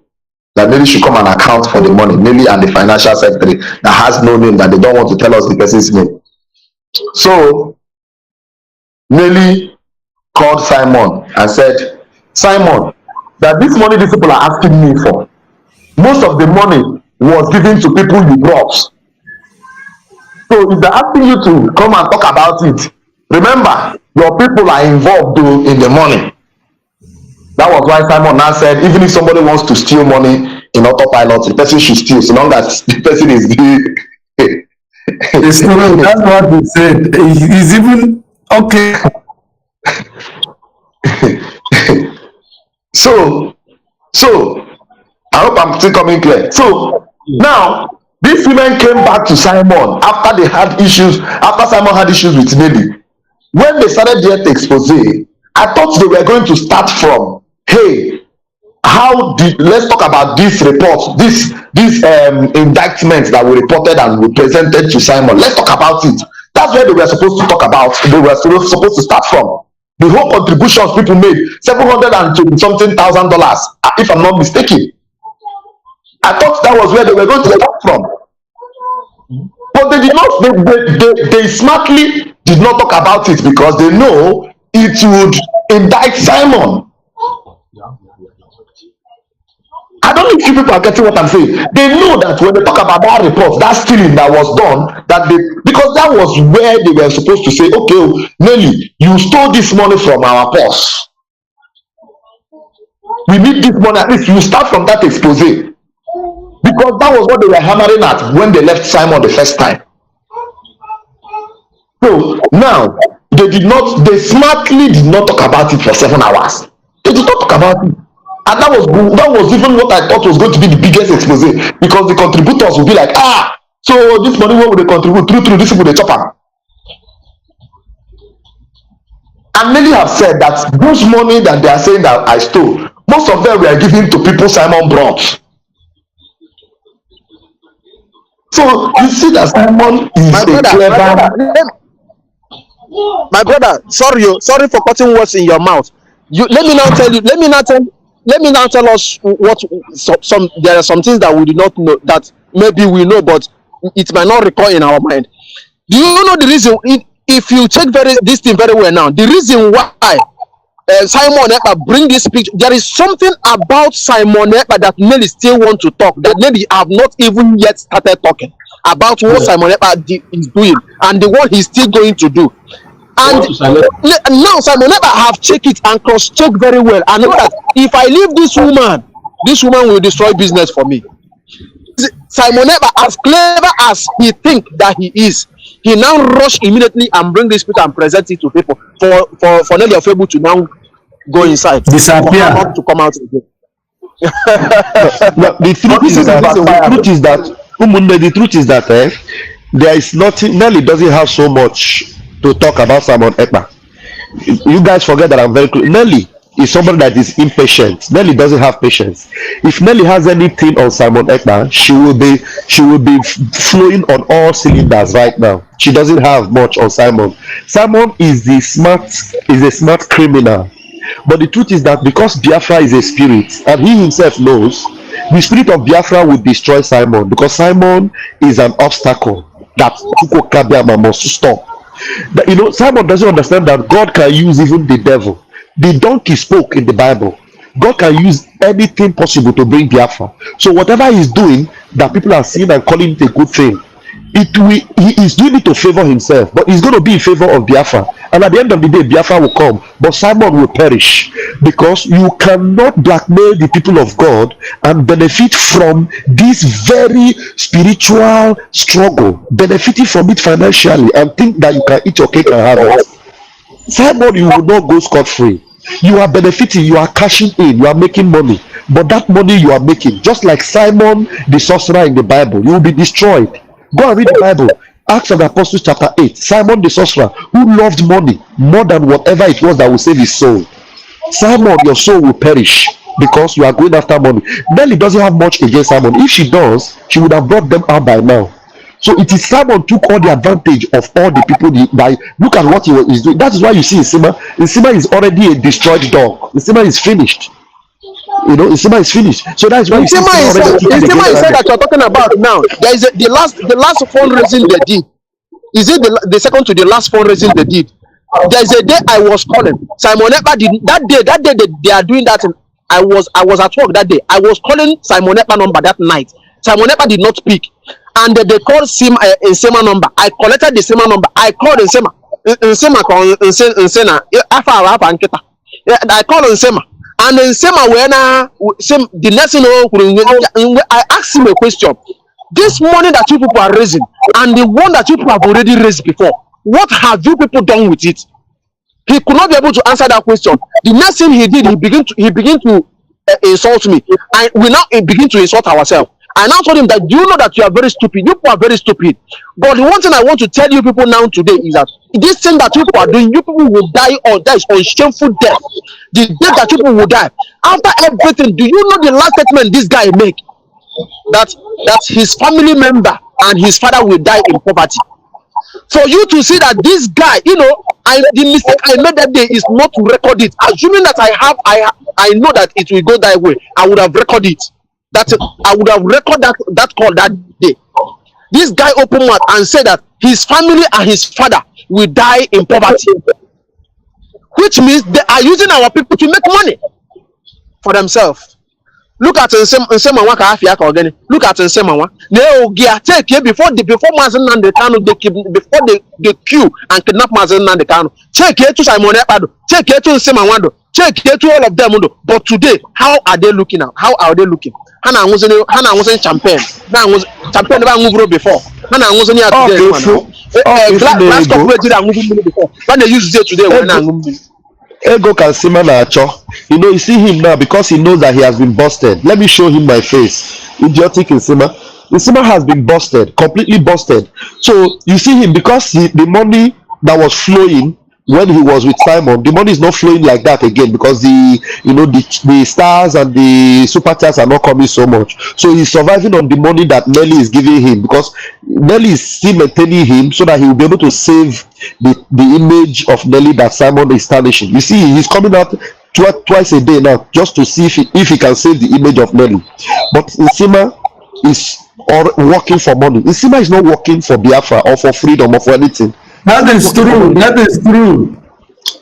that Nelly should come and account for the money. Nelly and the financial secretary that has no name, that they don't want to tell us the person's name. So Nelly called Simon and said, Simon, that this money these people are asking me for, most of the money was given to people you brought. So if they're asking you to come and talk about it, remember, your people are involved in the money. That was why Simon now said, even if somebody wants to steal money in autopilot, the person should steal, so long as the person is It's true. That's what he said. He's even okay. So I hope I'm still coming clear. So now these women came back to Simon after Simon had issues with Nelly. When they started their expose, I thought they were going to start from, hey, let's talk about this report, this indictment that we reported and we presented to Simon. Let's talk about it. That's where they were supposed to talk about. They were supposed to start from. The whole contributions people made, $700,000 if I'm not mistaken. I thought that was where they were going to start from. But But they did not, they smartly did not talk about it because they know it would indict Simon. I don't know if you people are getting what I'm saying. They know that when they talk about that report, that stealing that was done, that they, because that was where they were supposed to say, okay, Nelly, you stole this money from our purse. We need this money. At least you start from that expose. Because that was what they were hammering at when they left Simon the first time. So now they smartly did not talk about it for 7 hours. They did not talk about it. And that was even what I thought was going to be the biggest expose, because the contributors will be like, so this money, what will they contribute? Through this will they chop up. And many have said that those money that they are saying that I stole, most of them were given to people Simon brought. So you see that Simon is my brother, sorry for putting words in your mouth. Let me now tell us what there are some things that we do not know, that maybe we know, but it might not recall in our mind. Do you know the reason? If you check this thing very well now, the reason why Simon Ekpa bring this picture, there is something about Simon Ekpa that Nelly still want to talk, that Nelly have not even yet started talking about what Simon Ekpa is doing and the one he's still going to do. And now Simon Ekpa have checked it and cross-checked very well. I know that if I leave this woman will destroy business for me. Simon Ekpa, as clever as he think that he is, he now rush immediately and bring this picture and present it to people for Nelly of able to now go inside, disappear, to come out again. The truth is that there is nothing. Nelly doesn't have so much to talk about Simon Ekpa. You guys forget that I'm very clear. Nelly is somebody that is impatient. Nelly doesn't have patience. If Nelly has anything on Simon Ekpa, she will be flowing on all cylinders right now. She doesn't have much on Simon. Simon is a smart criminal. But the truth is that because Biafra is a spirit, and he himself knows, the spirit of Biafra will destroy Simon, because Simon is an obstacle that Chuko Kabiama must stop. But Simon doesn't understand that God can use even the devil. The donkey spoke in the Bible. God can use anything possible to bring Biafra. So whatever he's doing that people are seeing and calling it a good thing, he is doing it to favor himself, but he's going to be in favor of Biafra. And at the end of the day, Biafra will come, but Simon will perish, because you cannot blackmail the people of God and benefit from this very spiritual struggle, benefiting from it financially, and think that you can eat your cake and have it. Simon, you will not go scot-free. You are benefiting, you are cashing in, you are making money, but that money you are making, just like Simon the sorcerer in the Bible, you will be destroyed. Go and read the Bible. Acts of the Apostles chapter 8. Simon the sorcerer, who loved money more than whatever it was that will save his soul. Simon, your soul will perish because you are going after money. Nelly doesn't have much against Simon. If she does, she would have brought them out by now. So it is Simon took all the advantage of all the people. Look at what he is doing. That is why you see Nsima. Nsima is already a destroyed dog. Nsima is finished. Nsima is finished. So that's why Nsima is that you're talking about now. There is the last fundraising they did. Is it the second to the last fundraising they did? There's a day I was calling Simon Ekpa. That day they are doing that. I was at work that day. I was calling Simon Ekpa number that night. Simon Ekpa did not pick, and they called Nsima number. I collected the Nsima number. I called Nsima. Nsima called Nsena. I called Nsima. And then the next thing I asked him a question. This money that you people are raising and the one that you people have already raised before, what have you people done with it? He could not be able to answer that question. The next thing he did, he began to insult me, and we now begin to insult ourselves. I now told him that, do you know that you are very stupid? You people are very stupid. But the one thing I want to tell you people now today is that this thing that you people are doing, you people will die on shameful death. The death that you people will die. After everything, do you know the last statement this guy make? That his family member and his father will die in poverty. For you to see that this guy, the mistake I made that day is not to record it. Assuming that I know that it will go that way, I would have recorded it. I would have recorded that call that day. This guy open mouth and said that his family and his father will die in poverty, which means they are using our people to make money for themselves. Look at Nsemawa Kaafia Kogeni. Look at Nsemawa. They take it before Mazi Nnamdi Kanu before they queue and kidnap Mazi Nnamdi Kanu. Take it to Simon Ekpado. Take it to Nsemawando. Take it to all of them. But today, how are they looking now? How are they looking? Hana wasn't champagne. Champagne never moved before. Hana wasn't here today. Glass corporate did move before. When they use it today, when I move. Ego can see man you see him now because he knows that he has been busted. Let me show him my face. Idiotic Nsima. Nsima has been busted, completely busted. So you see him because the money that was flowing when he was with Simon, the money is not flowing like that again because the stars and the super chats are not coming so much. So he's surviving on the money that Nelly is giving him because Nelly is still maintaining him so that he will be able to save the image of Nelly that Simon is tarnishing. You see, he's coming out twice a day now just to see if he can save the image of Nelly. But Nsima is working for money. Nsima is not working for Biafra or for freedom or for anything. That is true. That is true.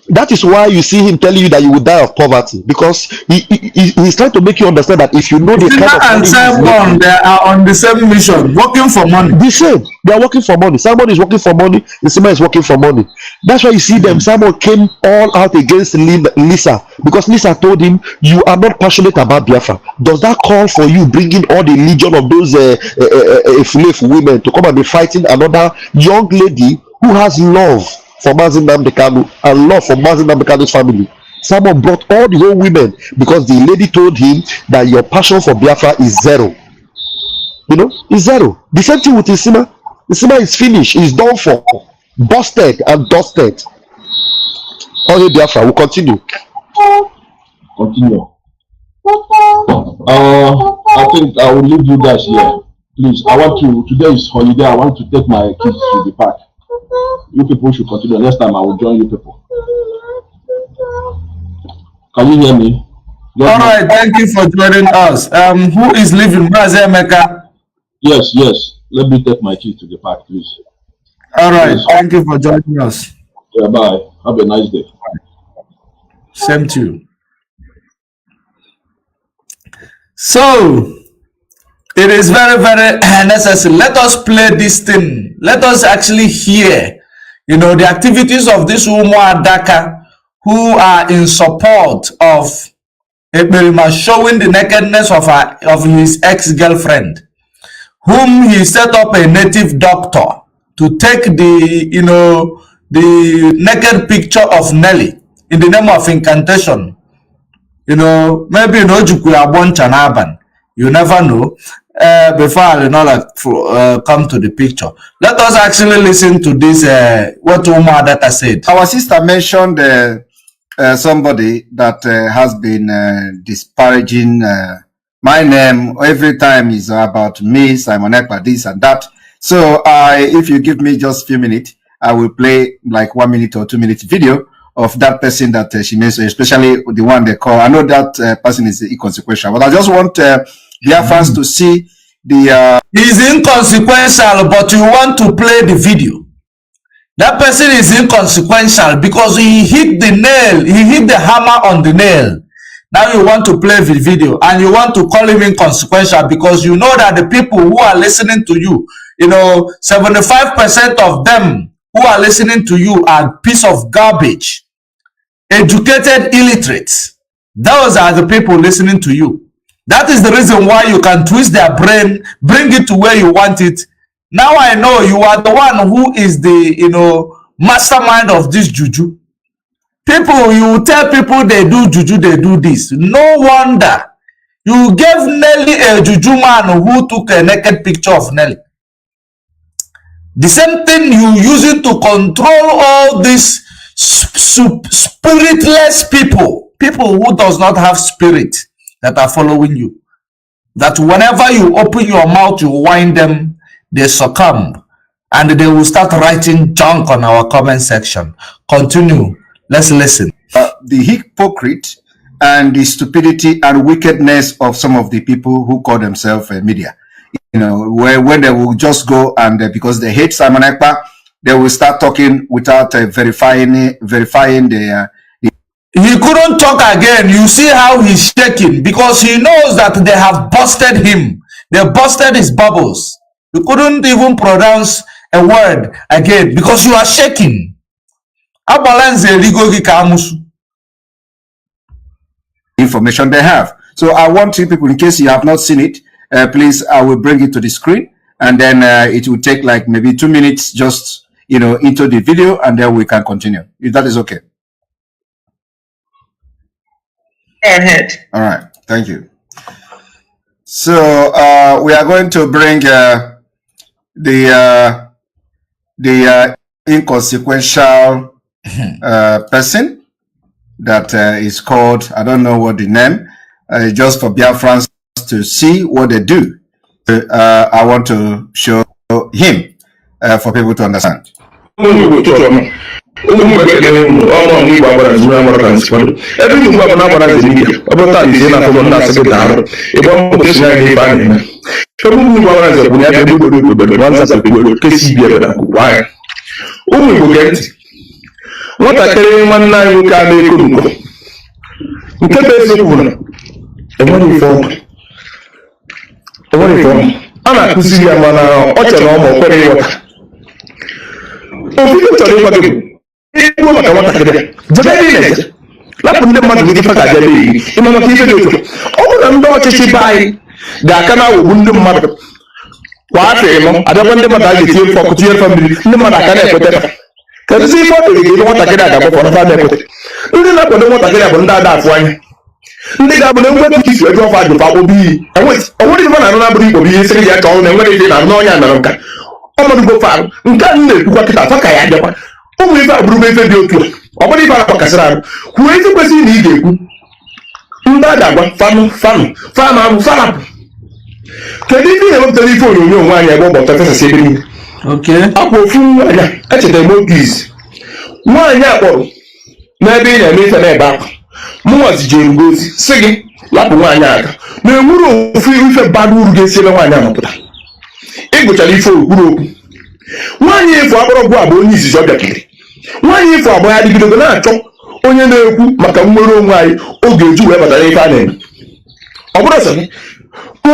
That is why you see him telling you that you will die of poverty, because he's trying to make you understand that if you know the kind of and Simon, they are on the same mission, working for money. The same, they are working for money. Simon is working for money. Nsima is working for money. That's why you see them. Simon came all out against Lisa because Lisa told him, "You are not passionate about Biafra." Does that call for you bringing all the legion of those slave women to come and be fighting another young lady who has love for Mazi Nnamdi Kanu and love for Mazi Nnamdi Kanu's family? Someone brought all the whole women because the lady told him that your passion for Biafra is zero. Is zero. The same thing with Nsima. Nsima is finished. He's done for. Busted and dusted. Okay, Biafra, we'll continue. Continue. I think I will leave you guys here. Please, today is holiday. I want to take my kids to the park. You people should continue. Next time I will join you people. Can you hear me? All right, thank you for joining us. Who is leaving? Mazi Emeka? Yes. Let me take my kids to the park, please. All right, thank you for joining us. Yeah, bye. Have a nice day. Same to you. So, it is very, very necessary. Let us play this thing. Let us actually hear, the activities of this Umu Adaka who are in support of Ekberima showing the nakedness of his ex-girlfriend, whom he set up a native doctor to take the naked picture of Nelly in the name of incantation. Maybe Chanaban. You never know. Before I come to the picture, let us actually listen to this. What Umar Data said. Our sister mentioned somebody that has been disparaging my name every time is about me, Simon Ekpa, this and that. So if you give me just a few minutes, I will play like 1 minute or 2 minute video of that person that she mentioned, especially the one they call. I know that person is inconsequential, but I just want Biafrans to see the. He's inconsequential, but you want to play the video. That person is inconsequential because he hit the nail. He hit the hammer on the nail. Now you want to play the video and you want to call him inconsequential because you know that the people who are listening to you, 75% of them who are listening to you are piece of garbage. Educated illiterates. Those are the people listening to you. That is the reason why you can twist their brain, bring it to where you want it. Now I know you are the one who is the, mastermind of this juju. People, you tell people they do juju, they do this. No wonder. You gave Nelly a juju man who took a naked picture of Nelly. The same thing you use it to control all these spiritless people who does not have spirit that are following you. That whenever you open your mouth, you wind them, they succumb. And they will start writing junk on our comment section. Continue. Let's listen. The hypocrite and the stupidity and wickedness of some of the people who call themselves media. you know, when they will just go and because they hate Simon Ekpa, they will start talking without verifying the. He couldn't talk again. You see how he's shaking because he knows that they have busted him. They busted his bubbles. You couldn't even pronounce a word again because you are shaking. Information they have. So I want you people, in case you have not seen it, please, I will bring it to the screen, and then it will take like maybe 2 minutes, just, you know, into the video, and then we can continue, if that is okay. Ahead. All right, thank you. So we are going to bring the inconsequential person that is called, I don't know what the name, just for Biafrans to see what they do. I want to show him for people to understand. nwatakịrị nwanne anyị nwoke a na-eko n'ugbo nke bụ eziokwu na enwere ife ọma a na-akụziri ya mana ọ chere ọma o kwere ịghọta ofufe chọrọ ịgwa gị ikwu maka nwatakịrị jebe ebe ị na-eje lapụ ndị mmadụ ndị ife ga-abịa n'ehihie ịma maka ife dị otu ọ bụrụ na ndị ọchịchị be anyị ga-aka na-aghọgbu ndị mmadụ kwa afọ ịnọ abịakwa ndị mmadụ a ga-etinye mfe ọkụ tinye mfe mmiri ndị mmadụ aka na-ekweta kedu ife ọ dịrị gị nwatakịrị a ga-agbakọ na fada ekweta ndị na-akwado nwatakịrị a bụ ndị ada afụ anya ndị ga-abụ na enwepụ isi ego ọfa ajụfa akpọbụ iyi onwere ife na-anụ na-abụrụ ikpobi ihe sịrị ya ka ọ na-enwere ihe na-anụ ọnya nara nka ọmadụgbo farụ nke a na-ekwukwa kịta afa ka ya abịakwa ụmụ ife abụrụba ife dị otu ọ bụrụ ife arakpakasịrị arụ kwuo ezi kwesịrị na ị ga-ekwu ndị a ga-agwa fanụ fanapụ kedu ife na-ewepụtara ife onyonyo onwe anyị ebe ụbọchị fesasị ebe niile akwa ofu nwaanyị echetara m oge izi nwaanyị akpọrọ n'ebe ị na-eme ife n'ebe akwa mụnwa zijere gị ozi sị gị lapụ nwaanyị aka na enwere ofu ife bara uru ga-esi ebe nwaanyị amapụta ịgụchara ife okpuru okwu nwaanyị efu akpọrọgwụ abụ onye izizi ọ bịakiri nwaanyị efu abụọ ya dịgidogo na-achọ onye na-ekwu maka nnwere onwe anyị oge eju wee batara ife a na-eme ọ bụrụ sọ gị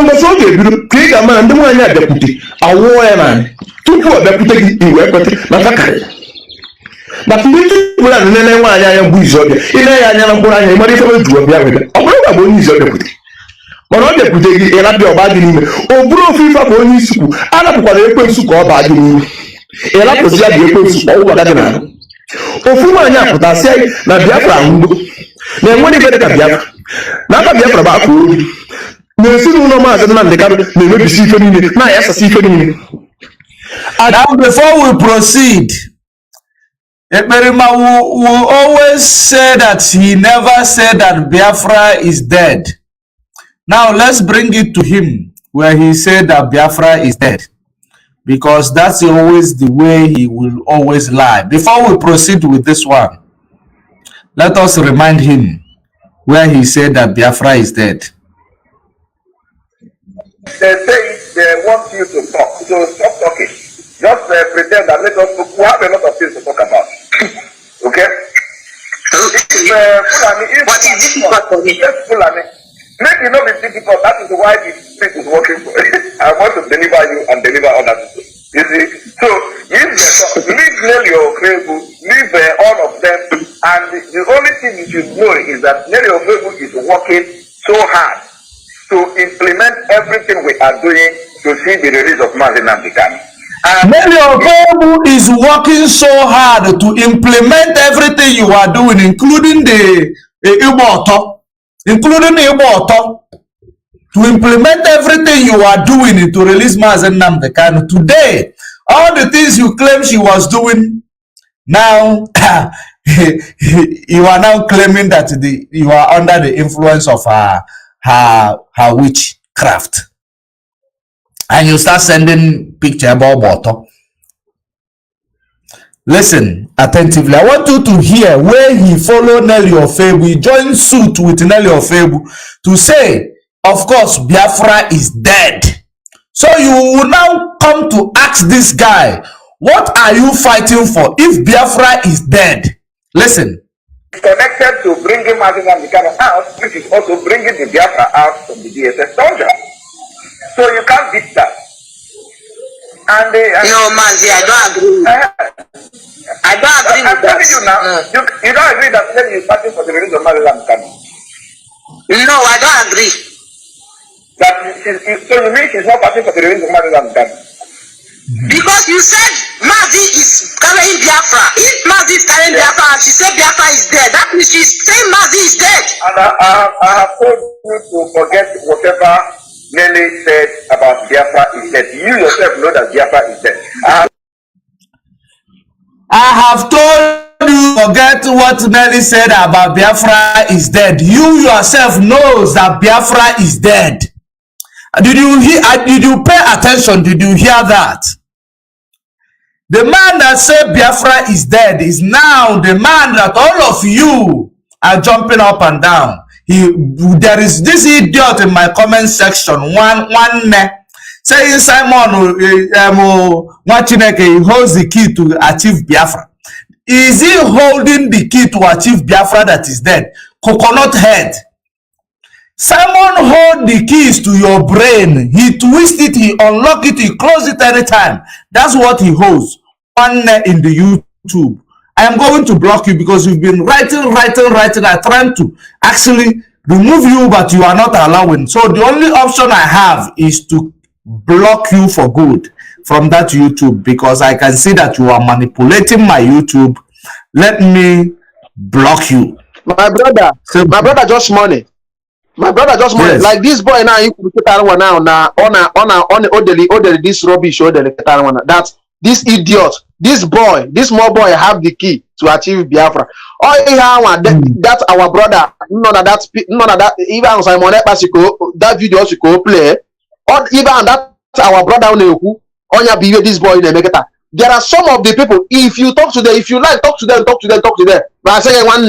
mbọsị oge ebido ka ị ga-ama na ndị nwaanyị abịakwute awụọ ya naanị tupu ọ bịakwute gị iwe ekweta na fakarị maka ndị tupu na nene nwaanyị anya mgbe izu ọbịa ile ya anya na mkpụrụ anya ịmara ife meju ọbịa wega ọ bụrụ na bụ onye izu ọbịakwute mana ọ bịakwute gị ịrapịa ọba dị n'ime o bụrụ ofe ife bụ onye isi kwu arapụkwara ekwensu ka ọ baa dị n'ime ịrapụzi ya bụ ekwensu ka ọgwụ gị n'ahụ ofu nwaanyị apụtasị anyị na Biafra mgbo na enwere ife dịka Biafra na aka Biafra bụ akwa obi na ezinụlọ Mazi Nnamdi Kanu na-emebisi ife niile na-ayasasị ife niile. Now before we proceed, Ekperima will always say that he never said that Biafra is dead. Now let's bring it to him where he said that Biafra is dead, because that's always the way he will always lie. Before we proceed with this one, let us remind him where he said that Biafra is dead. They say they want you to talk, so stop talking. Just pretend that let us talk. We have a lot of things to talk about. Okay? Fulani, make it not be difficult. That is why the spirit is working for it. I want to deliver you and deliver others. You see? So, leave Nelly Okrebu, leave all of them, and the only thing you should know is that Nelly Okrebu is working so hard to implement everything we are doing to see the release of Mazi Nnamdi Kanu. Nelly Okrebu is working so hard to implement everything you are doing, including the Ipob, to implement everything you are doing to release Mazi Nnamdi Kanu. Today, all the things you claim she was doing, now you are now claiming that you are under the influence of her witchcraft, and you start sending picture about water. Listen attentively. I want you to hear where he followed Nelly Okrebu. He joined suit with Nelly Okrebu to say, of course, Biafra is dead. So you will now come to ask this guy, what are you fighting for if Biafra is dead? Listen. Connected to bringing Mazi Nnamdi out, which is also bringing the Biafra out from the DSS soldier. So you can't beat that. And no, Mazi, I don't agree. I don't agree with that. I'm telling you now, you don't agree that then you're fighting for the release of Mazi Nnamdi? No, I don't agree. So you mean she's not fighting for the release of Mazi Nnamdi? Because you said Mazi is carrying Biafra. If Mazi is carrying Biafra and she said Biafra is dead, that means she's saying Mazi is dead. And I have told you to forget whatever Nelly said about Biafra is dead. You yourself know that Biafra is dead. I have told you forget what Nelly said about Biafra is dead. You yourself knows that Biafra is dead. Did you hear? Did you pay attention? Did you hear that? The man that said Biafra is dead is now the man that all of you are jumping up and down. There is this idiot in my comment section, one saying Simon Wachineke holds the key to achieve Biafra. Is he holding the key to achieve Biafra that is dead? Coconut head. Simon hold the keys to your brain. He twist it, he unlock it, he close it anytime. That's what he holds. One in the YouTube. I am going to block you because you've been writing. I trying to actually remove you, but you are not allowing. So the only option I have is to block you for good from that YouTube because I can see that you are manipulating my YouTube. Let me block you. My brother just money. My brother just money. Yes. Like this boy now, he could get one now on this rubbish that this idiot, this small boy have the key to achieve Biafra. Oh, that's our brother. None of that. Even Simon that video she go play. Or even that's our brother who onya be this boy in the there are some of the people, if you talk to them, if you like, talk to them. But I say one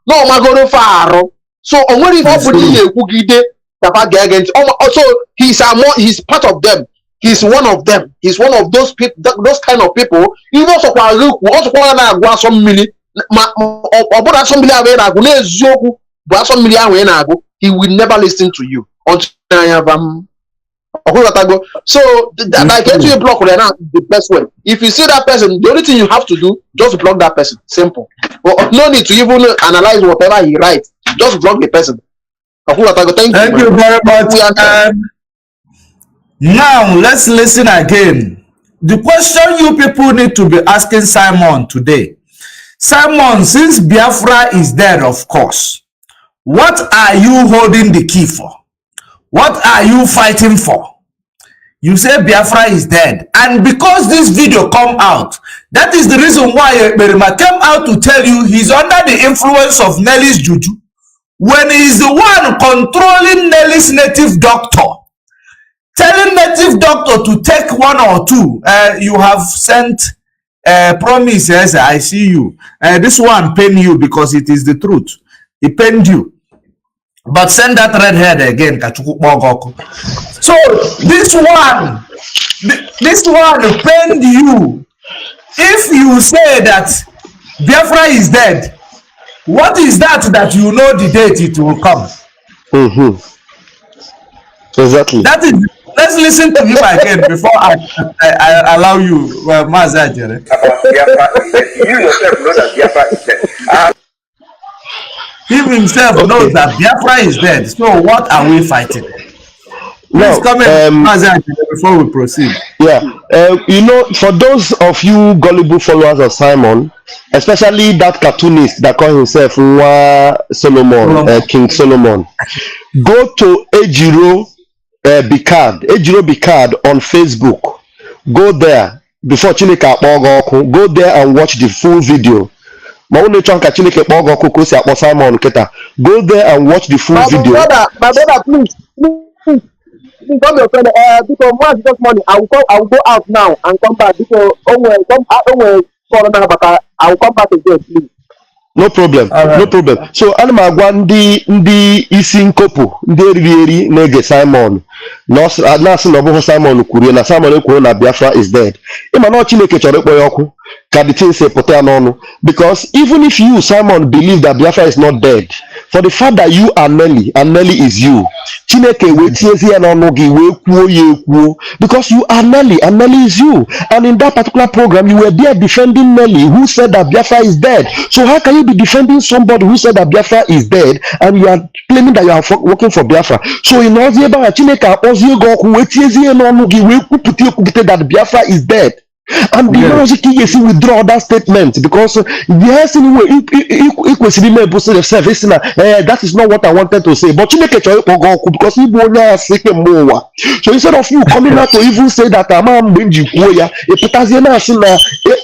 no, my God, far. So only he's part of them. He's one of them. He's one of those people, those kind of people. Even also he will never listen to you until I have so I get you a block right now the best way. If you see that person, the only thing you have to do, just block that person. Simple. No need to even analyze whatever he writes. Just block the person. Thank you very much. Now let's listen again. The question you people need to be asking Simon today. Simon, since Biafra is dead, of course, what are you holding the key for? What are you fighting for? You say Biafra is dead. And because this video come out, that is the reason why Berima came out to tell you he's under the influence of Nelly's juju. When he's the one controlling Nelly's native doctor, telling native doctor to take one or two. You have sent promise, yes, I see you. This one pain you because it is the truth. It pained you. But send that red head again. So this one pained you. If you say that Biafra is dead, what is that you know the date it will come? Exactly. That is. Let's listen to him again before I allow you, Mazi. You yourself know that Biafra is dead. He himself knows that Biafra is dead. So what are we fighting? Please come in, Mazi, before we proceed. Yeah, you know, for those of you gullible followers of Simon, especially that cartoonist that calls himself Solomon, King Solomon, go to Ejiro Bicard on Facebook. Go there before Chineke go there and watch the full video. Simon go there and watch the full video. My brother, please come your friend. Because once just money, I will go out now and come back. Because I will come back again, please. No problem. All right. No problem. So ana m agwa ndị isi nkopụ ndị eriri eri na-ege Simon na-asị na ọ bụghị Simon kwuru na Simon ekwuru na Biafra is dead. Ịma na Chineke chọrọ ịkpọ ya ọkụ ka the thing say pụta ya n'ọnụ, because even if you Simon believe that Biafra is not dead, for the fact that you are Nelly and Nelly is you, Chineke wee tiezi ya n'ọnụ gị wee kwuo ya ekwuo, because you are Nelly and Nelly is you, and in that particular program you were there defending Nelly who said that Biafra is dead. So how can you be defending somebody who said that Biafra is dead and you are claiming that you are working for Biafra? So in ozi ebe a Chineke akpọzie gị ọkụ wee tiezi ya n'ọnụ gị wee kwupụta that Biafra is dead. And the Mazi yes, withdraw that statement, because yes, anyway, that is not what I wanted to say. But you make a choice because you want sick more. So instead of you coming out to even say that I'm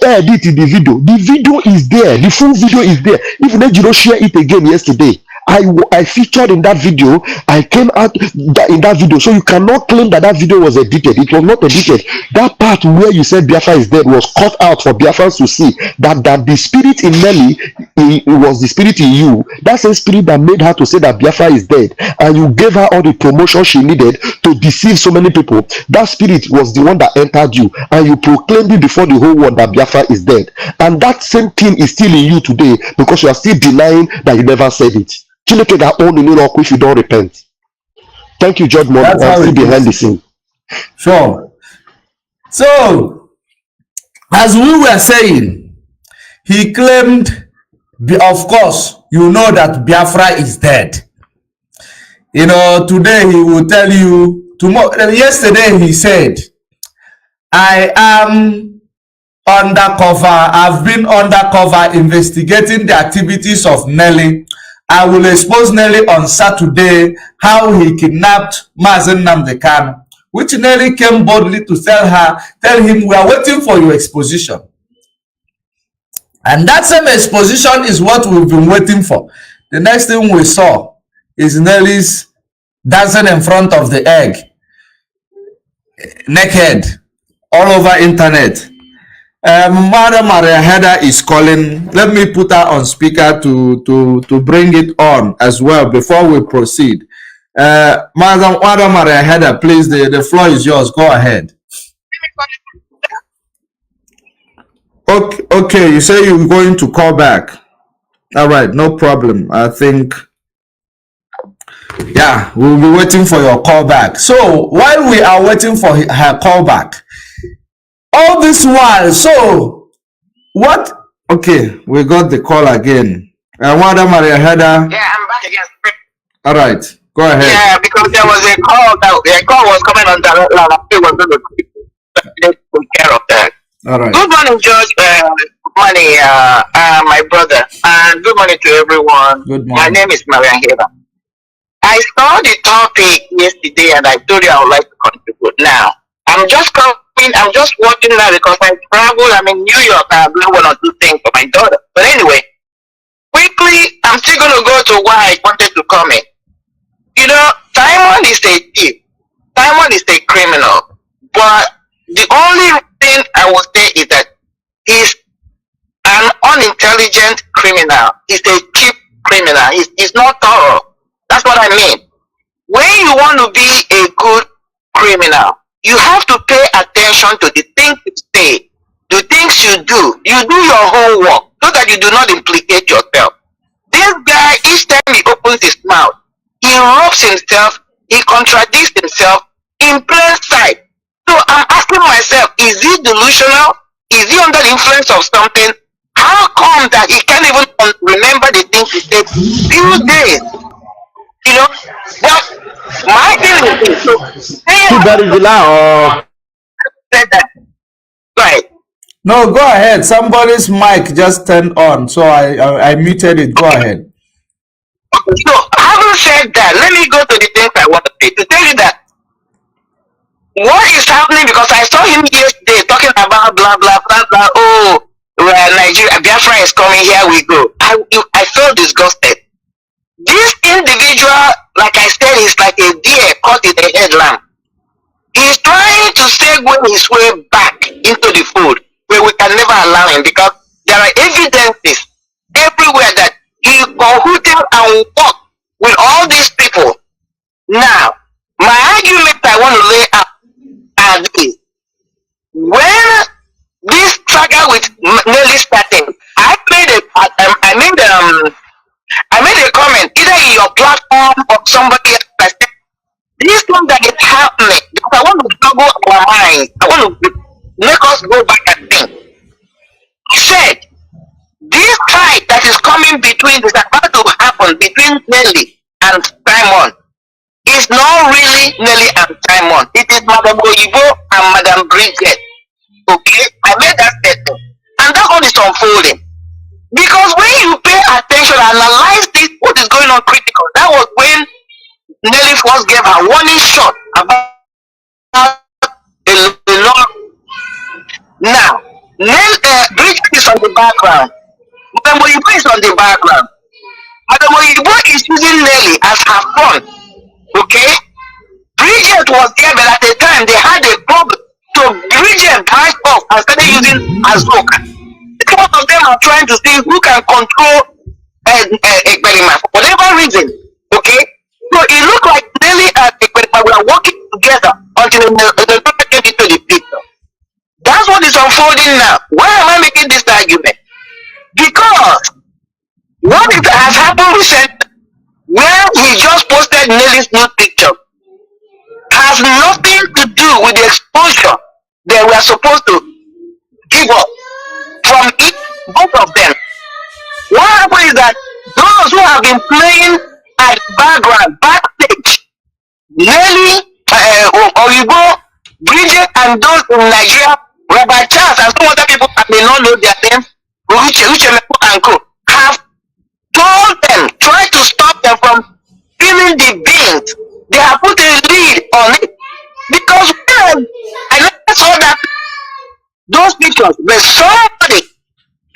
edit the video is there, the full video is there. Even if you don't share it again yesterday, I featured in that video. I came out in that video, so you cannot claim that video was edited. It was not edited. That part where you said Biafra is dead was cut out for Biafrans to see that the spirit in Nelly, it was the spirit in you. That's the spirit that made her to say that Biafra is dead, and you gave her all the promotion she needed to deceive so many people. That spirit was the one that entered you, and you proclaimed it before the whole world that Biafra is dead. And that same thing is still in you today, because you are still denying that you never said it. Chineke that own in Europe if you don't repent. Thank you, Judge Morgan. I'm still behind the scene. Sure. So, as we were saying, he claimed, of course, you know that Biafra is dead. You know, today he will tell you, yesterday he said, I am undercover, I've been undercover investigating the activities of Nelly. I will expose Nelly on Saturday how he kidnapped Mazi Nnamdi Kanu, which Nelly came boldly to tell him, we are waiting for your exposition. And that same exposition is what we've been waiting for. The next thing we saw is Nelly's dancing in front of the egg, naked, all over internet. Madam Maria Heather is calling. Let me put her on speaker to bring it on as well before we proceed. Madam Maria Heather, please, the floor is yours. Go ahead. Okay, you say you're going to call back. All right, no problem. I think, yeah, we'll be waiting for your call back. So while we are waiting for her call back, all this while, so what? Okay, we got the call again. Madam Maria Heather. Yeah, I'm back again. All right, go ahead. Yeah, because there was a call was coming on the line. I was going to take care of that. All right. Good morning, George. Good morning, my brother, and good morning to everyone. Good morning. My name is Maria Heather. I saw the topic yesterday, and I told you I would like to contribute. Now, I'm just watching now because I travel. I'm in New York. I have one or two things for my daughter. But anyway, quickly, I'm still going to go to why I wanted to comment. You know, Simon is a thief. Simon is a criminal. But the only thing I will say is that he's an unintelligent criminal. He's a cheap criminal. He's not thorough. That's what I mean. When you want to be a good criminal, you have to pay attention to the things you say, the things you do. You do your homework so that you do not implicate yourself. This guy, each time he opens his mouth, he robs himself, he contradicts himself in plain sight. So I'm asking myself, is he delusional? Is he under the influence of something? How come that he can't even remember the things he said few days? You know, but my feeling is right. No, go ahead. Somebody's mic just turned on, so I muted it. Go ahead. Okay, so having said that, let me go to the things I want to say to tell you that what is happening, because I saw him yesterday talking about blah blah blah blah. Oh, Nigeria, Biafra is coming. Here we go. I felt disgusted. This individual, like I said, is like a deer caught in a headlamp. He's trying to segue his way back into the fold where we can never allow him, because there are evidences everywhere that he concluded and worked with all these people. Now, my argument I want to lay out are these. When this saga with Nelly started, I made a comment either in your platform or somebody else. I said, this thing that is happening, because I want to juggle our minds. I want to make us go back and think. I said, this fight that is coming between, is about to happen between Nelly and Simon, is not really Nelly and Simon. It is Madam Oyibo and Madam Bridget. Okay? I made that statement. And that one is unfolding. Because when you pay attention and analyze this, what is going on critical, that was when Nelly first gave her warning shot about the law. Now, Bridget is on the background. Madam Oyibo is on the background. Madam Oyibo is using Nelly as her front. Okay? Bridget was there, but at the time they had a problem. So Bridget branched off and started using Azoka. Both of them are trying to see who can control Ekperima for whatever reason. Okay? So it looked like Nelly and Ekperima were working together until the 2020 picture. That's what is unfolding now. Why am I making this argument? Because what has happened recently, where he just posted Nelly's new picture, has nothing to do with the exposure they were supposed to give up from each, both of them. What happened is that those who have been playing at background, backstage, Nelly, Oyibo, Bridget, and those in Nigeria, Robert Charles, and some other people that may not know their names, Uchemeku and Co, have told them, tried to stop them from feeling the beans. They have put a lead on it. Because when I never saw that those pictures, but somebody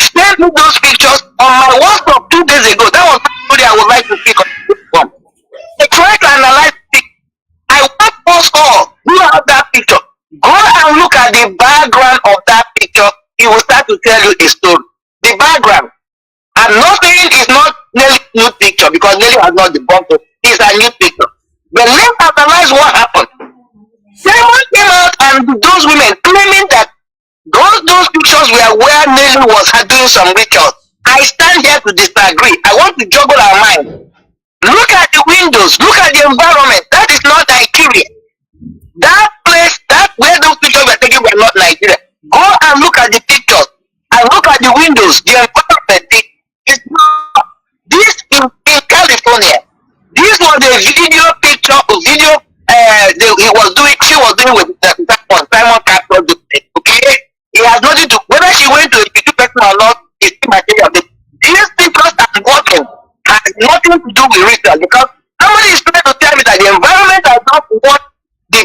sent me those pictures on my WhatsApp 2 days ago. That was somebody I would like to speak on. I tried to analyze it. I want us all who have that picture, go and look at the background of that picture. It will start to tell you a story. The background. I'm not saying it's not Nelly's new picture because Nelly has not debunked it. It's a new picture. But let's analyze what happened. Simon came out and those women claiming that those pictures were where Nelly was doing some rituals. I stand here to disagree. I want to juggle our mind. Look at the windows. Look at the environment. That is not Nigeria. That place, that where those pictures were taken were not Nigeria. Go and look at the pictures and look at the windows. The environment is not. This in California. This was a video picture, video. She was doing with that one. Simon captured it. Okay. It has nothing to whether she went to a YouTube person or not. It's material. These pictures I'm watching has nothing to do with ritual because somebody is trying to tell me that the environment is not what the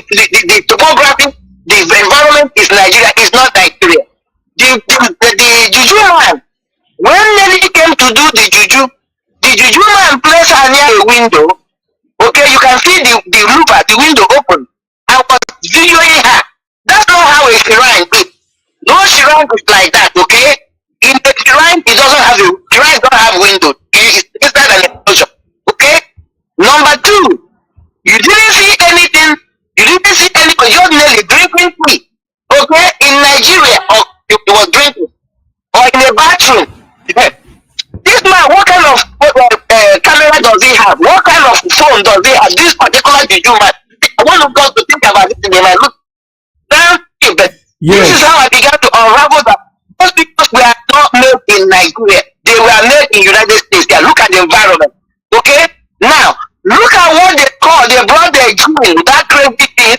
topography, the environment is Nigeria, is not Nigeria. The juju man, when Nelly came to do the juju man placed her near a window. Okay, you can see the louver, the window open. I was videoing her. That's not how a shrine is. No shrine is like that, okay? In the shrine, it doesn't have shrine don't have window. It's inside an enclosure. Okay? Number two, you didn't see anything, just Nelly drinking tea. Okay? In Nigeria, or it was drinking. Or in a bathroom. This man, what kind of camera does he have? What kind of phone does he have? This particular juju man. I want to think about it in my look. But this is how I began to unravel that those pictures were not made in Nigeria. They were made in United States. Yeah, look at the environment. Okay? Now, look at what they brought their gene, that crazy thing,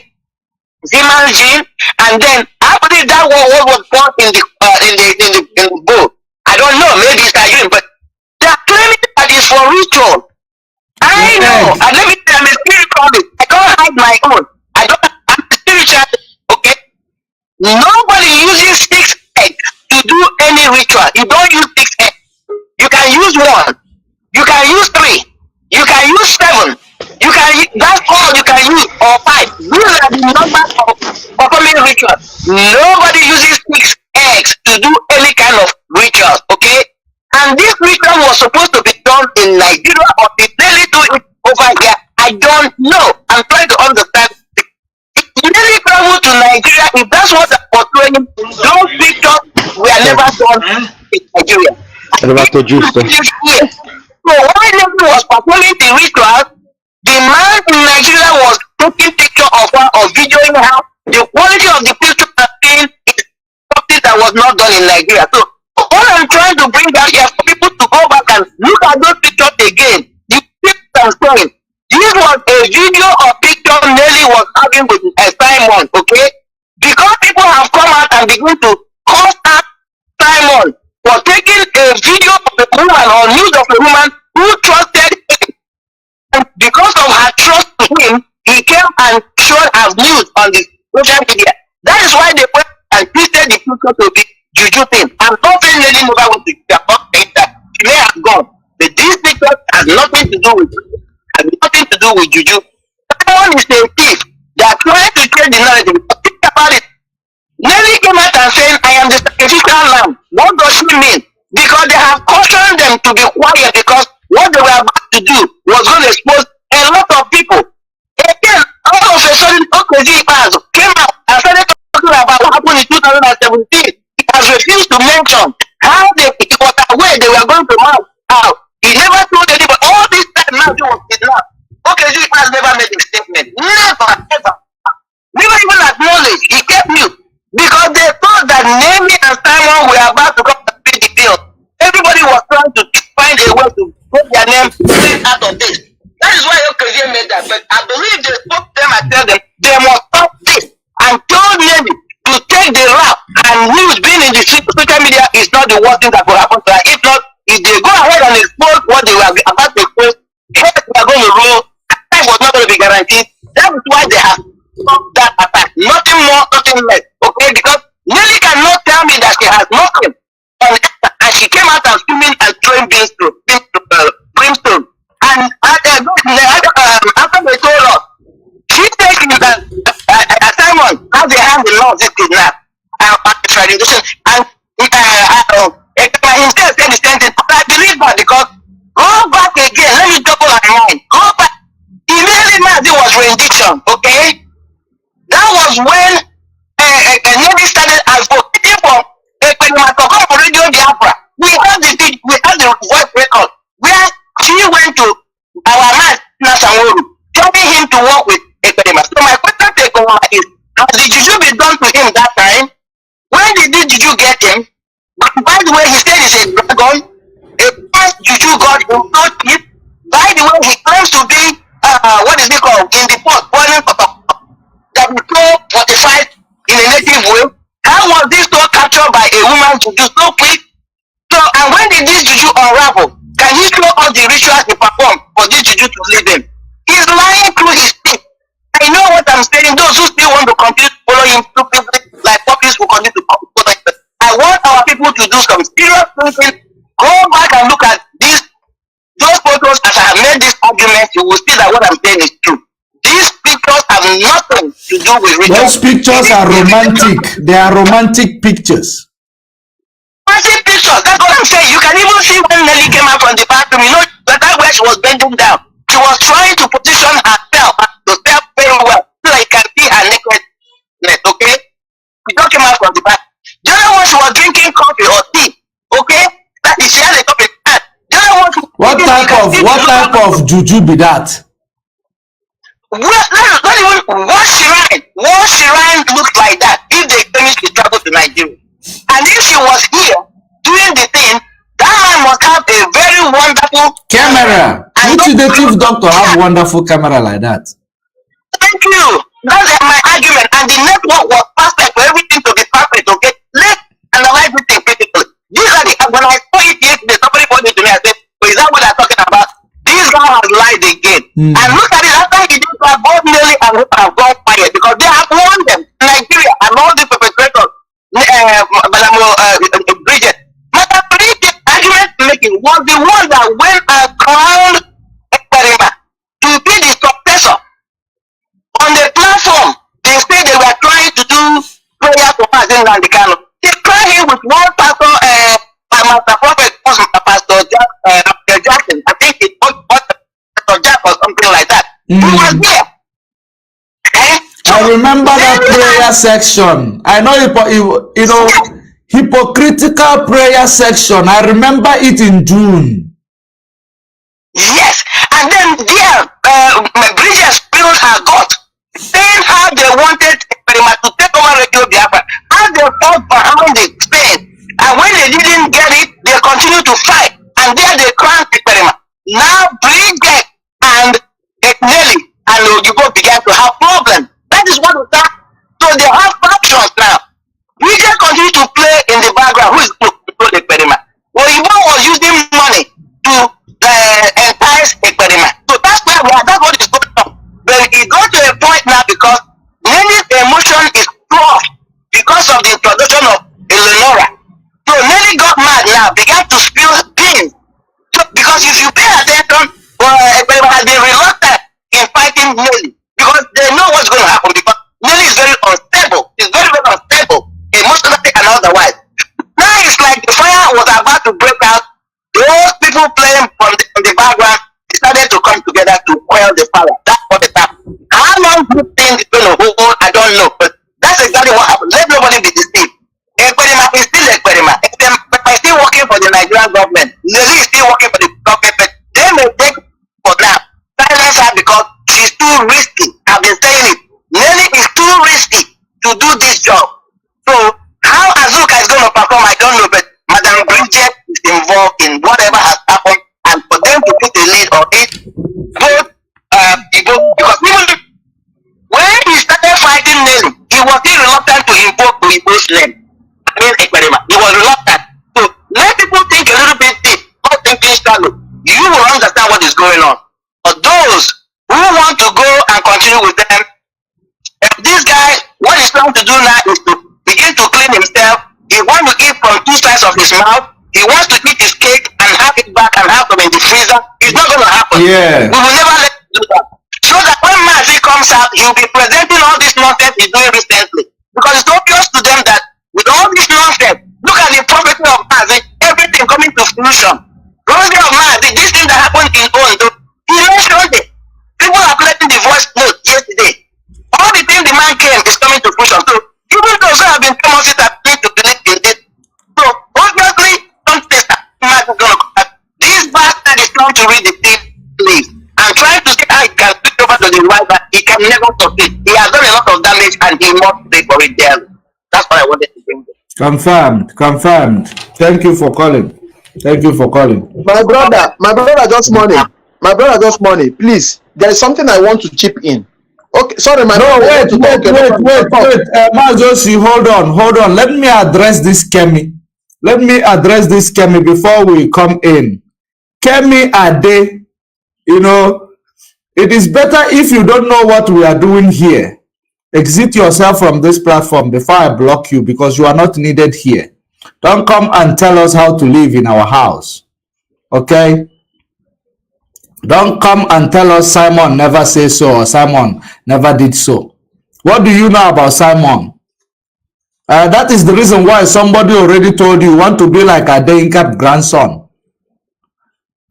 Zeman's gene, and then after that what was brought in the bowl. I don't know, maybe it's Nigerian, but they are claiming that it's for ritual. I know, and let me tell you, I'm a spiritualist. I can't hide my own. I'm a spiritualist, okay? Nobody uses 6 eggs to do any ritual. You don't use 6 eggs. You can use 1. You can use 3. You can use 7. That's all you can use, or 5. These are the numbers of performing rituals. Nobody uses 6 eggs to do any kind of rituals, okay? And And this ritual was supposed to be done in Nigeria, or did they do it over here? I don't know. I'm trying to understand. If you really travel to Nigeria, if that's what they're portraying, those pictures were never done in Nigeria. Yes. So while Nnamdi was performing the ritual, the man in Nigeria was taking picture of her or videoing her. The quality of the picture is something that was not done in Nigeria. So all I'm trying to bring out here for people to go back and look at those pictures again. The picture I'm saying, this was a video or picture Nelly was having with Simon, okay? Because people have come out and begin to call out Simon for taking a video of a woman or news of a woman who trusted him. And because of her trust to him, he came and showed her news on the social media. That is why they went and twisted the picture to be juju thing. I'm not saying Nelly never went to Japan, that she may have gone. But this picture has nothing to do with juju. Someone is a thief. They are trying to change the narrative. Think about it. Nelly came out and said, I am the sacrificial lamb. What does she mean? Because they have cautioned them to be quiet, because what they were about to do was going to expose a lot of people. Again, all of a sudden, Ipob came out and started talking about what happened in 2017. He has refused to mention how it was aware they were going to mount out. He never told anybody. All this time now, he was kidnapped. Ipob never made a statement. Never, ever. Never even acknowledged. He kept mute. Because they thought that Nnamdi and Simon were about to come and pay the bill. Everybody was trying to find a way to put their name out of this. That is why Okazie made that. But I believe they spoke to them and tell them they must stop this, and told Nnamdi to take the rap. And news being in the social media is not the worst thing that could happen to her. If not, if they go ahead and expose what they were about to expose, they are going to roll. Time was not going to be guaranteed. That is why they have stopped that attack. Nothing more, nothing less. Okay, because Nelly cannot tell me that she has nothing. And she came out and screaming and throwing brimstone. And after they told us, she said Simon has a hand in law this kidnap. And himself said the same thing. But I believe that, because go back again, let me double my mind. Go back. Immediately Mazi was rendition, okay? That was when Nnamdi started advocating for Radio Biafra. We had the voice record where she went to our man Nasamoru, telling him to work with Ekpedima. So my question is, has the juju been done to him that time? When did the juju get him? By the way, he said he's a dragon. A past juju got him not it. By the way, he claims to be what is it called? In the pot, boiling that we so fortified in a native way. How was this so captured by a woman to do so quick? So, and when did this juju unravel? Can he show all the rituals he performed for this juju to lead him? He's lying through his teeth. I know what I'm saying. Those who still want to continue to follow him stupidly, like puppies who continue to follow him. I want our people to do some serious thinking. Go back and look at those photos. As I have made this argument, you will see that what I'm saying is true. These pictures have nothing to do with rituals. Those pictures are romantic. They are romantic pictures. Romantic pictures. That's what I'm saying. You can even see when Nelly came out from the bathroom. You know, that where she was bending down. She was trying to position herself to step very well so that you can see her nakedness. Okay? She just came out from the bathroom. The other one, she was drinking coffee or tea. Okay? That is, she had a cup in her hand. The other one, what type of juju be that? Not even what shrine looks like that if they finish the travel to Nigeria. And if she was here doing the thing, that man must have a very wonderful camera. Which native doctor have wonderful camera like that? Thank you. That's my argument. And the network was perfect for everything to be perfect. Okay, let's analyze it critically. These are the, when I saw it yesterday, somebody pointed to me and said, "So is that what they're talking about?" This guy has lied again. And look at it, after he did that, both Nelly and Hope have gone quiet because they have warned them. Nigeria and all the perpetrators, Bridget. Madam Bridget, argument making was the one that went and crowned Ekperima to be the successor. On the platform, they said they were trying to do prayer for Mazi and Kanu. They cried him with one pastor, Master Prophet, Pastor He was there. I remember that prayer section. I know hypocritical prayer section. I remember it in June. Yes, and then there, Bridget spilled her gut, saying how they wanted Experiment to take over Radio Biafra, how they fought behind the Spain, and when they didn't get it, they continued to fight, and there they crowned Experiment. Now Bridget and Nelly and Ogibo began to have problems. That is what we got. So they have factions now. Bridget continued to play in the background. Who is going to control the Experiment? Ogibo was using money to entice Experiment. So that's where we are. That's what is going on. But it got to a point now because Nelly's emotion is crushed because of the introduction of Eleonora. So Nelly got mad now, began to spill beans. So because if you pay attention, Experiment has been reluctant in fighting Nelly because they know what's going to happen because Nelly is very unstable. He's very, very unstable, emotionally and otherwise. Now it's like the fire was about to break out. Those people playing from the background decided to come together to quell the fire. That's what it happened. How long do you think it's going to hold? I don't know. But that's exactly what happened. Let nobody be deceived. Experiment is still Experiment. Experiment is still working for the Nigerian government. Nelly is still working for the government. But they may take for now silence her because she's too risky. I've been saying it. Nelly is too risky to do this job. So how Azuka is going to perform, I don't know. But Madam Bridget is involved in whatever has happened, and for them to put a lead on it, both people, because even when he started fighting Nelly, he was still reluctant to invoke Igbo's name. I mean, Experiment. He was reluctant. So let people think a little bit deep, not thinking shallow. You will understand what is going on. But those who want to go and continue with them, this guy, what he's trying to do now is to begin to clean himself. He wants to eat from two sides of his mouth. He wants to eat his cake and have it back and have them in the freezer. It's not going to happen. Yeah. We will never let him do that. So that when Mazi comes out, he'll be presenting all this nonsense he's doing recently. Because it's obvious to them that with all this nonsense, look at the prophecy of Mazi, everything coming to fruition. Prophecy of Mazi, this thing that happened in Ondo, he mentioned it. People are collecting the voice note yesterday. All the things the man came is coming to fruition. So even those who have been promised that need to believe in this. So obviously, something that Mazi is going to come. This bastard is trying to read the tea leaves and trying to see how he can switch over to the right, but he can never succeed. He has done a lot of damage and he must pay for it dearly. That's what I wanted to bring. Confirmed. Confirmed. Thank you for calling. Thank you for calling. My brother just money. My brother just money. Please, there is something I want to chip in. Okay, sorry, my brother. Wait. Mazosi, hold on. Let me address this Kemi. Before we come in. Kemi Ade, it is better if you don't know what we are doing here. Exit yourself from this platform before I block you because you are not needed here. Don't come and tell us how to live in our house. Okay? Don't come and tell us Simon never said so or Simon never did so. What do you know about Simon? That is the reason why somebody already told you want to be like a Adeyinka grandson.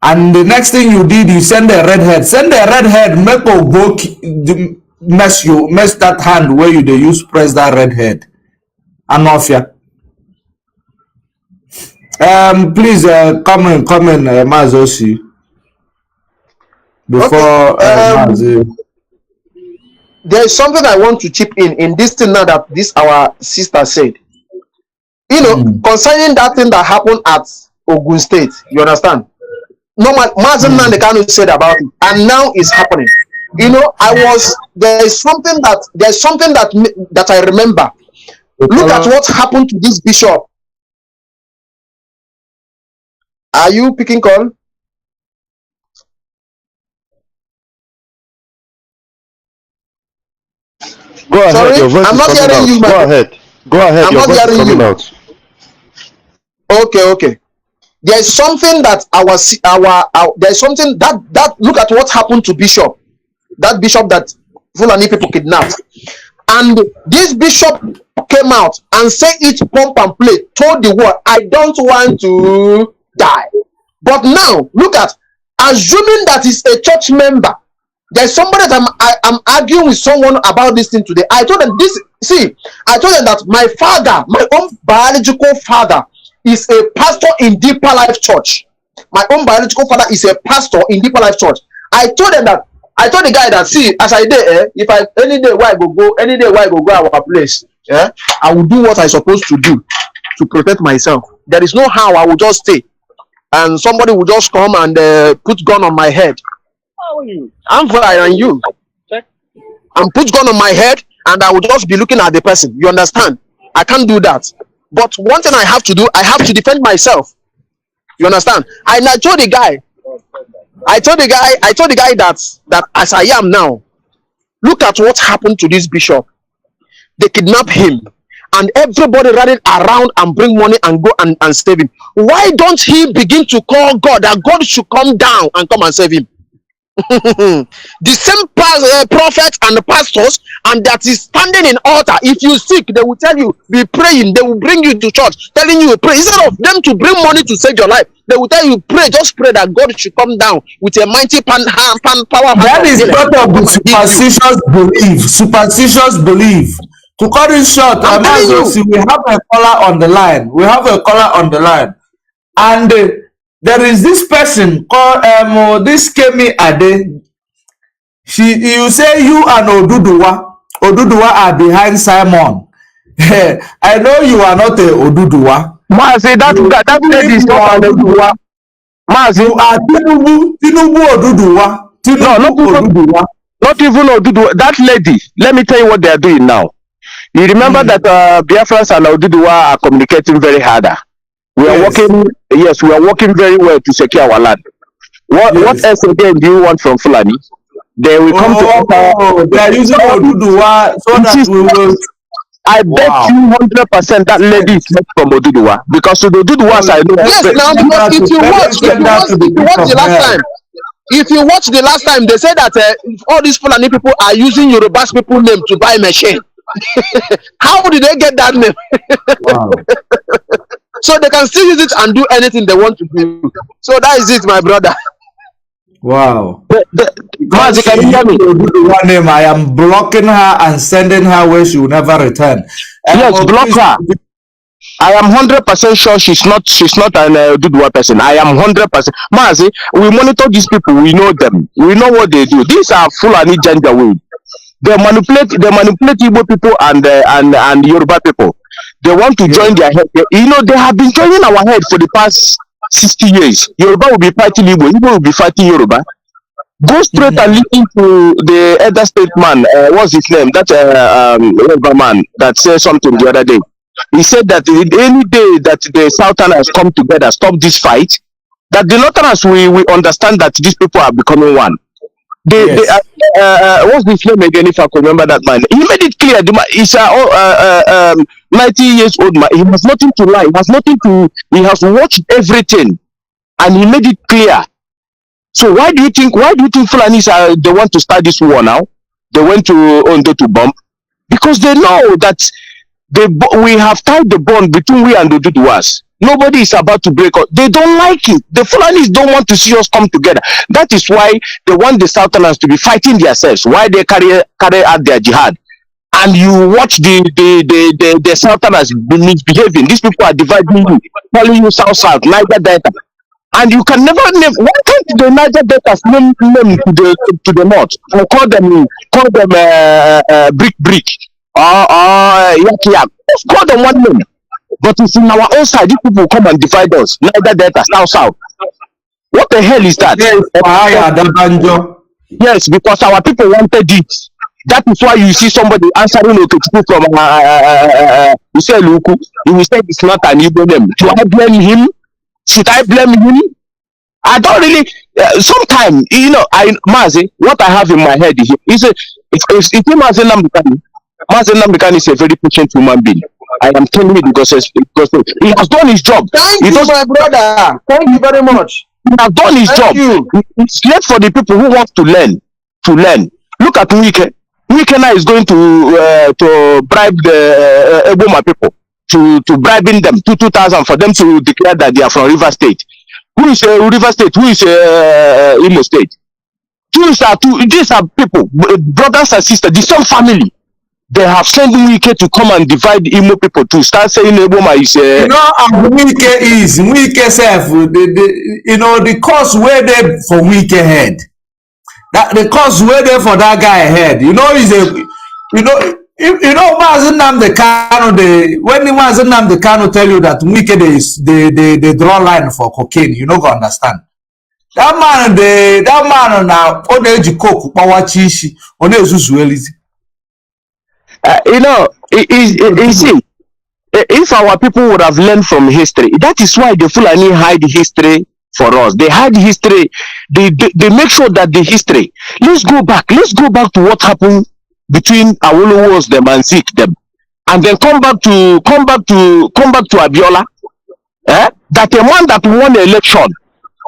And the next thing you did, you send a redhead. Send a redhead, make a go mess that hand where you they use press that redhead. Anofia. Please come in, Mazosi. Before Mazi. There is something I want to chip in this thing now that this our sister said. Concerning that thing that happened at Ogun State, you understand? No, Mazi Nnamdi Kanu said about it, and now it's happening. There's something that I remember. Look at what happened to this bishop. Are you picking call? Go ahead. Sorry, Your voice I'm is not coming hearing out. you. Go ahead. I'm Your not voice is hearing coming you. out. Okay. There's something that there's something that look at what happened to Bishop. That bishop that Fulani people kidnapped. And this bishop came out and said it pump and play, told the world, I don't want to die. But now, look at, assuming that is a church member, There's somebody that I'm arguing with someone about this thing today. I told them this. See, I told them that my father, my own biological father, is a pastor in Deeper Life Church. My own biological father is a pastor in Deeper Life Church. I told them that. I told the guy that, see, as I did, if I any day where I go our place, I will do what I supposed to do to protect myself. There is no how I will just stay, and somebody will just come and put gun on my head. I'm fine, and you, and put gun on my head, and I will just be looking at the person. You understand? I can't do that. But one thing I have to do, I have to defend myself. You understand? And I told the guy. I told the guy that as I am now, look at what happened to this bishop. They kidnapped him, and everybody running around and bring money and go and save him. Why don't he begin to call God that God should come down and come and save him? The same prophets and the pastors, and that is standing in altar. If you sick, they will tell you be praying. They will bring you to church, telling you pray. Instead of them to bring money to save your life, they will tell you pray. Just pray that God should come down with a mighty power. That is part of the superstitious belief. Superstitious belief. To cut it short, we have a caller on the line. We have a caller on the line, and there is this person called this Kemi Ade. You say you and Oduduwa are behind Simon. I know you are not a Oduduwa. Mazi, that lady is not Oduduwa. Mazi, you are Tinubu Oduduwa. Oduduwa. Not even Oduduwa. That lady. Let me tell you what they are doing now. You remember that Biafrans and Oduduwa are communicating very harder. We are working. Yes, we are working very well to secure our land. What else again do you want from Fulani? They will come to. They are using Oduduwa so that we will. I bet you 100% that lady is not from Oduduwa, because to the Oduduwas I know. Yes, now because if you watch the last time, if you watch the last time, they said that all these Fulani people are using Yoruba's people name to buy machine. How did they get that name? Wow. So they can still use it and do anything they want to do. So that is it, my brother. Wow. Mazi, can you hear me? One name, I am blocking her and sending her where she will never return. Yes, block her. I am 100% sure she's not an Oduduwa person. I am 100%. Mazi, we monitor these people. We know them. We know what they do. These are Fulani gender way. They manipulate Igbo people and Yoruba people. They want to join their head. You know, they have been joining our head for the past 60 years. Yoruba will be fighting Igbo. Igbo will be fighting Yoruba. Go straight and listen to the elder statesman. What's his name? That Yoruba man that said something the other day. He said that any day that the Southerners come together, stop this fight, that the Northerners we understand that these people are becoming one. What's his name again? If I can remember that man, he made it clear. He's 90 years old man. He has nothing to lie. He has watched everything, and he made it clear. So why do you think Fulanis they want to start this war now? They went to Ondo to bomb because they know that we have tied the bond between we and the Oduduwas. Nobody is about to break up. They don't like it. The Fulanis don't want to see us come together. That is why they want the Southerners to be fighting themselves. Why they carry out their jihad. And you watch the Southerners misbehaving. These people are dividing you, calling you South, Niger Delta. And you can never name. Why can't the Niger Deltas name to the north and call them brick or yak? Just call them one name. But it's in our own side. These people come and divide us. Niger Delta, South. What the hell is that? Yes, because our people wanted it. That is why you see somebody answering Okechukwu from you say Luku. He will say it's not an Igbo name. Do I blame him? Should I blame him? I don't really. Sometimes, you know, Mazi, what I have in my head is Mazi Nnamdi is a very patient human being. I am telling you because he has done his job. Thank you, my brother. Thank you very much. He has done his job. It's left for the people who want to learn. Look at Wike. Wike now is going to bribe the Eboma people to bribing them 2,000 for them to declare that they are from River State. Who is River State? Who is Imo State? these are people, brothers and sisters, the same family. They have sent Wike to come and divide Imo people to start saying Eboma is you know how Wike self, the cause where they for Wike head. That the cause where they for that guy head. Mazi Nnamdi Kanu, when Mazi Nnamdi Kanu tell you that Wike they draw line for cocaine, you go understand. That man now on the coke power chishi on the you see, if our people would have learned from history, that is why the Fulani hide history for us. They hide history. They make sure that the history. Let's go back to what happened between Awolowo's them and Zik them, and then come back to Abiola. That a man that won the election,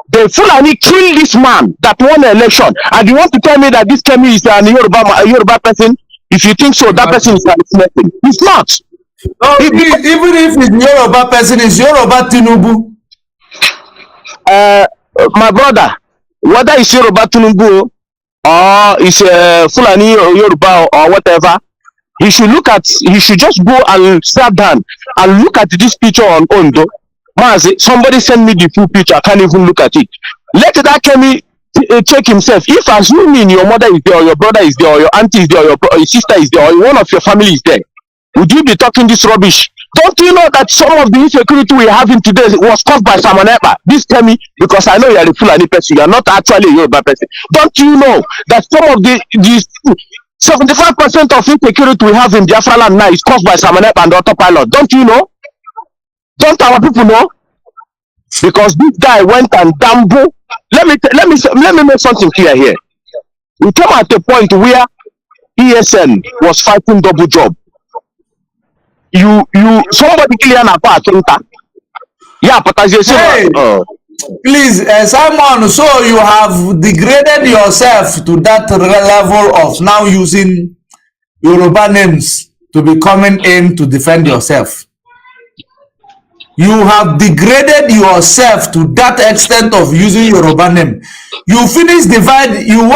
the Fulani killed this man that won the election, and you want to tell me that this Kemi is an Yoruba person? If you think so, that person is hallucinating. It's not. No, even if it's Yoruba person, it's Yoruba Tinubu. My brother, whether it's Yoruba Tinubu or it's Fulani Yoruba or whatever, he should just go and sit down and look at this picture on Ondo. Mazi, somebody send me the full picture. I can't even look at it. Let that Kemi check himself. If assuming your mother is there, or your brother is there, or your auntie is there, or your sister is there, or one of your family is there, would you be talking this rubbish? Don't you know that some of the insecurity we have in today was caused by Samaneba? This tell me, because I know you are a Fulani person, you are not actually a Yoruba person. Don't you know that some of the 75% of insecurity we have in Biafra land now is caused by Samaneba and the autopilot? Don't you know? Don't our people know? Because this guy went and dambo. Let me make something clear here. We come at a point where ESN was fighting double job. Somebody clear an apart. Yeah, but as you say, please, Simon. So you have degraded yourself to that level of now using Yoruba names to be coming in to defend yourself. You have degraded yourself to that extent of using Yoruba name. You finish divide. You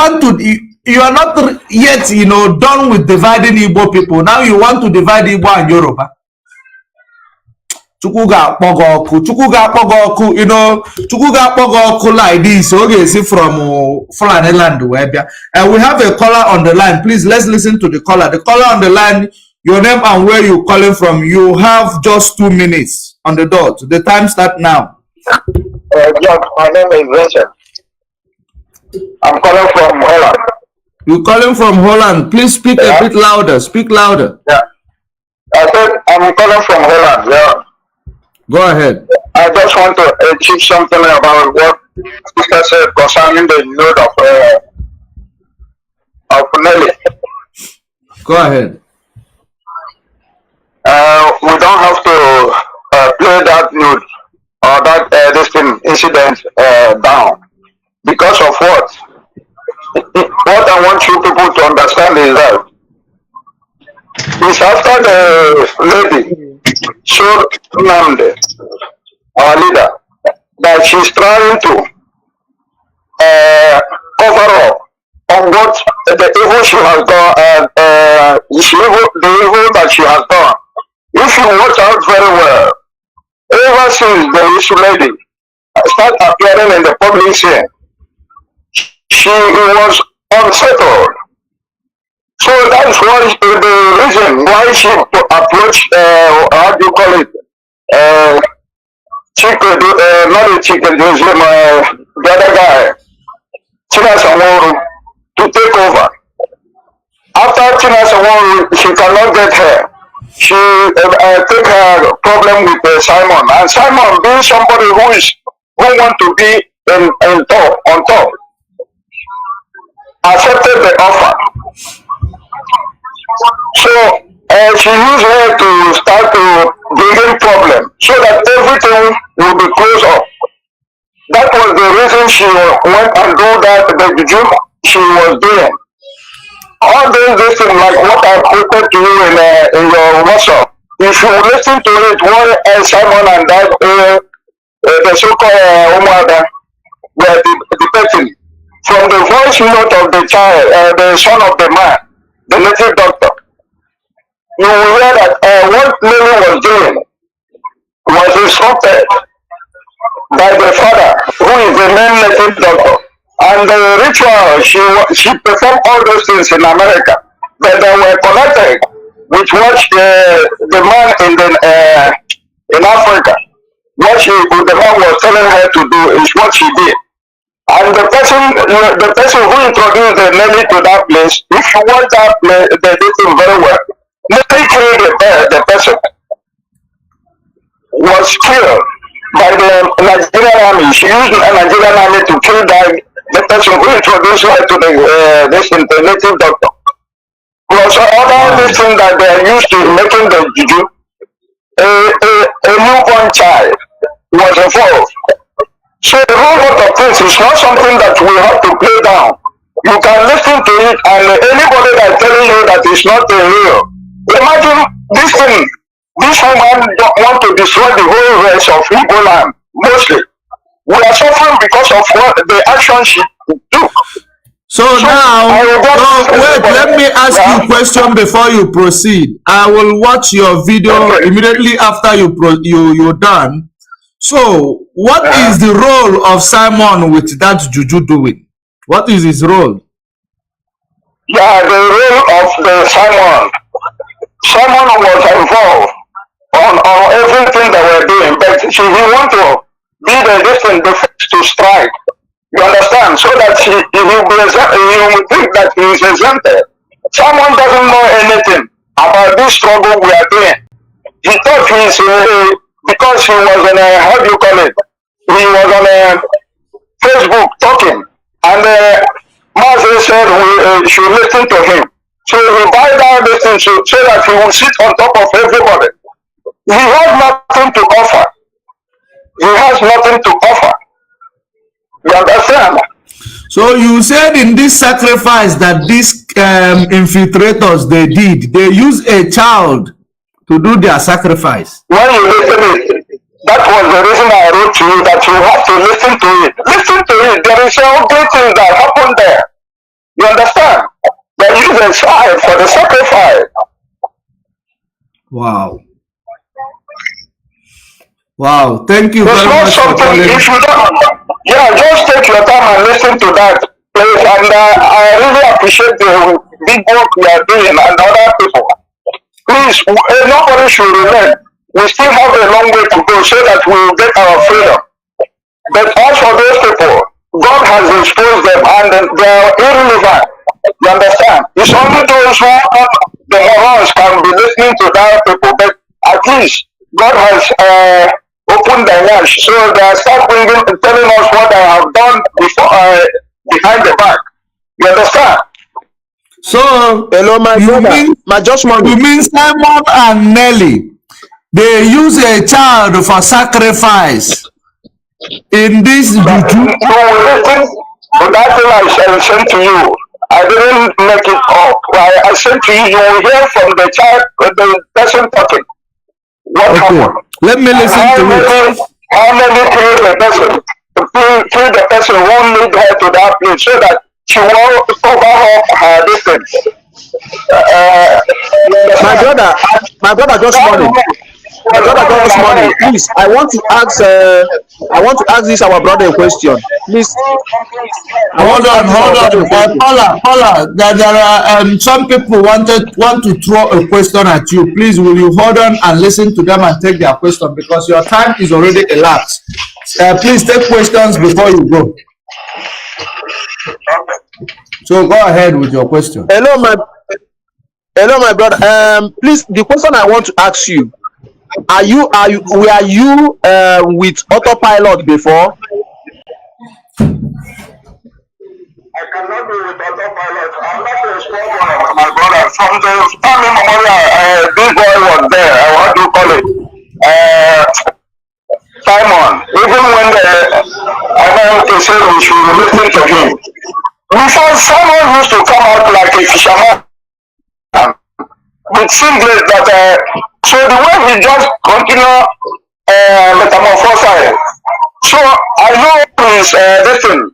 are not yet, done with dividing Igbo people. Now you want to divide Igbo and Yoruba. Chukuga Pogoku, like this. Okay, see from Fulani land. And we have a caller on the line. Please, let's listen to the caller. The caller on the line, your name and where you calling from. You have just 2 minutes on the dot. The time start now. John, my name is Vincent. I'm calling from Holland. You're calling from Holland. Please speak a bit louder. Speak louder. Yeah. I said I'm calling from Holland. Yeah. Go ahead. I just want to achieve something about what Sister said concerning the load of Nelly. Go ahead. We don't have to play that nude or that this thing incident down because of what? What I want you people to understand is that it's after the lady showed Nnamdi, our leader, that she's trying to cover up on what the evil she has done, the evil that she has done. If you watch out very well, ever since the issue lady started appearing in the public scene, she was unsettled. So that's why the reason why she approached, how do you call it, not a chicken, the other guy, Chinasamoru, to take over. After Chinasamoru, she cannot get her. She take her problem with Simon, and Simon being somebody who want to be on top, accepted the offer. So she used her to start to bring in problem so that everything will be closed up. That was the reason she went and do that, the job she was doing. All this thing, like what I quoted to you in your WhatsApp, if you listen to it, one Simon and that the so-called Umada were debating from the voice note of the child, the son of the man, the native doctor, you will hear that what Nelly was doing was instructed by the father, who is the main native doctor. And the ritual, she performed all those things in America, but they were connected with what the man in Africa, the man was telling her to do is what she did. And the person who introduced the Nelly to that place, if you watch that place, they did it very well. Nelly killed the person, was killed by the Nigerian army. She used the Nigerian army to kill the person who introduced her to the native doctor. Plus other things that they are used to making the juju. A newborn child was involved. So the whole lot of things is not something that we have to play down. You can listen to it, and anybody that's telling you that it's not real. Imagine this thing. This woman don't want to destroy the whole race of Igbo land, mostly. We are suffering because of what the action she took. So now, wait, let me ask you a question before you proceed. I will watch your video immediately after you're done. So, what is the role of Simon with that juju doing? What is his role? Yeah, the role of the Simon was involved on everything that we're doing, but he want to be the first to strike. You understand? So that he will think that he is exempted. Someone doesn't know anything about this struggle we are doing. He thought he is because he was on a, how do you call it? He was on a Facebook talking, and Mazi said we should listen to him. So he buy down this thing so that he will sit on top of everybody. He has nothing to offer. He has nothing to offer. You understand? So you said in this sacrifice that these infiltrators they use a child to do their sacrifice. When you listen to it, that was the reason I wrote to you that you have to listen to it. Listen to it. There is all good things that happen there. You understand? They use a child for the sacrifice. Wow. Wow. Thank you There's very not much something, if you don't, yeah, just take your time and listen to that place. And I really appreciate the big work we are doing and other people. Please, nobody should relent. We still have a long way to go so that we will get our freedom. But as for those people, God has exposed them and they are irrelevant. You understand? It's only those who are the morons can be listening to that people, but at least God has opened their eyes, so they start telling us what they have done before behind the back. You understand? So, hello, my brother. You mean Simon and Nelly, they use a child for sacrifice in this juju? So that thing I sent to you, I didn't make it up. I sent to you, you will hear from the child, the person talking. What happened? Let me listen to it. How many killed the person? Kill the person who lead her to that place so that she won't overhaul her distance. My brother just money. My brother got this money. Please, I want to ask this our brother a question. Please. Hold on. Paula, there are some people want to throw a question at you. Please, will you hold on and listen to them and take their question because your time is already elapsed. Please take questions before you go. So go ahead with your question. Hello, my brother. Please, the question I want to ask you. Were you with autopilot before? I cannot be with autopilot. I'm not a strong one, my brother. From the time immemorial, this boy was there. What do you call it? Simon. Even when they said we should listen to him. Before Simon used to come out like a fisherman. With singlet that so the way he just continue metamorphosing. So I know his this thing.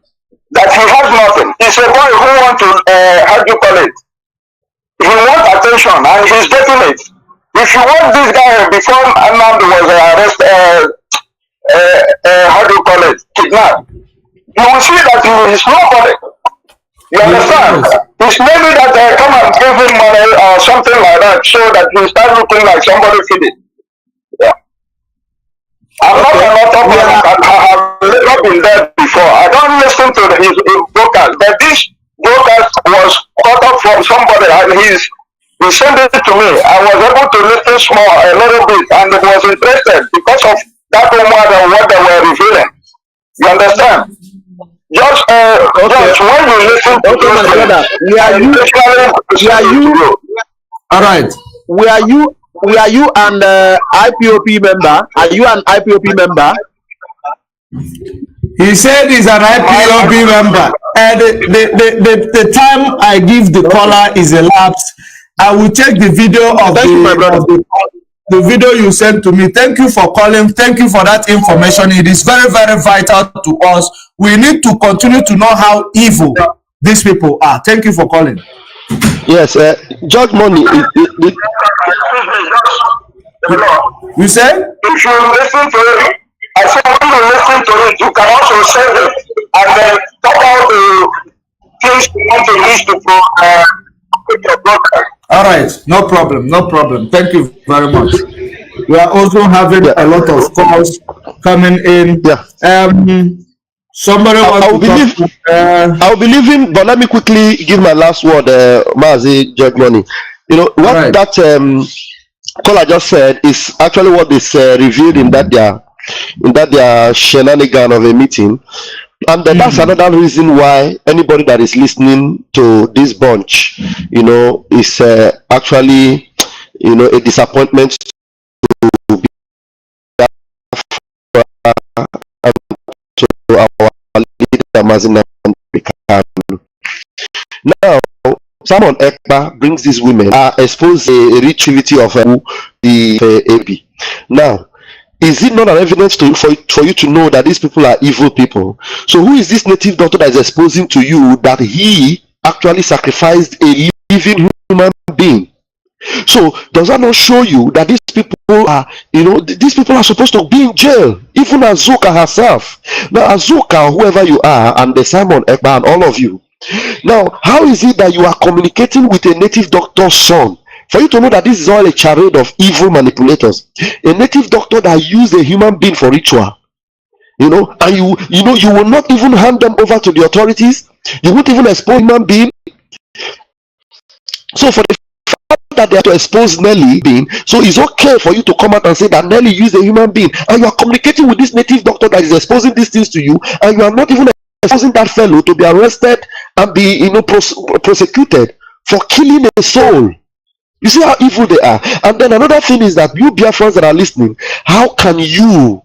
that he has nothing. He's a boy who wants to, how do you call it? He wants attention and he's getting it. If you watch this guy before Nnamdi was arrested, how do you call it? Kidnapped. You will see that he is nobody. You understand? It's maybe that they come and give him money or something like that, so that he start looking like somebody feeding. Yeah. I'm not an autopilot. I have never been there before. I don't listen to his broadcast. But this broadcast was cut up from somebody and he sent it to me. I was able to listen a little bit, and I was interested because of that woman and what they were revealing. You understand? Just just when you listen to Okay, my brother. All right. We are you an IPOP member? Are you an IPOP member? He said he's an IPOP member. And the time I give the caller is elapsed. I will check the video of the video you sent to me. Thank you for calling. Thank you for that information. It is very, very vital to us. We need to continue to know how evil these people are. Thank you for calling. Yes, Judge Money. You say? If you listen to it, I said when you listen to it, you can also save it and then talk about the things you want to list to your broadcast. All right, no problem, no problem. Thank you very much. We are also having a lot of calls coming in. Yeah. Somebody I'll be leaving, but let me quickly give my last word, Mazi, Judge Money. You know what that caller just said is actually what is revealed in that their shenanigan of a meeting. And that's another reason why anybody that is listening to this bunch, you know, is actually, you know, a disappointment to our leader, Mazi. Now, Simon Ekpa brings these women expose a retributivity of the AB. Now, is it not an evidence for you to know that these people are evil people? So who is this native doctor that is exposing to you that he actually sacrificed a living human being? So does that not show you that these people are, you know, these people are supposed to be in jail? Even Azuka herself. Now Azuka, whoever you are, and the Simon Ekpa and all of you. Now, how is it that you are communicating with a native doctor's son? For you to know that this is all a charade of evil manipulators. A native doctor that used a human being for ritual. You know, and you will not even hand them over to the authorities. You won't even expose human being. So for the fact that they have to expose Nelly being, so it's okay for you to come out and say that Nelly used a human being, and you are communicating with this native doctor that is exposing these things to you, and you are not even exposing that fellow to be arrested and be, you know, prosecuted for killing a soul. You see how evil they are. And then another thing is that you Biafrans that are listening, how can you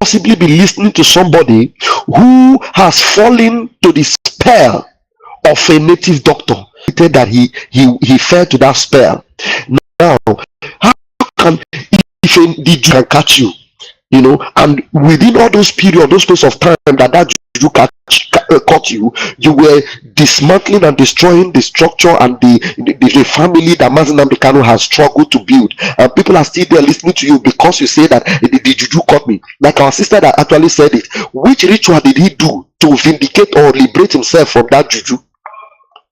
possibly be listening to somebody who has fallen to the spell of a native doctor? That he fell to that spell. Now, how can, if a juju can catch you, you know, and within all those periods, those space of time that juju caught you, you were dismantling and destroying the structure and the family that Mazi Nnamdi Kanu has struggled to build, and people are still there listening to you because you say that the juju caught me. Like our sister that actually said it. Which ritual did he do to vindicate or liberate himself from that juju?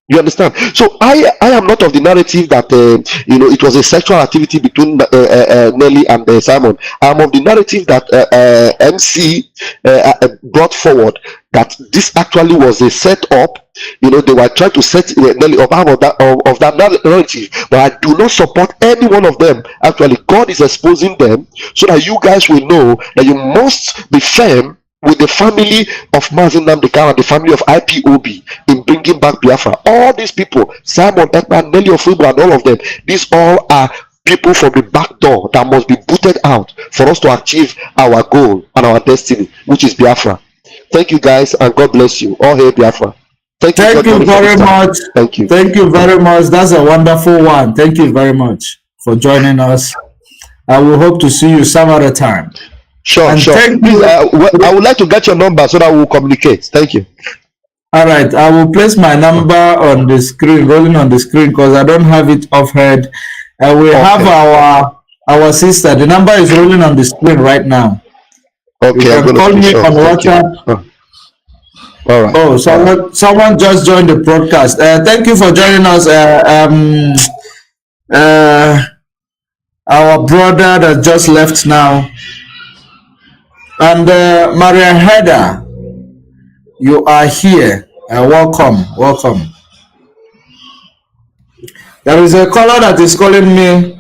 You understand? So I am not of the narrative that you know, it was a sexual activity between Nelly and Simon. I'm of the narrative that MC brought forward, that this actually was a setup. You know, they were trying to set Nelly up out of that narrative. But I do not support any one of them. Actually, God is exposing them so that you guys will know that you must be firm with the family of Mazi Nnamdi Kanu and the family of IPOB in bringing back Biafra. All these people, Simon Ekpa, Nelly Ofubo, and all of them, these all are people from the back door that must be booted out for us to achieve our goal and our destiny, which is Biafra. Thank you guys, and God bless you. All hail Biafra. Thank you very much. Thank you. Thank you very much. That's a wonderful one. Thank you very much for joining us. I will hope to see you some other time. Sure, and sure. Thank Please, you. I would like to get your number so that we'll communicate. Thank you. All right, I will place my number on the screen, rolling on the screen, because I don't have it off head. We have our sister. The number is rolling on the screen right now. Okay, you can call me on WhatsApp. All right. Oh, someone just joined the broadcast. Thank you for joining us. Our brother that just left now, and Maria Heda, you are here. Welcome. There is a caller that is calling me.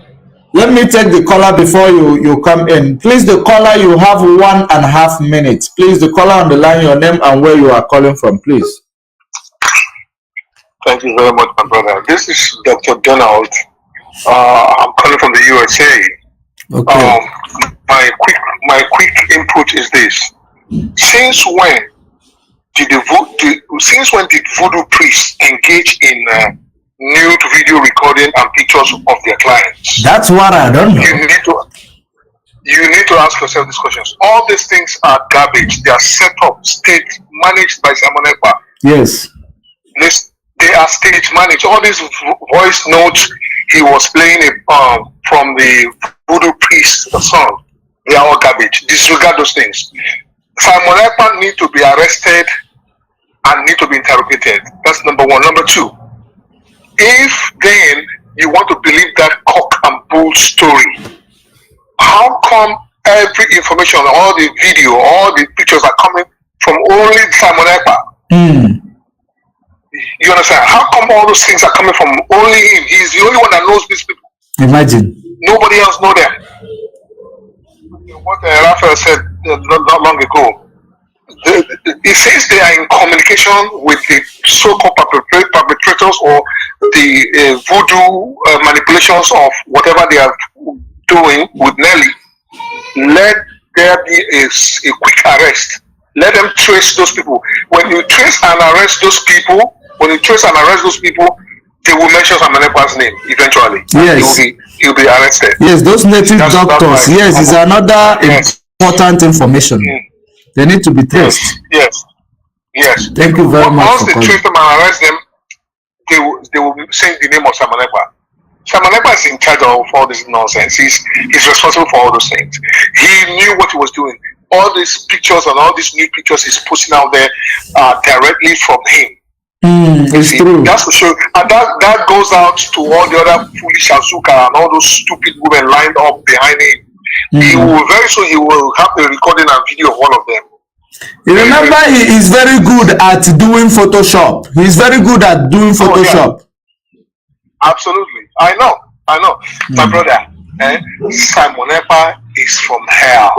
Let me take the caller before you come in. Please, the caller, you have 1.5 minutes. Please, the caller on the line, your name and where you are calling from, please. Thank you very much, my brother. This is Dr. Donald. I'm calling from the USA. Okay. My quick input is this: since when did voodoo priests engage in nude video recording and pictures of their clients? That's what I don't know. You need to ask yourself these questions. All these things are garbage. They are set up, staged, managed by Simon Ekpa. Yes. They are stage managed. All these voice notes he was playing from the voodoo priest song, they are all garbage. Disregard those things. Simon Ekpa need to be arrested and need to be interrogated. That's number one. Number two, if then you want to believe that cock and bull story, how come every information, all the video, all the pictures are coming from only Simon Ekpa? You understand? How come all those things are coming from only him? He's the only one that knows these people. Imagine. Nobody else knows them. What Raphael said not long ago, it says they are in communication with the so-called perpetrators or the voodoo manipulations of whatever they are doing with Nelly. Let there be a quick arrest. Let them trace those people. When you trace and arrest those people, they will mention Simon Ekpa's name eventually. Yes. He'll be arrested. Yes, those native doctors. Yes, it's another important information. They need to be traced. Yes. Thank you very much. Once they trace them and arrest them, they will say the name of Simon Ekpa. Simon Ekpa is in charge of all this nonsense. He's responsible for all those things. He knew what he was doing. All these pictures and all these new pictures he's posting out there directly from him. It's true. That's for sure. And that goes out to all the other foolish Azuka and all those stupid women lined up behind him. He will very soon he will have the recording and video of one of them. You remember, he is very good at doing Photoshop. He's very good at doing Photoshop. Yeah. Absolutely. I know. My brother, Simon Ekpa is from hell.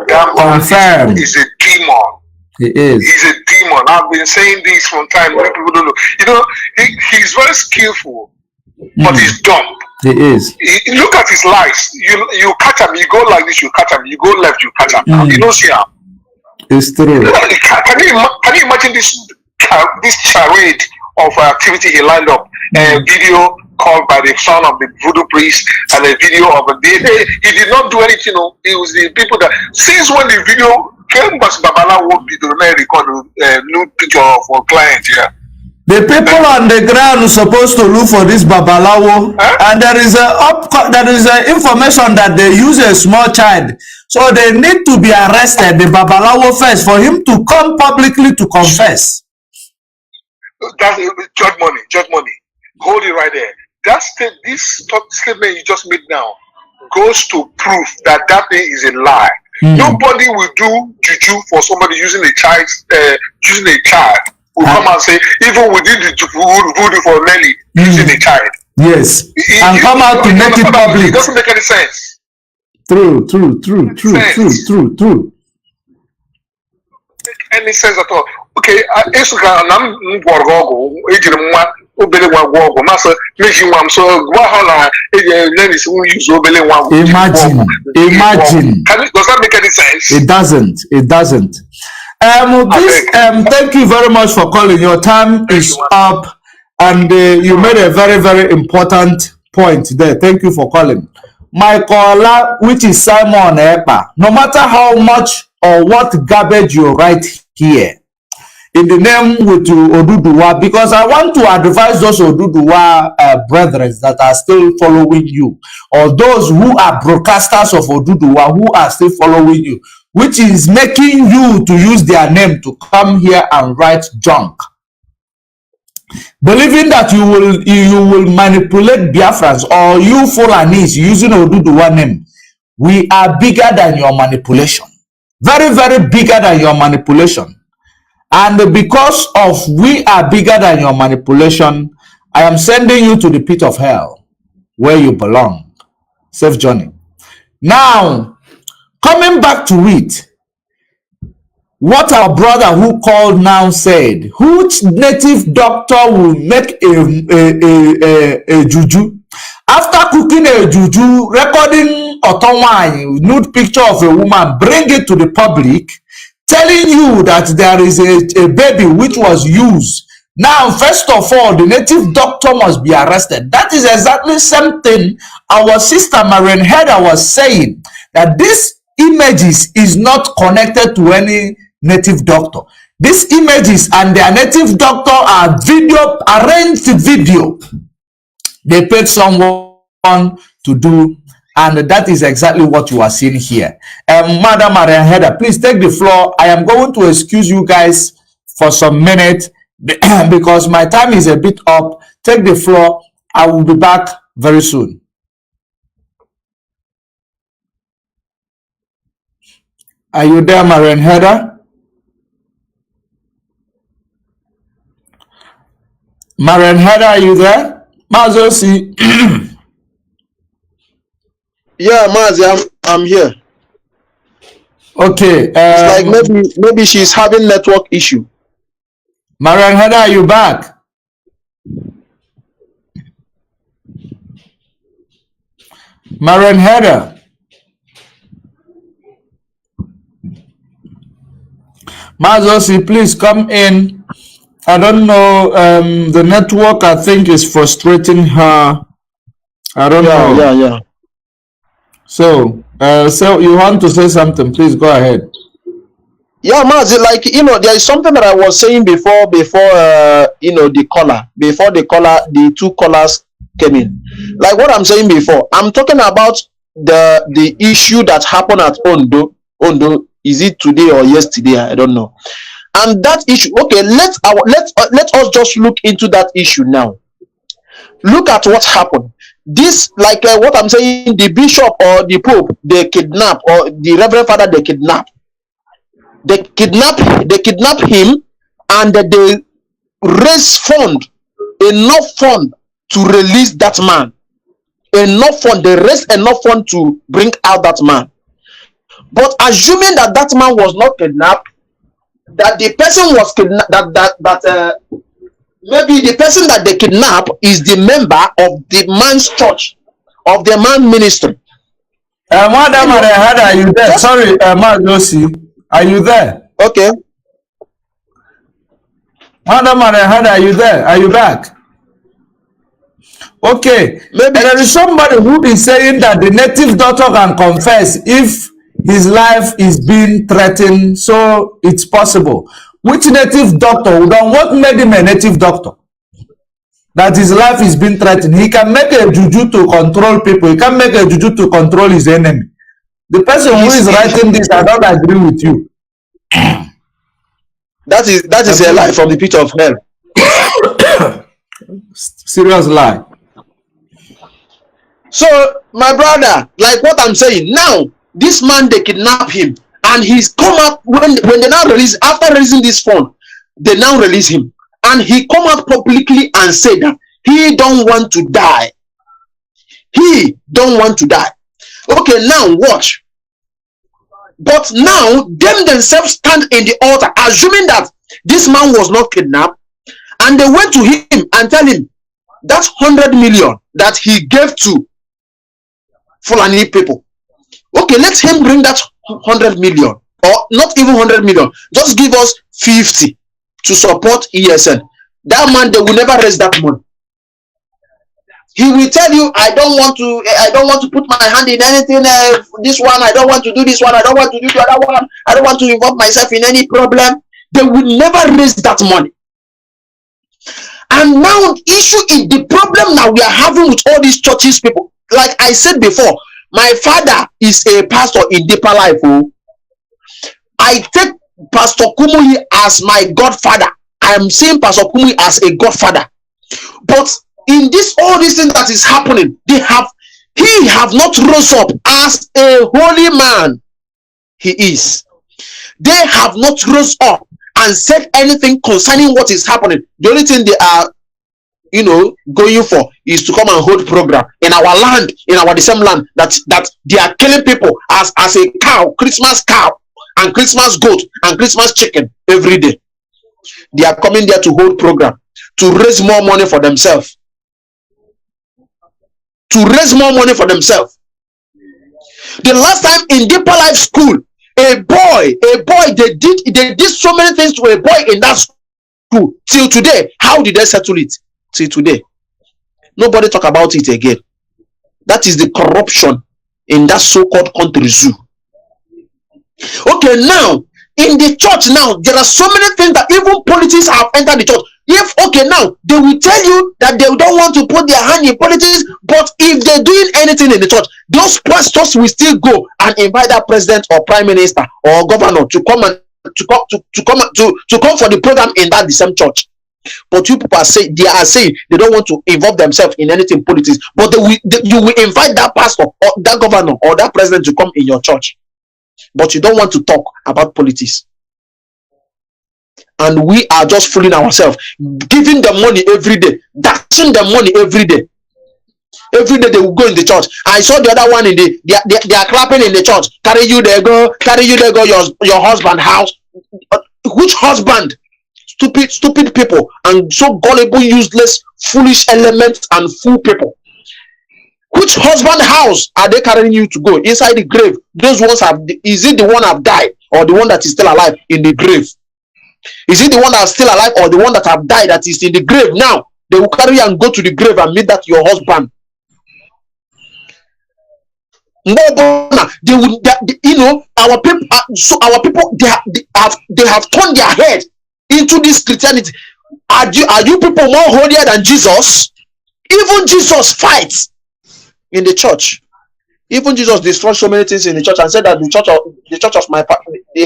That man is a demon. He is. He's a demon. I've been saying this from time. Many people don't know. You know, he's very skillful, but he's dumb. He is. Look at his lies. You catch him. You go like this. You catch him. You go left. You catch him. You don't see him. It's true. Can you imagine this charade of activity he lined up? A video called by the son of the voodoo priest and a video of a day. He did not do anything. It was the people that since when the video came, but Babala would be the record new picture for clients here. The people on the ground are supposed to look for this Babalawo, and there is information that they use a small child, so they need to be arrested. The Babalawo first for him to come publicly to confess. That's judge money. Hold it right there. This statement you just made now goes to prove that thing is a lie. Nobody will do juju for somebody using a child. Will come and say, even within the voodoo for Nelly, using a child. Yes. And come out to make it public. It doesn't make any sense. True. Make any sense at all. Okay, imagine. Does that make any sense? It doesn't. Thank you very much for calling. Your time is up, and you made a very, very important point there. Thank you for calling. My caller, which is Simon Ekpa, no matter how much or what garbage you write here, in the name with Oduduwa, because I want to advise those Oduduwa brethren that are still following you, or those who are broadcasters of Oduduwa who are still following you, which is making you to use their name to come here and write junk, believing that you will manipulate Biafrans, or you Fulanis using Oduduwa name. We are bigger than your manipulation, very, very bigger than your manipulation. And because of we are bigger than your manipulation, I am sending you to the pit of hell where you belong. Safe journey. Now, coming back to it, what our brother who called now said, which native doctor will make a juju? After cooking a juju, recording otonwine, nude picture of a woman, bring it to the public, telling you that there is a baby which was used. Now, first of all, the native doctor must be arrested. That is exactly something our sister Marian Heather was saying, that this images is not connected to any native doctor. These images and their native doctor are video, arranged video. They paid someone to do, and that is exactly what you are seeing here. Madam Marian Heather, please take the floor. I am going to excuse you guys for some minutes because my time is a bit up. Take the floor. I will be back very soon. Are you there, Marian Heather? Marian Heather, are you there? Mazi. Yeah, Mazi, I'm here. Okay. It's like maybe she's having network issue. Marian Heather, are you back? Marian Heather. Mazi, please come in. I don't know. The network, I think, is frustrating her. I don't know. Yeah. So you want to say something? Please go ahead. Yeah, Mazi, like, there is something that I was saying before the two callers came in. Like what I'm saying before, I'm talking about the issue that happened at Ondo. Is it today or yesterday? I don't know. And that issue, okay, let us just look into that issue now. Look at what happened. This, like what I'm saying, the bishop or the pope, they kidnap, or the reverend father, they kidnap. They kidnap him, and they raise enough fund to release that man. They raise enough fund to bring out that man. But assuming that that man was not kidnapped, that the person was kidnapped, maybe the person that they kidnap is the member of the man's church, of the man ministry. Madam Marian, are you there? Sorry, Mazi, are you there? Okay. Madam Marian, are you there? Are you back? Okay. Maybe there is somebody who is saying that the native doctor can confess if his life is being threatened, so it's possible. Which native doctor? What made him a native doctor? That his life is being threatened. He can make a juju to control people. He can make a juju to control his enemy. The person who is writing this, I don't agree with you. That is a lie from the pit of hell. Serious lie. So, my brother, like what I'm saying, now, this man, they kidnap him, and he's come up, when they now release, after releasing this phone, they now release him, and he come out publicly and say that he don't want to die. He don't want to die. Okay, now watch. But now, them themselves stand in the altar, assuming that this man was not kidnapped, and they went to him and tell him that 100 million that he gave to Fulani people. Okay, let him bring that 100 million, or not even 100 million. Just give us 50 to support ESN. That man, they will never raise that money. He will tell you, I don't want to put my hand in anything. This one, I don't want to do this one. I don't want to do the other one. I don't want to involve myself in any problem. They will never raise that money. And now issue is the problem now we are having with all these churches people. Like I said before, my father is a pastor in Deeper Life. Oh. I take Pastor Kumuyi as my godfather. I am seeing Pastor Kumuyi as a godfather. But in this all these things that is happening, he have not rose up as a holy man he is. They have not rose up and said anything concerning what is happening. The only thing they are, going for is to come and hold program in our land, in our same land, that they are killing people as a cow, Christmas cow, and Christmas goat, and Christmas chicken every day. They are coming there to hold program, to raise more money for themselves. To raise more money for themselves. The last time in Deeper Life School, a boy, they did so many things to a boy in that school. Till today, how did they settle it? Till today, nobody talk about it again. That is the corruption in that so-called country zoo. Okay, now in the church now, there are so many things that even politics have entered the church. If now they will tell you that they don't want to put their hand in politics, but if they're doing anything in the church, those pastors will still go and invite that president or prime minister or governor to come for the program in that the same church. But you people are saying they don't want to involve themselves in anything politics, but you will invite that pastor or that governor or that president to come in your church, but you don't want to talk about politics. And we are just fooling ourselves, giving them money every day, dashing them money every day. Every day they will go in the church. I saw the other one they are clapping in the church. Carry you there, go your husband house. Which husband? Stupid people and so gullible, useless, foolish elements and fool people. Which husband house are they carrying you to go? Inside the grave. Those ones is it the one have died or the one that is still alive in the grave? Is it the one that's still alive or the one that have died that is in the grave now? They will carry you and go to the grave and meet that your husband. They would, our people, they have turned their head into this Christianity. Are you people more holier than Jesus? Even Jesus fights in the church. Even Jesus destroyed so many things in the church and said that the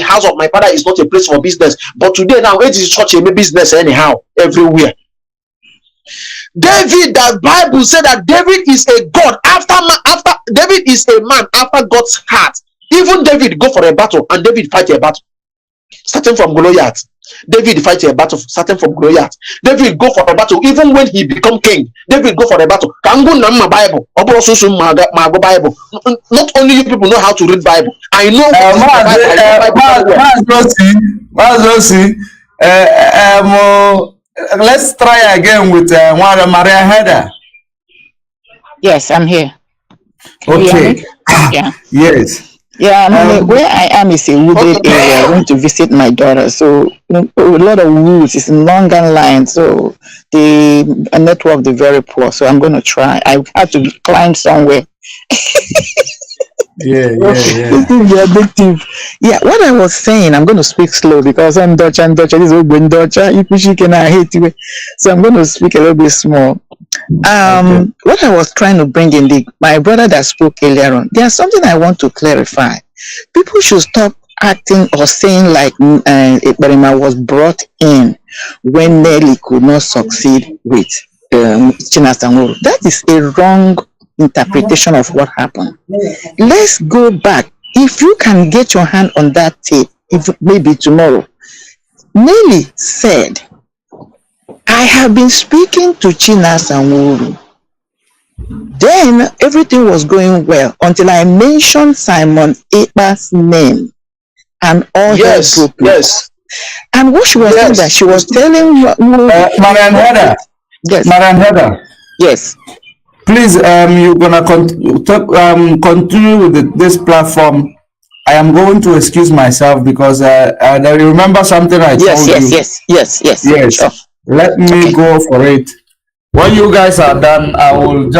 house of my father is not a place for business. But today now it is church and business anyhow everywhere. David, the Bible said that David is a God after David is a man after God's heart. Even David go for a battle and David fight a battle, starting from Goliath. David fight a battle starting from Goliath. David go for a battle even when he become king. David go for a battle. Bible. Bible. Not only you people know how to read Bible. I know. Let's try again with Maria Heda. Yes, I'm here. Okay. Yeah. Yes. Yeah, where I am is a wooded area. I went to visit my daughter, so a lot of woods. It's in Longan line, so the network is very poor. So I'm going to try. I have to climb somewhere. Yeah. Addictive. Yeah, what I was saying, I'm going to speak slow because I'm Dutch and Dutch. This is Ogun Dutch. I hate you. So I'm going to speak a little bit small. What I was trying to bring in my brother that spoke earlier on, there's something I want to clarify. People should stop acting or saying like Ekberima was brought in when Nelly could not succeed with Chinasanguru. That is a wrong interpretation of what happened. Let's go back. If you can get your hand on that tape, if maybe tomorrow, Nelly said, I have been speaking to Chinasanguru. Then everything was going well until I mentioned Simon Ekpa's name and all yes. And what she was saying that she was telling Marian Heda. Yes. Marian Heda. Yes. Please, you're gonna continue with this platform. I am going to excuse myself because I remember something I told you. Yes. Sure. Let me go for it. When you guys are done, I will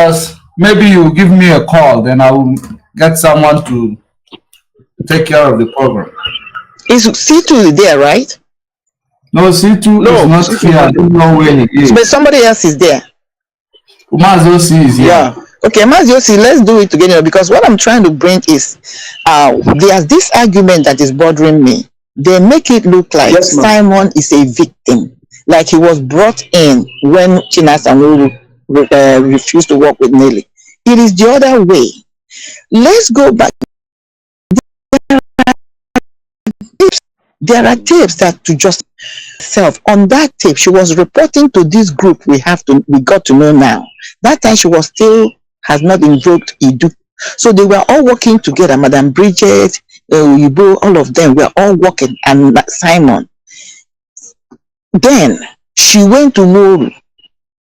maybe you give me a call, then I will get someone to take care of the program. Is Situ there, right? No, C2 is not here. I don't know where he is. But somebody else is there. Mazi is here. Yeah. Okay, Mazi, let's do it together, because what I'm trying to bring is there's this argument that is bothering me. They make it look like Simon is a victim, like he was brought in when Chinas and refused to work with Nelly. It is the other way. Let's go back. There are tapes that to just self on that tape she was reporting to this group we got to know now. That time she was still has not invoked Idu, so they were all working together. Madam Bridget, Ibo, all of them were all working, and Simon. Then she went to Moru.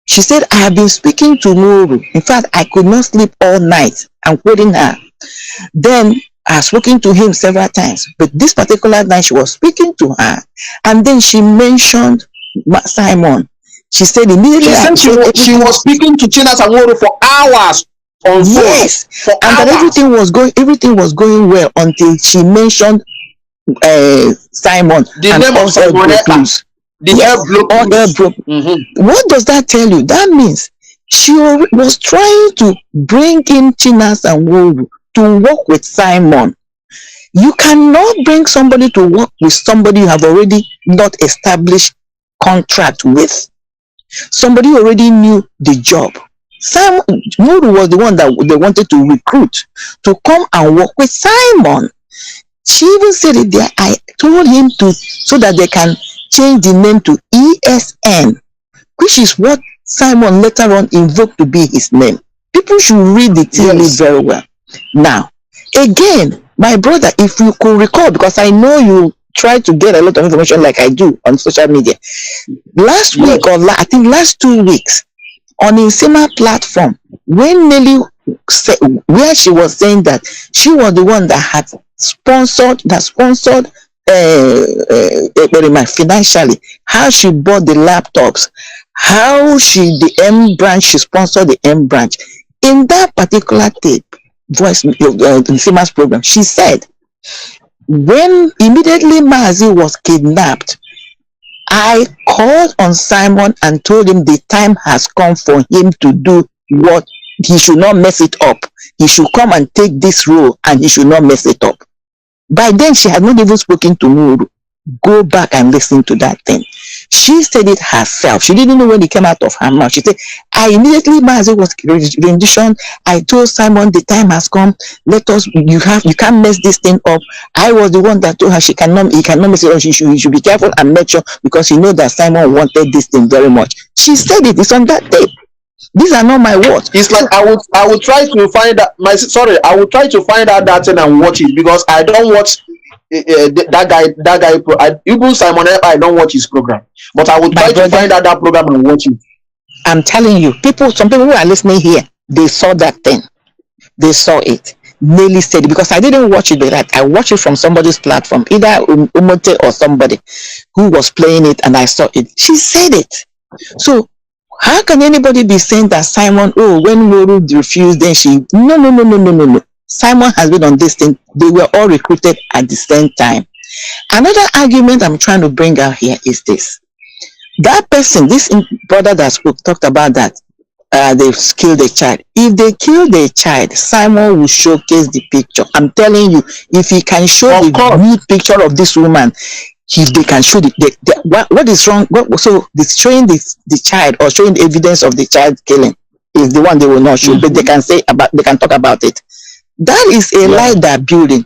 She said, I have been speaking to Moru. In fact, I could not sleep all night. I'm quoting her. Then I was speaking to him several times, but this particular night she was speaking to her, and then she mentioned Simon. She said immediately. She was speaking to Chinas and Moru for hours on phone. Yes, and that everything was going well until she mentioned Simon. The name of Simon. What does that tell you? That means she was trying to bring in Chinas and Moru to work with Simon. You cannot bring somebody to work with somebody you have already not established contract with. Somebody already knew the job. Moru was the one that they wanted to recruit to come and work with Simon. She even said it there. I told him to, so that they can change the name to ESN, which is what Simon later on invoked to be his name. People should read the theory very well. Now, again, my brother, if you could recall, because I know you try to get a lot of information like I do on social media. Last week, or I think last 2 weeks, on Insima platform, when Nelly said, where she was saying that she was the one that had sponsored financially, how she bought the laptops, how the M branch, she sponsored the M branch. In that particular tape, voice Nsima's program, she said, when immediately Mazi was kidnapped, I called on Simon and told him the time has come for him to do what he should not mess it up. He should come and take this role and he should not mess it up. By then, she had not even spoken to Moru. Go back and listen to that thing. She said it herself. She didn't know when it came out of her mouth. She said, I immediately, Mazi was rendition. I told Simon the time has come. You can't mess this thing up. I was the one that told her he cannot mess it up. He should be careful and make sure, because he knows that Simon wanted this thing very much. She said it. It's on that tape. These are not my words. It's like I would try to find out I would try to find out that thing and watch it, because I don't watch that guy. Even Simon, I don't watch his program, but I would try to find out that program and watch it. I'm telling you, some people who are listening here, they saw that thing. They saw it. Nelly said it, because I didn't watch it like I watched it from somebody's platform, either Umote or somebody who was playing it, and I saw it. She said it. So how can anybody be saying that Simon, when Moru refused, then she... No. Simon has been on this thing. They were all recruited at the same time. Another argument I'm trying to bring out here is this. That person, this brother that spoke, talked about that they've killed a child. If they killed a child, Simon will showcase the picture. I'm telling you, if he can show the nude picture of this woman, if they can show what is wrong? So showing the child or showing the evidence of the child killing is the one they will not show, but they can talk about it. That is a lie they're building.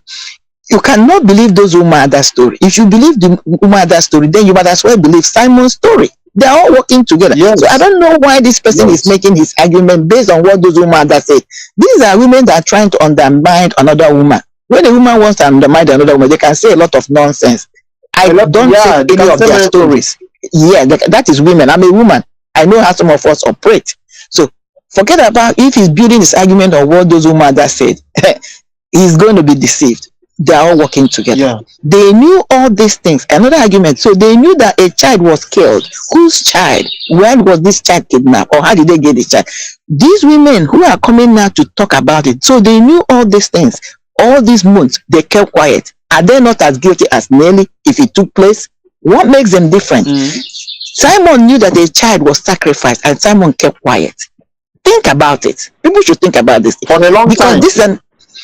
You cannot believe those who made that story. If you believe the who made that story, then you might as well believe Simon's story. They're all working together. So I don't know why this person is making his argument based on what those women that say. These are women that are trying to undermine another woman. When a woman wants to undermine another woman, they can say a lot of nonsense. I don't take any of their stories. Yeah, that is women. I'm a woman. I know how some of us operate. So forget about if he's building his argument on what those women that said. He's going to be deceived. They are all working together. They knew all these things. Another argument. So they knew that a child was killed. Whose child? When was this child kidnapped? Or how did they get the child? These women who are coming now to talk about it. So they knew all these things. All these months, they kept quiet. Are they not as guilty as Nelly if it took place? What makes them different? Simon knew that a child was sacrificed, and Simon kept quiet. Think about it. People should think about this for a long time. Because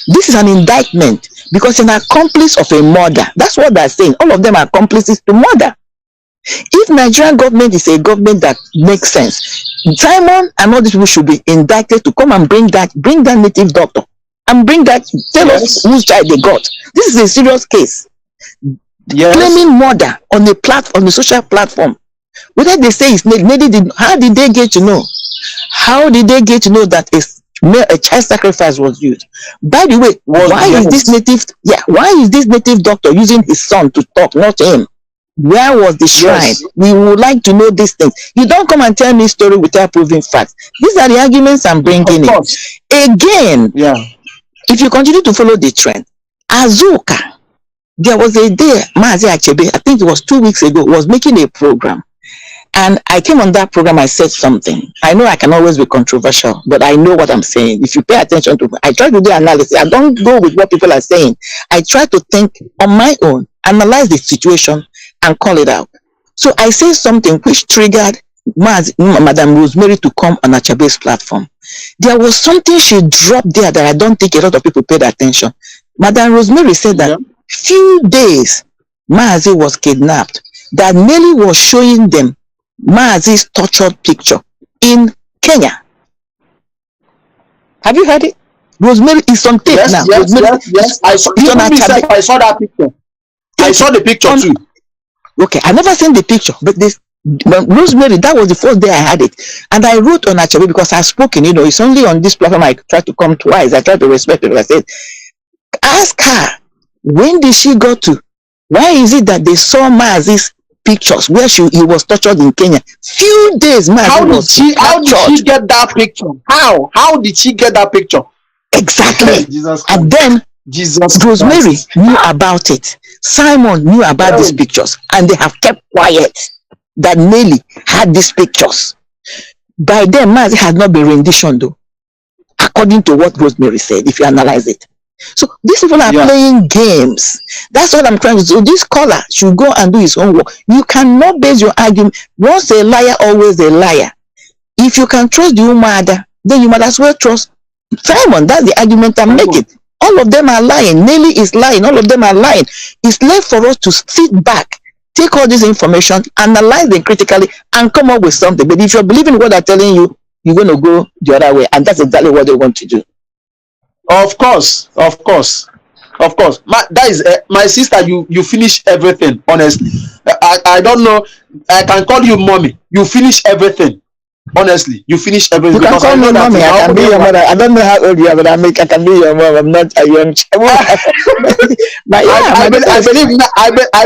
this is an indictment, because an accomplice of a murder. That's what they're saying. All of them are accomplices to murder. If Nigerian government is a government that makes sense, Simon and all these people should be indicted to come and bring that native doctor and tell us whose child they got. This is a serious case. Claiming murder on a social platform. Whether they say it's how did they get to know? How did they get to know that a child sacrifice was used? By the way, why is this native doctor using his son to talk, not him? Where was the shrine? We would like to know these things. You don't come and tell me story without proving facts. These are the arguments I'm bringing in. Again, if you continue to follow the trend, Azuka, there was a day, Mazi Achebe, I think it was 2 weeks ago, was making a program. And I came on that program, I said something. I know I can always be controversial, but I know what I'm saying. If you pay attention to me, I try to do analysis. I don't go with what people are saying. I try to think on my own, analyze the situation, and call it out. So I say something which triggered Madam Rosemary to come on Achabe's platform. There was something she dropped there that I don't think a lot of people paid attention. Madam Rosemary said that few days Mazi was kidnapped, that Nelly was showing them Mazi's tortured picture in Kenya. Have you heard it? Rosemary is on tape now. Yes. I saw that picture. I saw the picture too. Okay, I never seen the picture, but Rosemary, that was the first day I had it. And I wrote on Achabe because I've spoken, it's only on this platform I tried to come twice. I tried to respect it. I said, ask her, when did she go to? Why is it that they saw Mazi's pictures where he was tortured in Kenya? Few days, Mazi How did she get that picture? How did she get that picture? Exactly. And then Rosemary knew about it. Simon knew about these pictures, and they have kept quiet that Nelly had these pictures. By then, Mazi had not been rendition though, according to what Rosemary said, if you analyze it. So these people are playing games. That's what I'm trying to do. So this scholar should go and do his own work. You cannot base your argument. Once a liar, always a liar. If you can trust the Umada, then you might as well trust Simon. That's the argument I'm making. All of them are lying. Nelly is lying. All of them are lying. It's left for us to sit back, take all this information, analyze them critically, and come up with something. But if you're believing what they're telling you, you're going to go the other way. And that's exactly what they want to do. Of course. That is my sister. You finish everything. Honestly, I don't know. I can call you mommy. You finish everything. Honestly, you finish everything. You can call me mommy. I can be your mother. I don't know how old you are, but I can be your mom. I'm not a young child. But yeah, I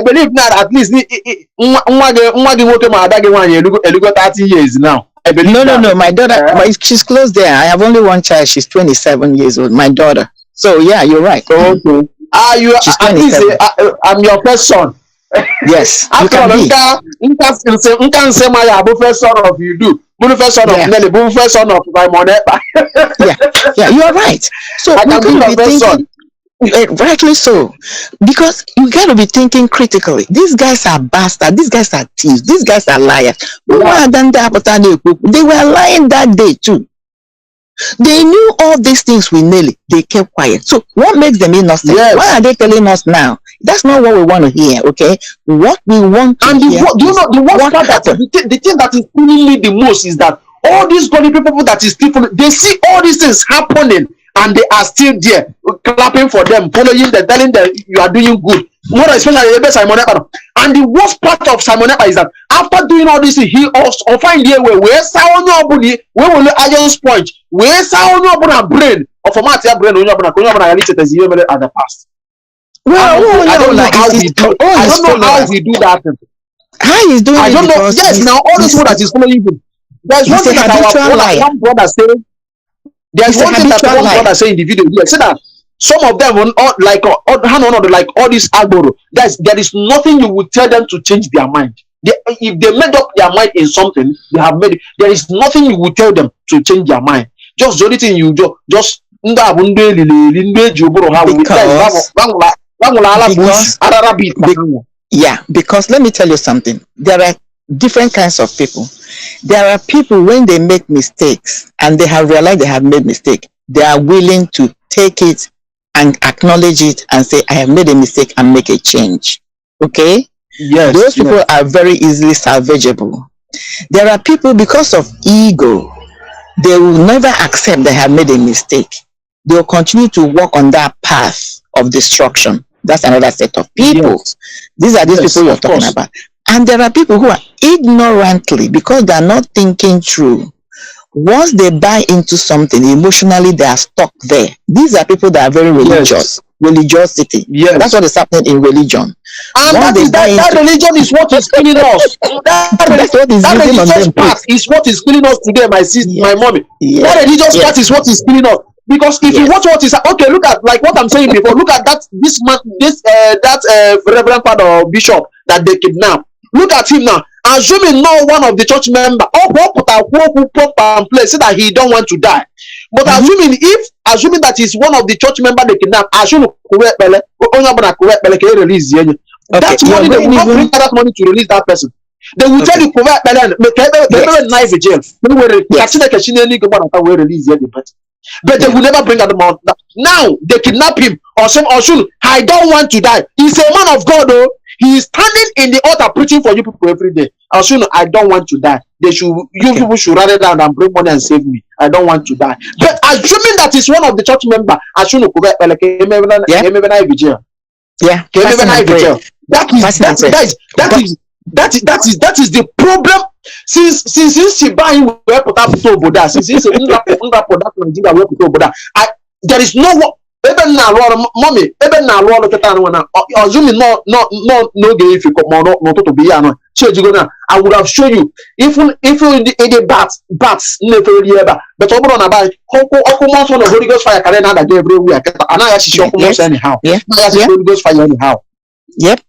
believe now. At least 30 years now. No. My daughter, she's close there. I have only one child. She's 27 years old. My daughter. So yeah, you're right. Okay. At least I'm your first son. Yes. You can be. Say my first son of you do. First son of Nelly. First son of my moneta. Yeah, you are right. So I can be your first son. Rightly so, because you got to be thinking critically. These guys are bastards. These guys are thieves. These guys are liars. They were lying that day too. They knew all these things with Nelly. They kept quiet. So what makes them innocent? Why are they telling us now? That's not what we want to hear. Okay, what we want to hear. Do you know the worst part? The thing that is killing me the most is that all these godly people that is still, they see all these things happening. And they are still there, clapping for them, following them, telling them you are doing good. More especially Simon Ekpa. And the worst part of Simon Ekpa is that after doing all this, he also find the way where sound your body, where will iron sponge, where sound your brain of a matter brain on your brain at the past. Well, I don't know how he do. I don't know how he do that. How he's doing? I don't know. Yes, now all this one that is following him. There's one thing that our one brother said. There's one thing that one brother say in the video. He said that some of them like all this agboro. Guys, there is nothing you would tell them to change their mind. If they made up their mind in something, they have made it. There is nothing you would tell them to change their mind. Just the only thing you just Yeah, because let me tell you something. There are different kinds of people. There are people when they make mistakes and they have realized they have made mistake, they are willing to take it and acknowledge it and say, I have made a mistake and make a change. Okay? Yes. Those people are very easily salvageable. There are people, because of ego, they will never accept they have made a mistake. They will continue to walk on that path of destruction. That's another set of people. Yes. These are these Yes, people you're of talking course. about. And there are people who are ignorantly, because they are not thinking through. Once they buy into something, emotionally they are stuck there. These are people that are very religious. Religiosity. Yes. That's what is happening in religion. And Once that religion is what is killing us. That's what is that using on religious them. part is what is killing us today, my sister, my mommy. That religious part is what is killing us. Because if you watch what is okay, look at like what I'm saying before. Look at that this man, Reverend Father or Bishop that they kidnapped. Look at him now. Assuming no one of the church member and place say that he don't want to die. But assuming that he's one of the church member they kidnapped, assuming that money they will not bring that money to release that person. They will tell you knife jail. But they will never bring that amount. Now they kidnap him or some I don't want to die. He's a man of God though. He is standing in the altar preaching for you people every day. I don't want to die. You people should run it down and bring money and save me. I don't want to die. But assuming that is one of the church member, that is the problem. Since she buying where put up to Boda, since there is no one. Even now, mommy, even now, Lord, assuming no gay if you come not to be I would have shown you if you in the bats never ever, but over on about Holy Ghost fire can another day everywhere, and I actually show anyhow. Holy Ghost fire anyhow. Yep.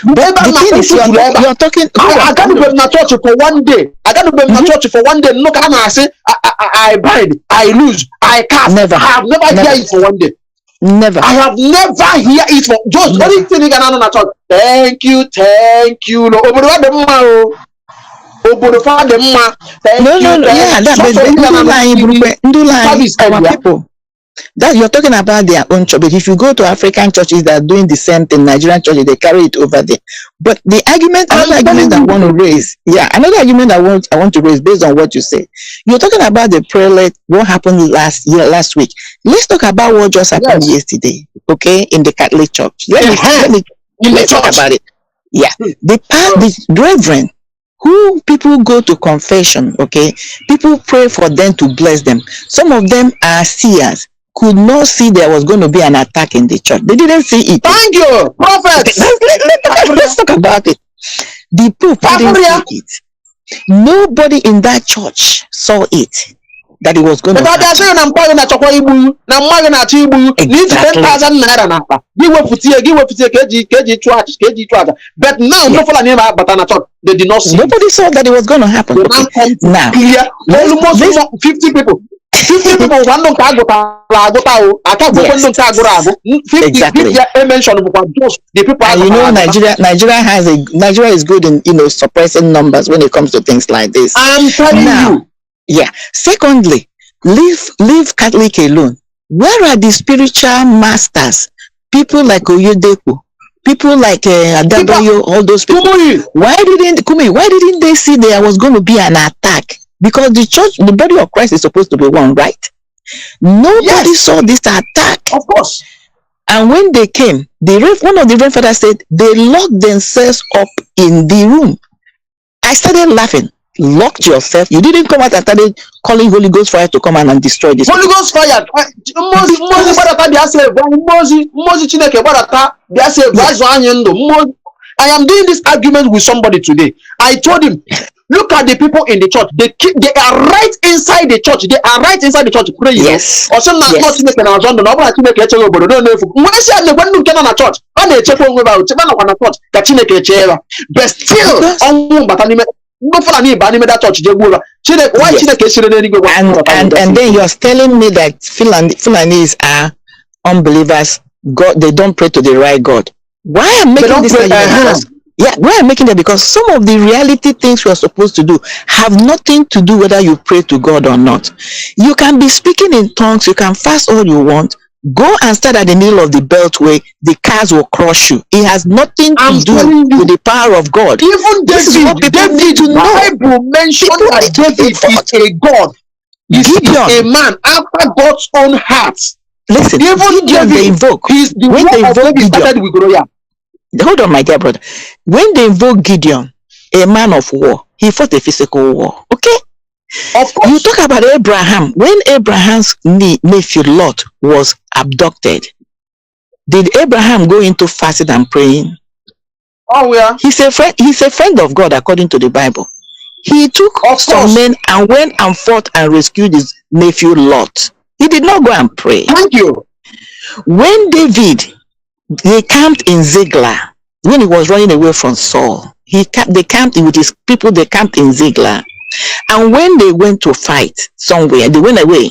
But the thing is, you're talking. I got to be in a church for one day. I got to be in a church for one day. Look, I say, I bind, I lose, I cast. Never. I have never hear it for one day. Never. I have never hear it for just only thing you can on a church. Thank you. No, yeah, our people. That you're talking about their own church. But if you go to African churches that are doing the same thing, Nigerian churches, they carry it over there. But the another argument I want to raise, another argument I want to raise based on what you say. You're talking about the prelate, what happened last week. Let's talk about what just happened yesterday, okay, in the Catholic Church. Let's talk about it. Yeah, the brethren who people go to confession, okay, people pray for them to bless them. Some of them are seers. Could not see there was going to be an attack in the church. They didn't see it. Thank you, prophet. Let's talk about it. The Pope didn't see it. Nobody in that church saw it. That it was going to happen. Exactly. But now, they did not see. Nobody saw that it was going to happen. Okay. Now, almost 50 people. 50 people want to go exactly. The people and you know Nigeria is good in suppressing numbers when it comes to things like this. I'm telling you. Yeah. Secondly, leave Catholic alone. Where are the spiritual masters? People like Oyedepo, people like Adabayo, all those people. Why didn't they see there was going to be an attack? Because the church, the body of Christ is supposed to be one, right? Nobody saw this attack. Of course. And when they came, one of the Reverend Fathers said they locked themselves up in the room. I started laughing. Locked yourself? You didn't come out and started calling Holy Ghost fire to come and destroy this. Holy Ghost fire. I am doing this argument with somebody today. I told him, look at the people in the church. They are right inside the church. They are right inside the church praying. Yes. But still, and then you're telling me that Fulanese are unbelievers. God, they don't pray to the right God. Why I'm making this because, why I'm making that because some of the reality things we are supposed to do have nothing to do whether you pray to God or not. You can be speaking in tongues, you can fast all you want. Go and stand at the middle of the beltway, the cars will crush you. It has nothing to do with the power of God. Even David to know. Bible mentioned that David is a God. He's a man after God's own heart. Listen, even Gideon they invoke. When they invoke Gideon, hold on, my dear brother. When they invoke Gideon, a man of war, he fought a physical war. Okay? Of course. You talk about Abraham. When Abraham's nephew Lot was abducted, did Abraham go into fasting and praying? Oh yeah. He's a friend of God according to the Bible. He took some men and went and fought and rescued his nephew Lot. He did not go and pray. Thank you. When they camped in Ziklag, when he was running away from Saul, they camped with his people, they camped in Ziklag. And when they went to fight somewhere, they went away.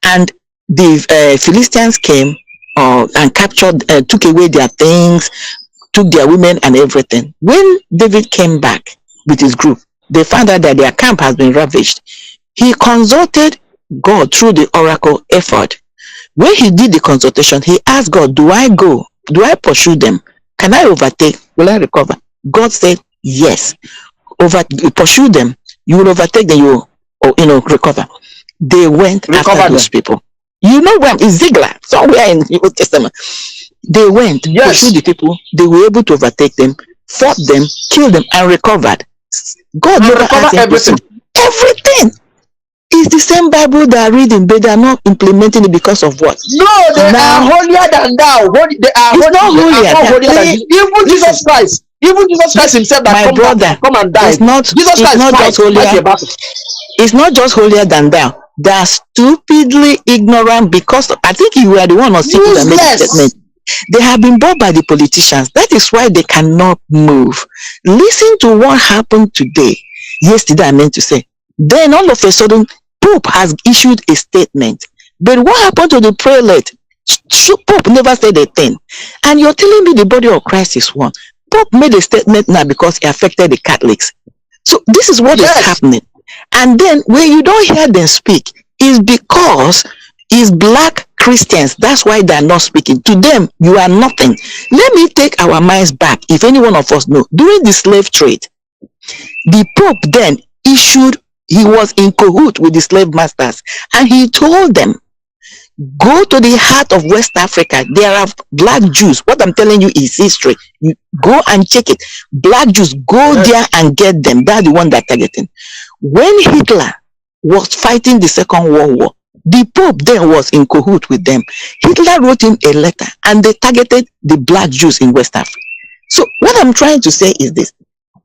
And the Philistines came and captured, took away their things, took their women and everything. When David came back with his group, they found out that their camp has been ravaged. He consulted God through the oracle Ephod. When he did the consultation, he asked God, do I go? Do I pursue them? Can I overtake? Will I recover? God said, yes. Pursue them. You will overtake them. You will, recover. They went after those people. You know where? It's Ziklag, somewhere in the Old Testament. They went, pursued the people. They were able to overtake them, fought them, killed them, and recovered. God never asked everything. Everything. It's the same Bible that I read in bed. They are not implementing it because of what? No, they are holier than thou. They are holier than even Jesus Christ. Even Jesus Christ himself that come and die. It's not just holier than thou. They are stupidly ignorant because I think you were the one or people that made the statement. They have been bought by the politicians. That is why they cannot move. Listen to what happened today. Yesterday, I meant to say. Then all of a sudden, Pope has issued a statement. But what happened to the prelate? Pope never said a thing. And you're telling me the body of Christ is one. Pope made a statement now because it affected the Catholics. So this is what is happening. And then when you don't hear them speak, is because it's black Christians. That's why they're not speaking. To them, you are nothing. Let me take our minds back. If any one of us know, during the slave trade, the Pope then he was in cahoot with the slave masters, and he told them, go to the heart of West Africa. There are black Jews. What I'm telling you is history. You go and check it. Black Jews, go there and get them. That's the one they're targeting. When Hitler was fighting the Second World War, the Pope then was in cahoot with them. Hitler wrote him a letter, and they targeted the black Jews in West Africa. So what I'm trying to say is this.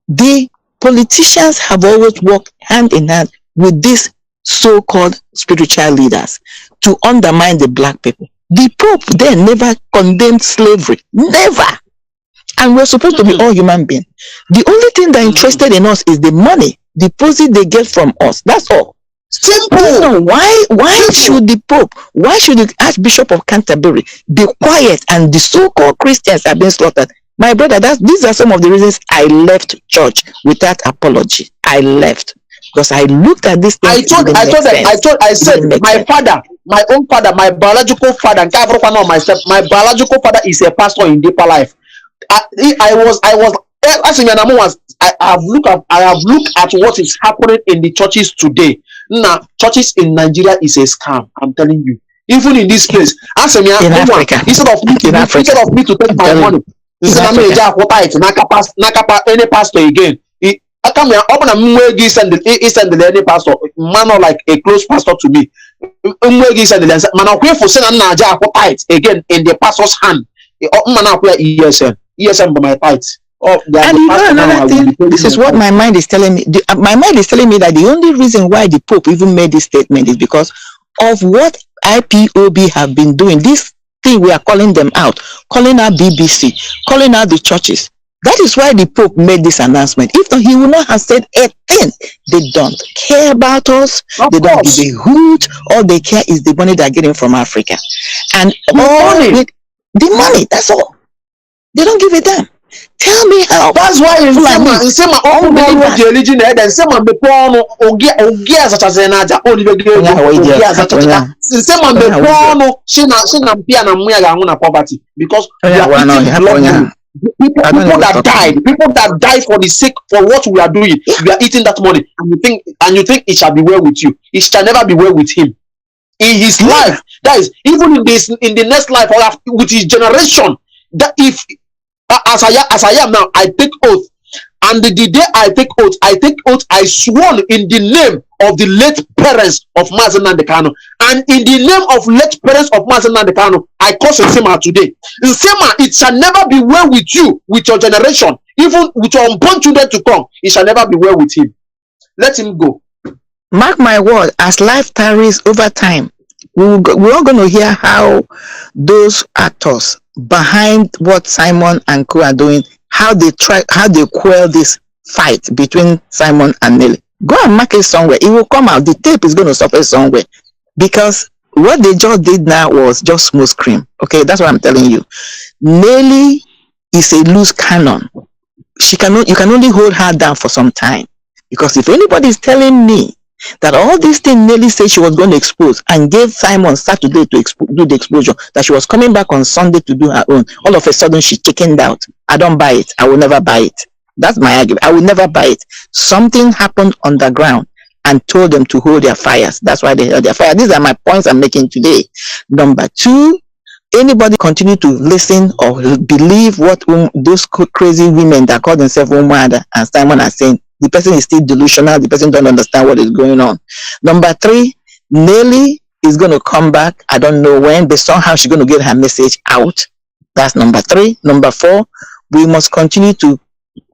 The politicians have always worked hand in hand with these so-called spiritual leaders to undermine the black people. The Pope then never condemned slavery. Never. And we're supposed to be all human beings. The only thing that interested in us is the money, deposit they get from us. That's all. Simple. No, why should the Pope, why should the Archbishop of Canterbury be quiet and the so-called Christians are being slaughtered? My brother, these are some of the reasons I left church without apology. I left because I looked at this thing. I said, my father, my own father, my biological father, and myself, my biological father is a pastor in deeper life. I have looked at what is happening in the churches today. Now, churches in Nigeria is a scam. I'm telling you. Even in this place, instead of me to take my money. Any pastor again. I come here, open a send any pastor, man like a close pastor to me. Man, I'll for send again in the pastor's hand. ESM by my tithes. And you know another thing, this is what my mind is telling me. My mind is telling me that the only reason why the Pope even made this statement is because of what IPOB have been doing. This thing we are calling them out, calling out BBC, calling out the churches. That is why the Pope made this announcement. If not, he would not have said a thing. They don't care about us. They don't give a hoot. All they care is the money they're getting from Africa. And the money, that's all. They don't give a damn. Tell me how. That's why in Sema open the religion head and Sema the porn ogia such as an aja only the Sema the porn shina pia na muya na poverty because people that died for the sake for what we are doing, we are eating that money, and you think it shall be well with you. It shall never be well with him. In his life, that is even in the next life or with his generation, that if as I am now, I take oath, and the day I take oath, I sworn in the name of the late parents of Mazi Nnamdi Kanu, and in the name of late parents of Mazi Nnamdi Kanu, I curse Nsema today. Nsema, it shall never be well with you, with your generation, even with your unborn children to come. It shall never be well with him. Let him go. Mark my word, as life tarries over time, we're all going to hear how those actors behind what Simon and Co are doing, how they quell this fight between Simon and Nelly. Go and mark it somewhere. It will come out. The tape is going to surface somewhere, because what they just did now was just smooth scream. Okay, that's what I'm telling you. Nelly is a loose cannon. You can only hold her down for some time, because if anybody is telling me that all these things Nelly said she was going to expose and gave Simon Saturday to do the exposure, that she was coming back on Sunday to do her own, all of a sudden she chickened out. I don't buy it. I will never buy it. That's my argument. I will never buy it. Something happened underground and told them to hold their fires. That's why they held their fire. These are my points I'm making today. Number two, anybody continue to listen or believe what those crazy women that call themselves Umada and Simon are saying, the person is still delusional. The person don't understand what is going on. Number three, Nelly is going to come back. I don't know when, but somehow she's going to get her message out. That's number three. Number four, we must continue to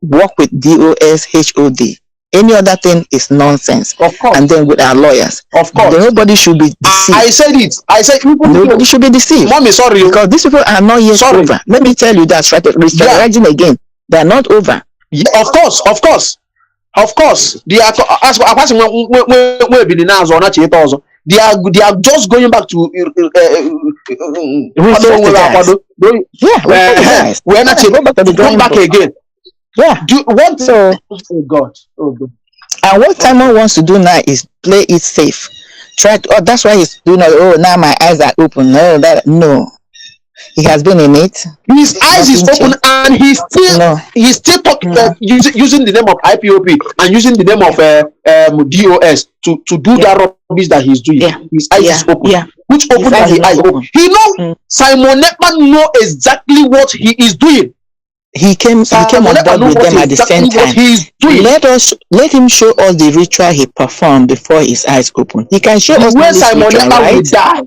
work with DOS, HOD. Any other thing is nonsense. Of course. And then with our lawyers. Of course. Nobody should be deceived. I said it. I said nobody should be deceived. Mommy, sorry. Because these people are not yet over. Let me tell you that strategizing again. They are not over. Yeah, of course. Of course, they are they are just going back to we're not going back again. Yeah. Oh God. And what Simon wants to do now is play it safe. That's why he's doing now my eyes are open. No. He has been in it. His eyes is open, and he's still talking using the name of IPOP and using the name of DOS to do that rubbish that he's doing. Yeah. His eyes is open. Which open that his eyes open. He knows Simon Ekpa know exactly what he is doing. He came on board with them at the same time. Let him show us the ritual he performed before his eyes open. He can show us where Simon Ekpa will die.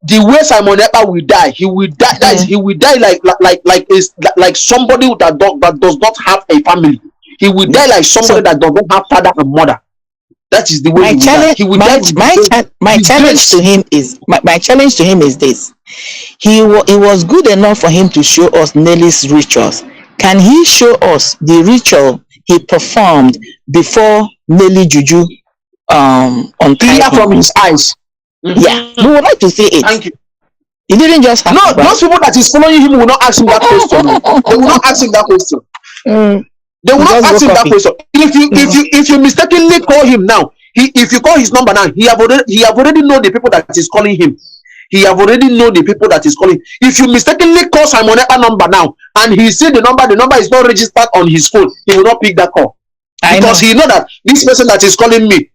The way Simon Ekpa will die, he will die. That is, he will die like somebody that does not have a family. He will die like somebody that does not have father and mother. That is the way my challenge to him is this: he was good enough for him to show us Nelly's rituals. Can he show us the ritual he performed before Nelly Juju clear from his eyes? Yeah, we would like to see it. Thank you. He didn't just have those people that is following him will not ask him that question. They will not ask him that question. They will not ask him that question. If you mistakenly call him now, if you call his number now, he have already know the people that is calling him. He have already know the people that is calling. If you mistakenly call Simon Ekpa number now and he see the number is not registered on his phone, he will not pick that call. Because he know that this person that is calling me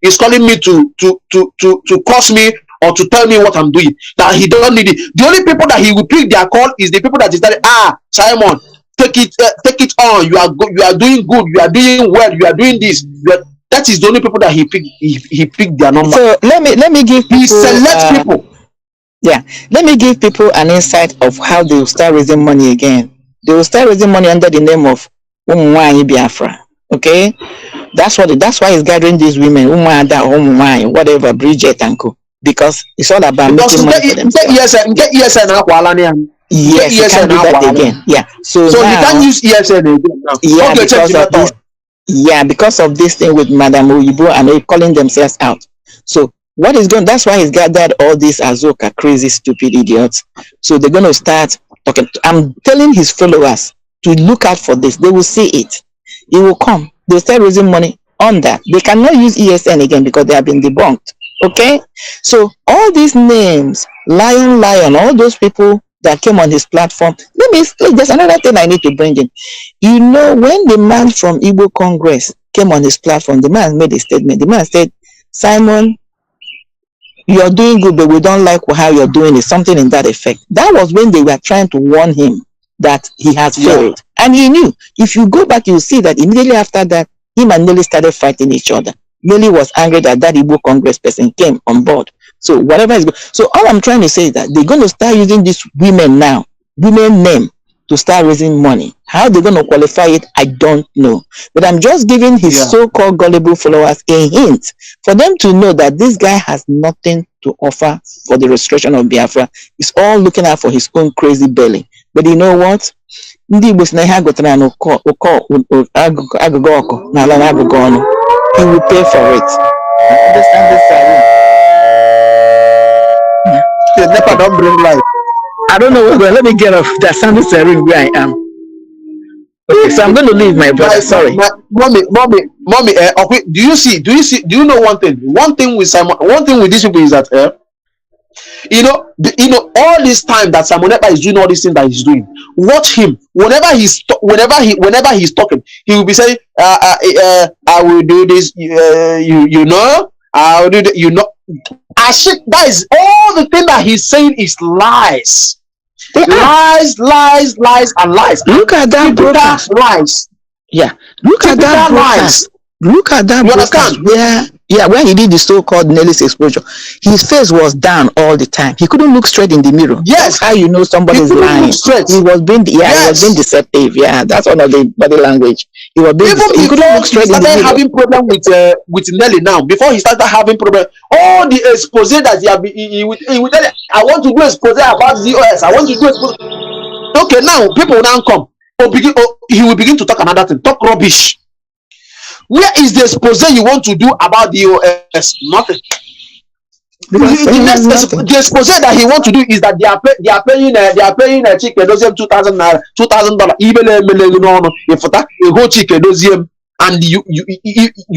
to curse me or to tell me what I'm doing. That he don't need it. The only people that he will pick their call is the people that is telling, Simon, take it on. You are doing good. You are doing well. You are doing this. That is the only people that he picked their number. So let me give people, he select people. Yeah, let me give people an insight of how they will start raising money again. They will start raising money under the name of Biafra. Okay, that's why he's gathering these women, whatever, Bridget and Co. Because it's all about making money for themselves. Yes, he can do that again. Yeah. So now, he can use ESN again now. Because of this thing with Madam Oyibo and they calling themselves out. So that's why he's gathered all these Azoka crazy stupid idiots. So they're going to start talking. I'm telling his followers to look out for this. They will see it. It will come. They'll start raising money on that. They cannot use ESN again because they have been debunked. Okay? So all these names, Lion, all those people that came on his platform. There's another thing I need to bring in. You know, when the man from Igbo Congress came on his platform, the man made a statement. The man said, Simon, you're doing good, but we don't like how you're doing it. Something in that effect. That was when they were trying to warn him that he has failed. And he knew. If you go back, you'll see that immediately after that, him and Nelly started fighting each other. Nelly was angry that that Igbo Congress person came on board. So whatever is good. So all I'm trying to say is that they're going to start using these women now, women name, to start raising money. How they're going to qualify it, I don't know. But I'm just giving his so-called gullible followers a hint for them to know that this guy has nothing to offer for the restoration of Biafra. He's all looking out for his own crazy belly. But you know what? He will pay for it. Understand this? Never don't bring life. I don't know where. Let me get off that sounding siren where I am. Okay, so I'm going to leave my brother. Sorry, mommy. Do you know one thing? One thing with Simon. One thing with these people is that you know, all this time that Simon Ekpa is doing all these things that he's doing. Watch him. Whenever he's talking, he will be saying, "I will do this." You know, I will do that. You know. That is all the thing that he's saying is lies. Lies, and lies. Look at that broadcast. Lies. Yeah. Look at that broadcast. Look at that broadcast where he did the so-called Nelly's exposure. His face was down all the time. He couldn't look straight in the mirror. Yes. That's how you know somebody's lying. He was being he was being deceptive. Yeah, that's one of the body language. He was being he couldn't look straight in the mirror. Having problem with Nelly now. Before he started having problem, all the expose that he would tell you, I want to do expose about DOS. I want to do expose. Okay, now people will now come. He will begin to talk another thing. Talk rubbish. Where is the expose you want to do about the OS? Nothing. The expose that he wants to do is that they are paying a chicken $2,000. Even if a whole chicken and you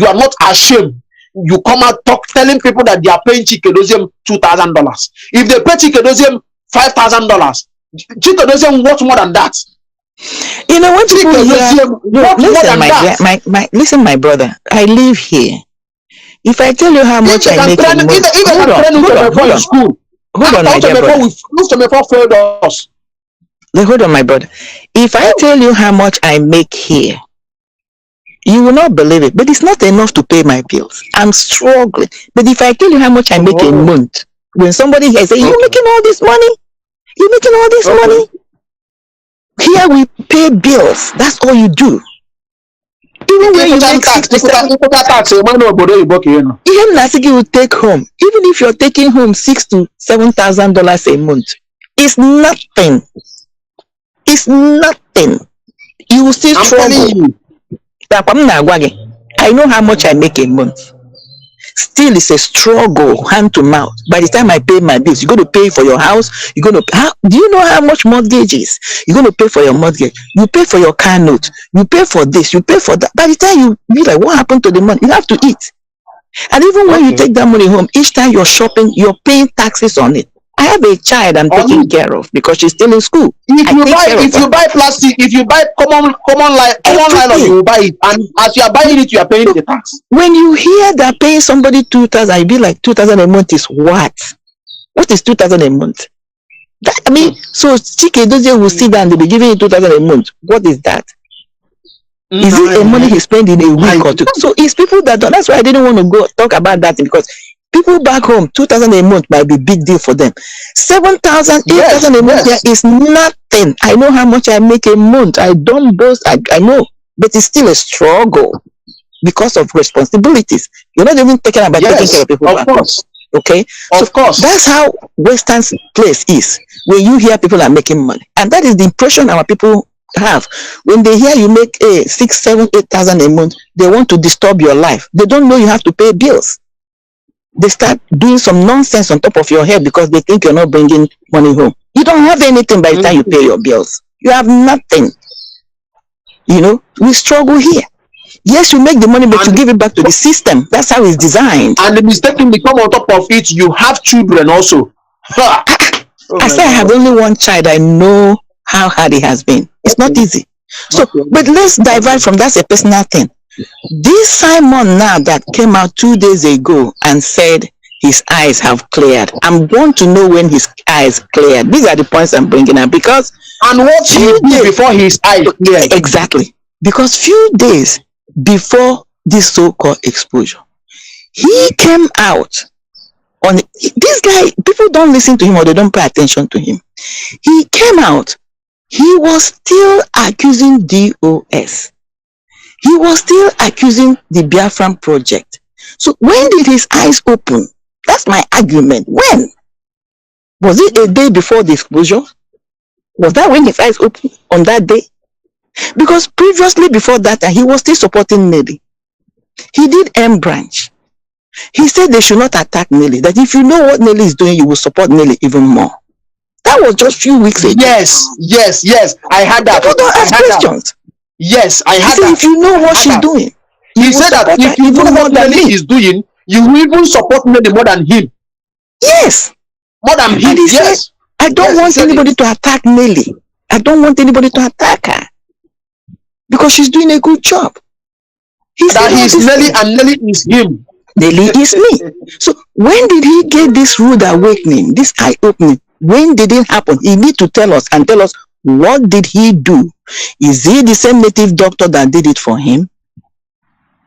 are not ashamed. You come out telling people that they are paying chicken $2,000. If they pay chicken $5,000, chicken worth more than that. You know, when people listen, my brother, I live here. If I tell you how much I make a month, hold on, my brother. If I tell you how much I make here, you will not believe it. But it's not enough to pay my bills. I'm struggling. But if I tell you how much I make a month, when somebody here says, "You're making all this money? You're making all this money?" Here we pay bills. That's all you do. Even when you make 67, even Nasiki will take home. Even if you're taking home $6,000 to $7,000 a month, it's nothing. It's nothing. You will still struggle. I know how much I make a month. Still, it's a struggle, hand to mouth. By the time I pay my bills, you're going to pay for your house. You're going to. Do you know how much mortgage is? You're going to pay for your mortgage. You pay for your car note. You pay for this. You pay for that. By the time you be like, what happened to the money? You have to eat. And even when you take that money home, each time you're shopping, you're paying taxes on it. I have a child I'm taking care of because she's still in school. If you buy plastic, if you buy common nylon, you will buy it, and as you are buying it, you are paying the tax. When you hear that paying somebody 2,000, I be like, 2,000 a month is what? What is 2,000 a month? I mean, so Chike Dozie will sit down, they'll be giving you 2,000 a month. What is that? Is it a money he spent in a week or two? So it's people that don't. That's why I didn't want to go talk about that, because people back home, 2,000 a month might be a big deal for them. 7,000, 8,000 a month is nothing. I know how much I make a month. I don't boast. I know, but it's still a struggle because of responsibilities. You're not even thinking about taking care of people back home. Okay, of course. That's how Western place is. When you hear people are making money, and that is the impression our people have. When they hear you make 6,000, 7,000, 8,000 a month, they want to disturb your life. They don't know you have to pay bills. they start doing some nonsense on top of your head because they think you're not bringing money home. You don't have anything by the time you pay your bills. You have nothing. You know, we struggle here. Yes, you make the money, but you give it back to the system. That's how it's designed. And the mistakenly come on top of it, you have children also. I say I have only one child. I know how hard it has been. It's not easy. So, but let's divert from that's a personal thing. This Simon now that came out 2 days ago and said his eyes have cleared. I want to know when his eyes cleared. These are the points I'm bringing up because and what he did before his eyes cleared. Exactly. Because few days before this so-called exposure, he came out on this guy. People don't listen to him or they don't pay attention to him. He came out. He was still accusing DOS. He was still accusing the Biafran project. So when did his eyes open? That's my argument. When? Was it a day before the exposure? Was that when his eyes opened on that day? Because previously before that he was still supporting Nelly. He did M branch. He said they should not attack Nelly. That if you know what Nelly is doing, you will support Nelly even more. That was just a few weeks ago. Yes. I had that. People don't ask questions. Yes, I had that. If you know what she's doing, he said that if you know what Nelly is doing, you will even support Nelly more than him. Yes. More than him. And he said, I don't want anybody to attack Nelly. I don't want anybody to attack her. Because she's doing a good job. He said that he's Nelly and Nelly is him. Nelly is me. So when did he get this rude awakening, this eye-opening? When did it happen? He need to tell us and tell us what did he do? Is he the same native doctor that did it for him?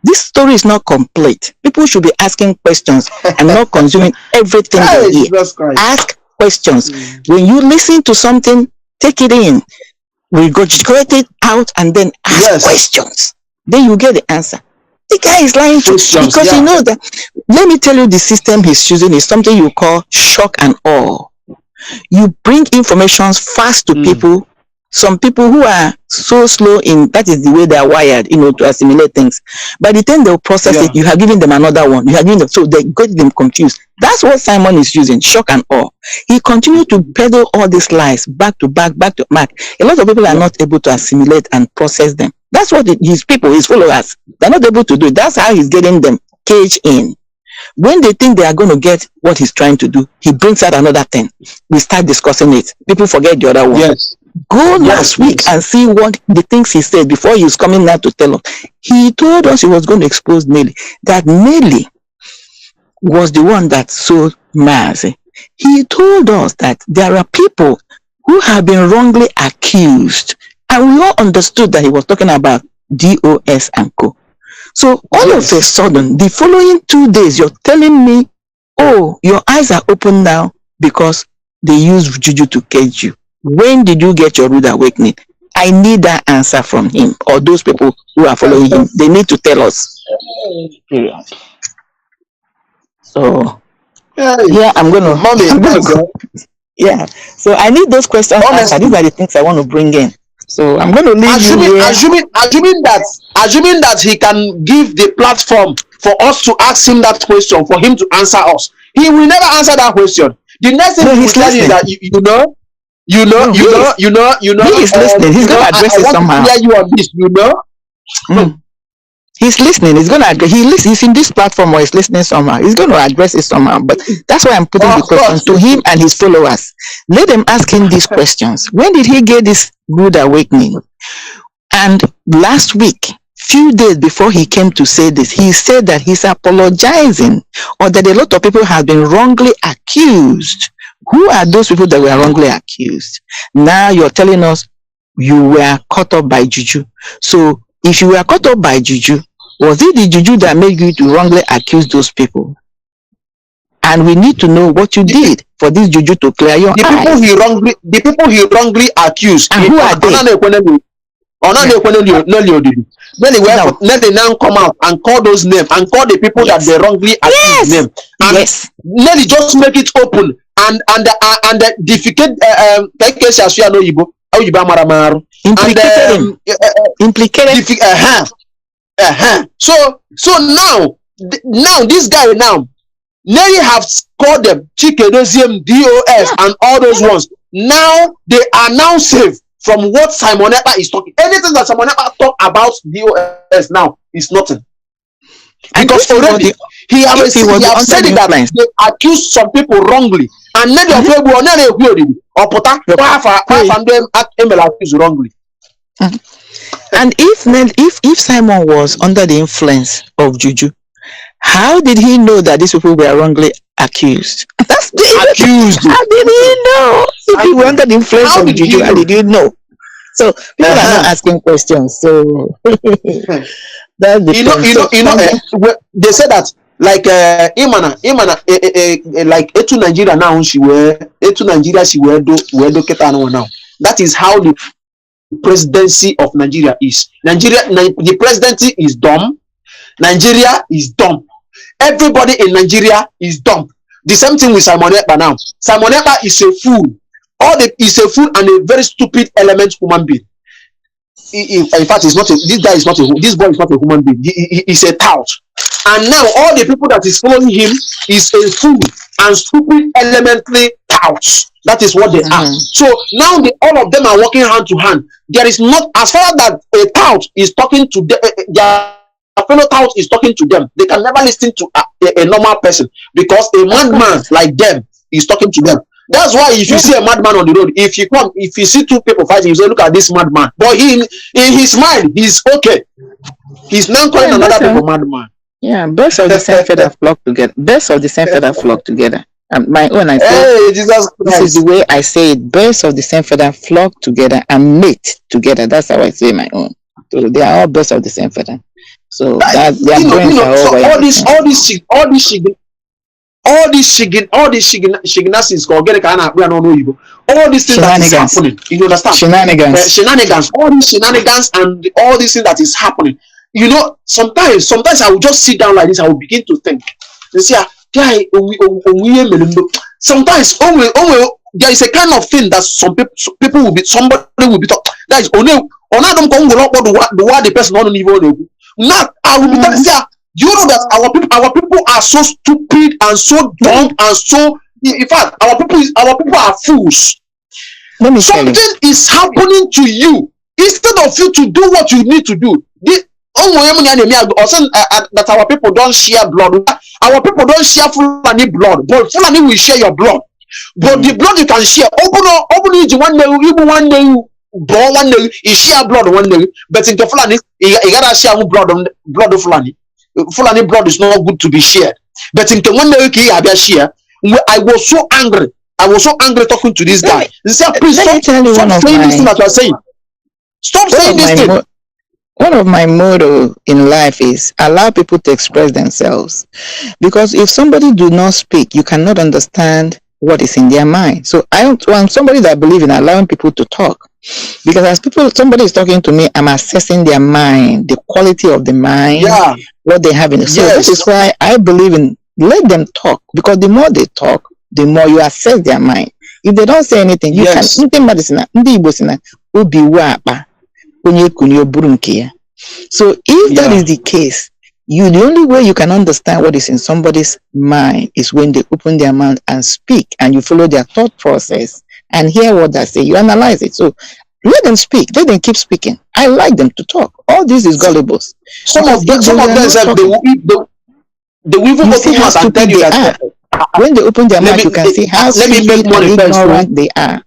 This story is not complete. People should be asking questions and not consuming everything they hear. Ask questions. When you listen to something, take it in, regurgitate it out, and then ask questions. Then you get the answer. The guy is lying to because he knows that. Let me tell you, the system he's choosing is something you call shock and awe. You bring information fast to people. Some people who are so slow in that is the way they are wired, to assimilate things. By the time they'll process it, you have given them another one. You have given them, so they get them confused. That's what Simon is using, shock and awe. He continued to peddle all these lies back to back. A lot of people are not able to assimilate and process them. That's what his people, his followers, they're not able to do it. That's how he's getting them caged in. When they think they are going to get what he's trying to do, he brings out another thing. We start discussing it. People forget the other one. Yes. Go last week and see what the things he said before he was coming now to tell us. He told us he was going to expose Nelly. That Nelly was the one that sold Mazi. He told us that there are people who have been wrongly accused. And we all understood that he was talking about DOS and co. So all of a sudden, the following 2 days, you're telling me, oh, your eyes are open now because they use juju to cage you. When did you get your rude awakening? I need that answer from him or those people who are following him. They need to tell us. So, yeah, I'm going to go. Yeah, so I need those questions answered. These are the things I want to bring in. So I'm going to leave assuming that he can give the platform for us to ask him that question, for him to answer us. He will never answer that question. The next thing he will tell you is that you know. He is listening. He's going to address it somehow. You on this, He's listening. He's going to address. He's in this platform, or he's listening somehow. He's going to address it somehow. But that's why I'm putting the questions to him and his followers. Let them ask him these questions. When did he get this rude awakening? And last week, few days before he came to say this, he said that he's apologizing, or that a lot of people have been wrongly accused. Who are those people that were wrongly accused? Now you're telling us you were caught up by juju. So if you were caught up by juju, was it the juju that made you to wrongly accuse those people? And we need to know what you did for this juju to clear your eyes. The people he wrongly accused. And who are they? Let they now come out and call those names and call the people that they wrongly accused them. And let it just make it open and defecate implicated. So now this guy now Nelly have called them Chikedozium, DOS, and all those ones. Now they are now safe from what Simon Ekpa is talking. Anything that Simon Ekpa talk about DOS now is nothing. Because already he have said it that they accused some people wrongly. And then they are or them accused wrongly. And if Simon was under the influence of Juju, how did he know that these people were wrongly accused? That's the accused. How did he know? If he were under the influence of Juju, how did he know? So people are not asking questions. So that's the they say that like Imana like Etu Nigeria now she were Etu Nigeria she were do Ketano now. That is how the presidency of Nigeria is. The presidency is dumb. Nigeria is dumb. Everybody in Nigeria is dumb. The same thing with Simon Ekpa now. Simon Ekpa is a fool. Is a fool and a very stupid element human being. In fact, this boy is not a human being. He is a tout. And now all the people that is following him is a fool and stupid elementary touts. That is what they are. So now all of them are working hand to hand. There is not, as far as that a tout is talking to them, their fellow tout is talking to them. They can never listen to a normal person because a madman like them is talking to them. That's why if you see a madman on the road, if you see two people fighting, you say, look at this madman. But in his mind, he's okay. He's not calling another people madman. Yeah, birds of the same feather flock together. Birds of the same feather flock together. My own, I say, hey, Jesus Christ. This is the way I say it. Birds of the same feather flock together and mate together. That's how I say my own. So they are all birds of the same feather. So that they are brains are all these shiginasis all these things that is happening. You understand? Shenanigans. All these shenanigans and all these things that is happening. You know, sometimes I will just sit down like this. I will begin to think. You see, sometimes there is a kind of thing that somebody will be talking. That is only the person don't even know. Now I will be talking. You know that our people are so stupid and so dumb and so. In fact, our people are fools. Something is happening to you instead of you to do what you need to do. That our people don't share blood. Our people don't share Fulani blood, but Fulani will share your blood. But the blood you can share, open one day, even one day, born one day, you share blood one day. But in the Fulani, you gotta share blood of Fulani. Fulani blood is not good to be shared. But in the one day, share. I was so angry. I was so angry talking to this guy. He said, please stop saying this thing that you are saying. Stop saying this thing. One of my motto in life is allow people to express themselves. Because if somebody do not speak, you cannot understand what is in their mind. So I want somebody that believes in allowing people to talk. Because as somebody is talking to me, I'm assessing their mind, the quality of the mind, what they have in it. So this is why I believe in let them talk. Because the more they talk, the more you assess their mind. If they don't say anything, you can so if that is the case, the only way you can understand what is in somebody's mind is when they open their mouth and speak, and you follow their thought process and hear what they say. You analyze it. So let them speak. Let them keep speaking. I like them to talk. All this is gullibles. Some of them they will even open mouth and tell you that when they open their mouth, you can see how ignorant they are.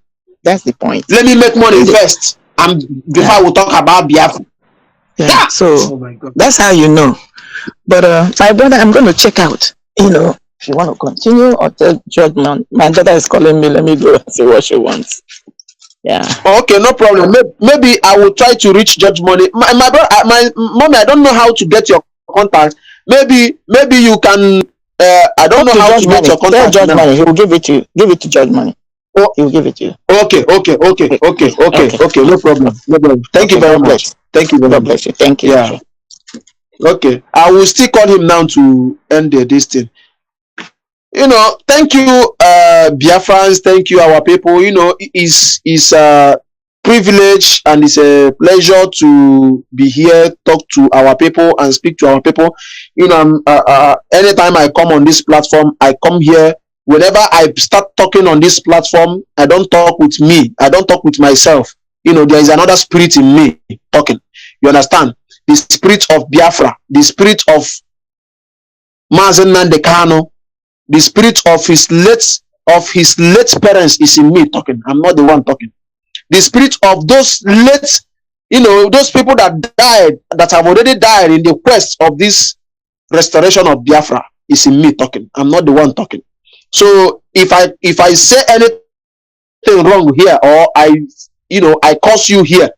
That's the point. Let me make money first. Before I will talk about Biafra. Yeah. So that's how you know. But my brother, I'm going to check out. You know, if you want to continue or tell Judgment, my daughter is calling me. Let me go and see what she wants. Yeah. Okay, no problem. Maybe I will try to reach Judge Money. My mommy, I don't know how to get your contact. Maybe you can. I don't know how to get your contact. Judge Money. He will give it to you. Give it to Judge Money. Oh, he will give it to you. Okay. No problem. Thank you very much. Thank you. God bless you. Thank you. Yeah. Okay. I will still call him now to end this thing. You know, thank you, Biafrans. Thank you, our people. You know, privilege and it's a pleasure to be here, talk to our people and speak to our people. You know, anytime I come on this platform, I come here. Whenever I start talking on this platform, I don't talk with me. I don't talk with myself. You know, there is another spirit in me talking. You understand? The spirit of Biafra, the spirit of Mazi Nnamdi Kanu, the spirit of his late parents is in me talking. I'm not the one talking. The spirit of those late, you know, those people that died, that have already died in the quest of this restoration of Biafra is in me talking. I'm not the one talking. So if I say anything wrong here, or I curse you here,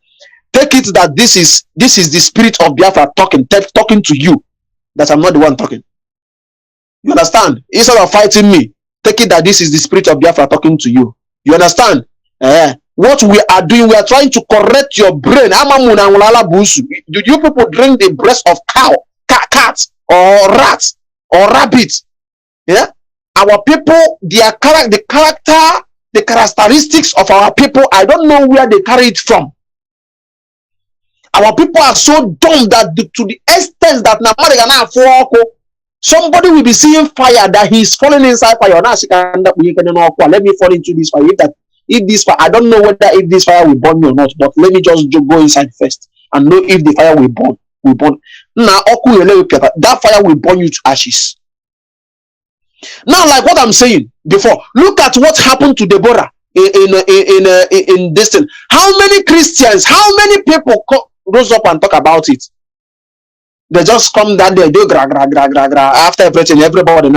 take it that this is the spirit of Biafra talking to you, that I'm not the one talking. You understand? Instead of fighting me, take it that this is the spirit of Biafra talking to you. You understand? What we are doing, we are trying to correct your brain. Do you people drink the breast of cow, cat, or rat, or rabbit? Yeah? Our people, the character, the characteristics of our people, I don't know where they carry it from. Our people are so dumb that to the extent that somebody will be seeing fire, that he's falling inside fire. Let me fall into this fire. If this fire, I don't know whether if this fire will burn me or not, but let me just go inside first and know if the fire will burn. Now, that fire will burn you to ashes. Now, like what I'm saying before, look at what happened to Deborah in this thing. How many Christians, how many people rose up and talk about it? They just come down there, do gra. After everything, everybody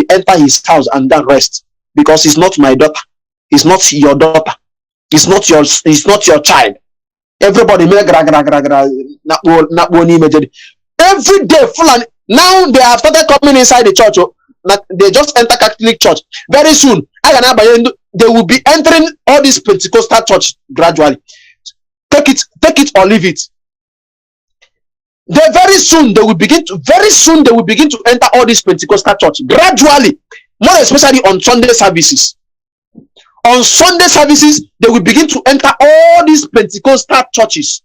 enter his house and then rest, because it's not my daughter, it's not your daughter, it's not your child. Everybody make gra. Every day, full, and now they have started coming inside the church. They just enter Catholic church. Very soon, they will be entering all this Pentecostal church gradually. Take it or leave it. Very soon they will begin to enter all this Pentecostal church gradually, more especially on Sunday services. On Sunday services, they will begin to enter all these Pentecostal churches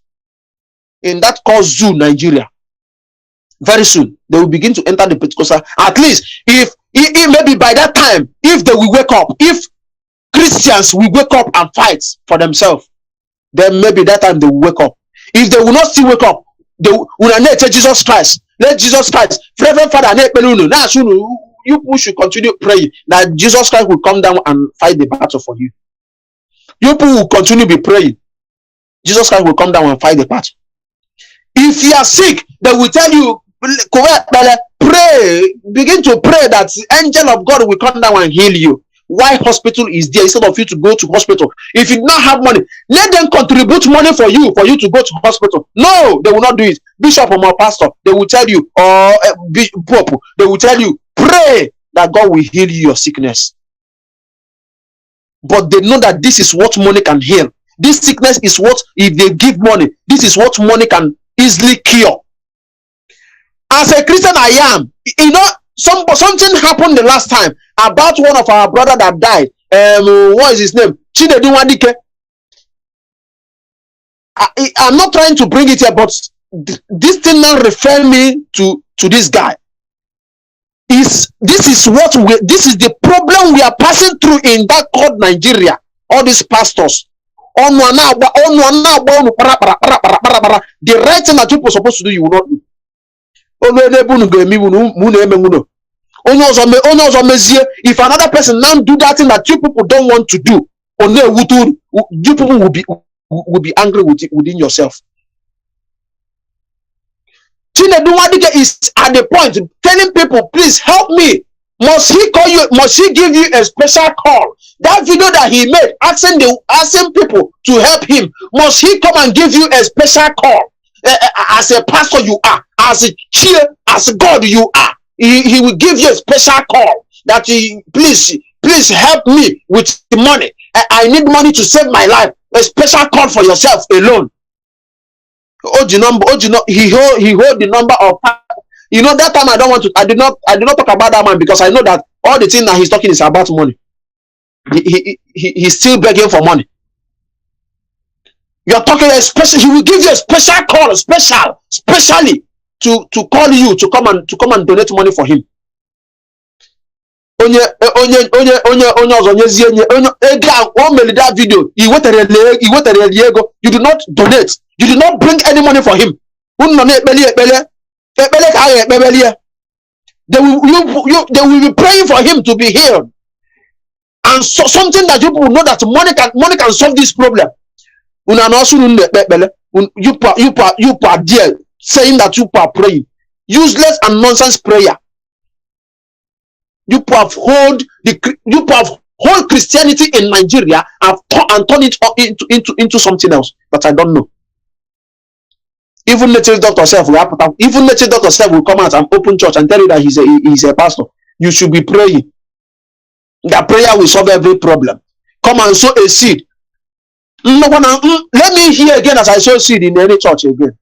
in that called Zoo, Nigeria. Very soon they will begin to enter the Pentecostal. At least if maybe by that time, if they will wake up, if Christians will wake up and fight for themselves, then maybe that time they will wake up. If they will not still wake up, they will let Jesus Christ. Let Jesus Christ, Reverend Father, you should continue praying that Jesus Christ will come down and fight the battle for you. You people will continue to be praying. Jesus Christ will come down and fight the battle. If you are sick, they will tell you, pray, begin to pray that the angel of God will come down and heal you. Why hospital is there instead of you to go to hospital? If you do not have money, let them contribute money for you to go to hospital. No, they will not do it. Bishop or my pastor, they will tell you, or Pope, they will tell you, pray that God will heal your sickness. But they know that this is what money can heal. This sickness is what, if they give money, this is what money can easily cure. As a Christian, I am. You know, something happened the last time about one of our brother that died. What is his name? Chinedu Wadike. I'm not trying to bring it here, but this thing now refer me to this guy. This is the problem we are passing through in that called Nigeria. All these pastors. The right thing that people are supposed to do, you will not do. If another person now do that thing that you people don't want to do, you people will be angry within yourself. Chinedu Wadike is at the point telling people, please help me. Must he call you? Must he give you a special call? That video that he made asking people to help him, must he come and give you a special call? As a pastor you are, as a cheer, as a God you are, he will give you a special call that please help me with the money. I need money to save my life. A special call for yourself alone. He hold the number of, you know, that time I did not talk about that man, because I know that all the thing that he's talking is about money. He's still begging for money. You're talking especially, he will give you a special call, specially to call you to come and donate money for him. Onye ọzọ nyezie onye ego o mere that video, he wetere ego, you do not donate, you do not bring any money for him. They will be praying for him to be healed. And so something that people will know that money can solve this problem. You are there saying that you are praying. Useless and nonsense prayer. You have hold Christianity in Nigeria and turn it into something else that I don't know. Even native doctor self will come out and open church and tell you that he's a pastor. You should be praying. That prayer will solve every problem. Come and sow a seed. Let me hear again as I sow seed in any church again.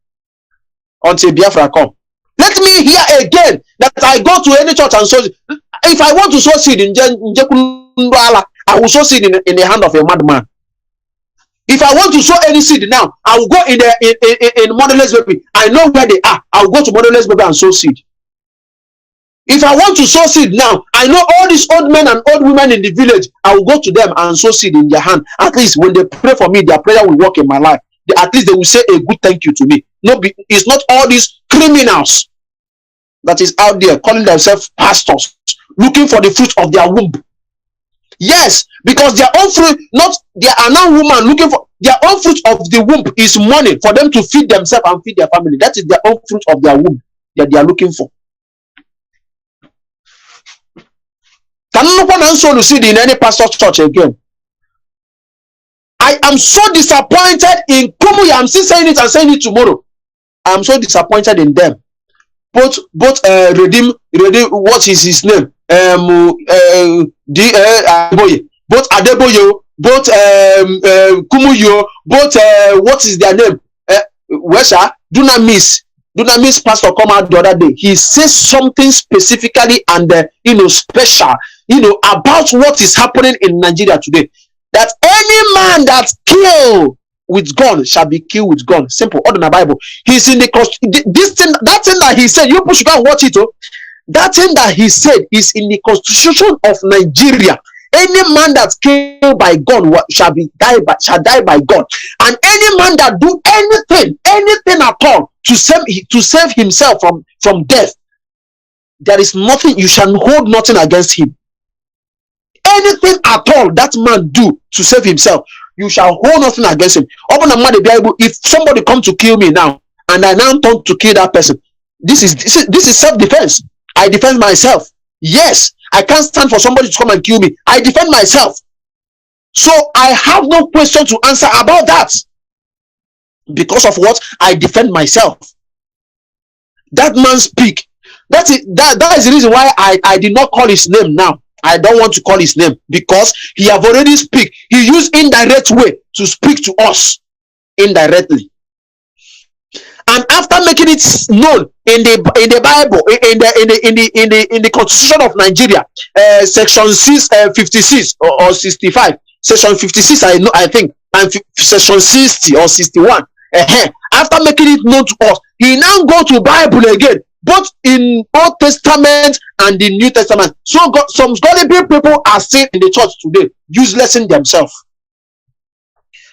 Until Biafra come. Let me hear again that I go to any church and sow. If I want to sow seed in Jekunduala, I will sow seed in the hand of a madman. If I want to sow any seed now, I will go in Motherless Baby. I know where they are. I will go to Motherless Baby and sow seed. If I want to sow seed now, I know all these old men and old women in the village. I will go to them and sow seed in their hand. At least when they pray for me, their prayer will work in my life. At least they will say a good thank you to me. No, it's not all these criminals that is out there calling themselves pastors, looking for the fruit of their womb. Yes, because their own fruit, they are now women looking for their own fruit of the womb is money for them to feed themselves and feed their family. That is their own fruit of their womb that they are looking for. Can no one answer see in any pastor's church again? I am so disappointed in Kumuyi. I'm still saying it and saying it tomorrow. I'm so disappointed in them. Both Redeem, what is his name? Both Adeboye, both Kumuyi, both what is their name? Dunamis pastor come out the other day. He says something specifically and special, about what is happening in Nigeria today. That any man that kill with gun shall be killed with gun. Simple. All in the Bible. He's in the that thing that he said. You should go and watch it. Oh, that thing that he said is in the Constitution of Nigeria. Any man that's killed by gun shall die by gun. And any man that do anything at all to save himself from death, there is nothing, you shall hold nothing against him. Anything at all that man do to save himself, you shall hold nothing against him. Open the money, if somebody come to kill me now, and I now turn to kill that person, this is self-defense. I defend myself. Yes, I can't stand for somebody to come and kill me. I defend myself. So I have no question to answer about that. Because of what? I defend myself. That man speak. That is the reason why I did not call his name now. I don't want to call his name because he have already speak. He used indirect way to speak to us indirectly. And after making it known in the Bible, in the Constitution of Nigeria, section 56 or 65, section 56, I think, and section 60 or 61. After making it known to us, he now go to Bible again, both in Old Testament and the New Testament. So some gullible people are still in the church today, useless in themselves.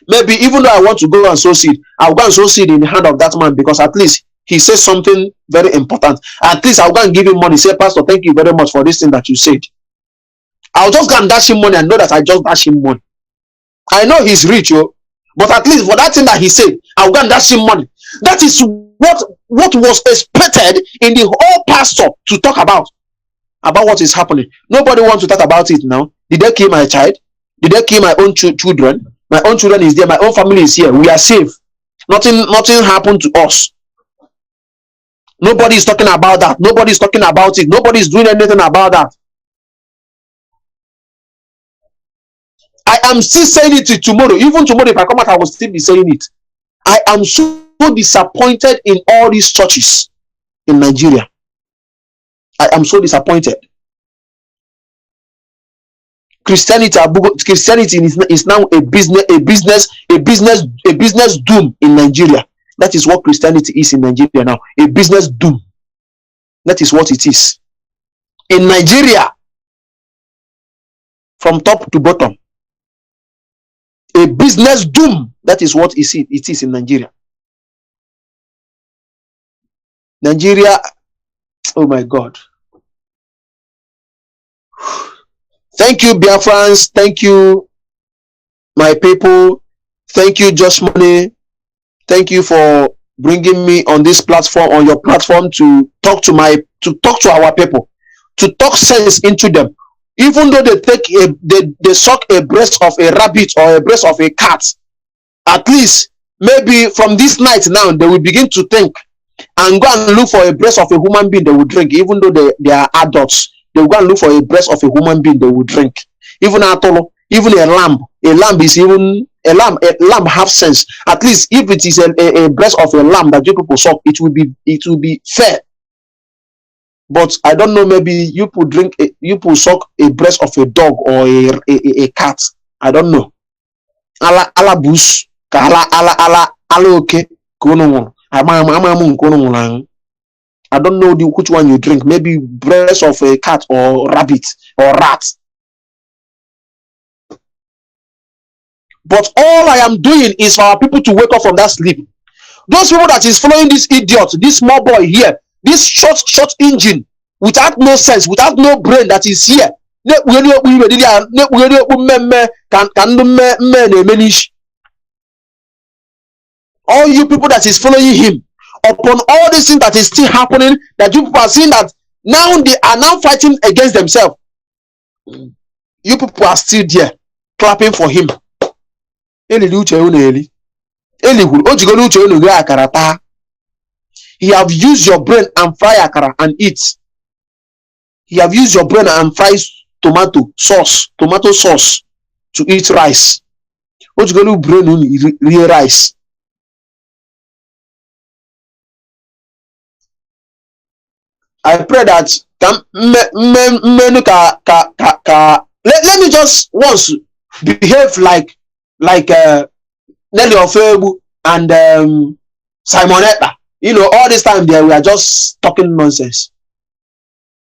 Maybe even though I want to go and sow seed, I'll go and sow seed in the hand of that man because at least he says something very important. At least I'll go and give him money. Say, Pastor, thank you very much for this thing that you said. I'll just go and dash him money and know that I just dash him money. I know he's rich, but at least for that thing that he said, I'll go and dash him money. That is what was expected in the whole pastor to talk about what is happening. Nobody wants to talk about it now. Did they kill my child? Did they kill my own children? My own children is there. My own family is here. We are safe. Nothing happened to us. Nobody is talking about that. Nobody is talking about it. Nobody is doing anything about that. I am still saying it tomorrow. Even tomorrow, if I come out, I will still be saying it. I am so disappointed in all these churches in Nigeria. I am so disappointed. Christianity is now a business doom in Nigeria. That is what Christianity is in Nigeria now. A business doom. That is what it is. In Nigeria, from top to bottom. A business doom. That is what it is in Nigeria. Nigeria, oh my God. Thank you, Biafrans. Thank you, my people. Thank you, Just Money. Thank you for bringing me on this platform, on your platform, to talk to our people, to talk sense into them. Even though they suck a breast of a rabbit or a breast of a cat, at least maybe from this night now they will begin to think and go and look for a breast of a human being they will drink. Even though they are adults, they will go and look for a breast of a human being they will drink. Even a lamb is even a lamb have sense. At least if it is a breast of a lamb that you people suck, it will be fair. But I don't know, maybe you could suck a breast of a dog or a cat. I don't know. Ala bush, ala okay. I don't know which one you drink. Maybe breast of a cat or rabbit or rat. But all I am doing is for our people to wake up from that sleep. Those people that is following this idiot, this small boy here, this short engine, without no sense, without no brain that is here. All you people that is following him, upon all these things that is still happening, that you people are seeing that now they are now fighting against themselves. You people are still there, clapping for him. He have used your brain and fry akara and eat. He have used your brain and fry tomato sauce to eat rice. What you gonna brain real rice? I pray that let me just once behave like Nelly Ofebu and Simonetta. You know, all this time there we are just talking nonsense.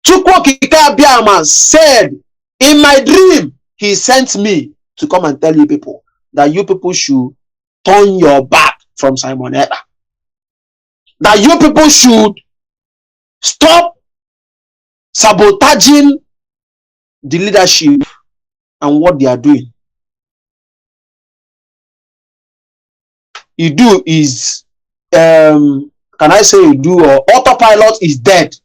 Chukwokika Biama said, in my dream, he sent me to come and tell you people that you people should turn your back from Simonetta. That you people should stop sabotaging the leadership and what they are doing. You do is, can I say you do, or autopilot is dead.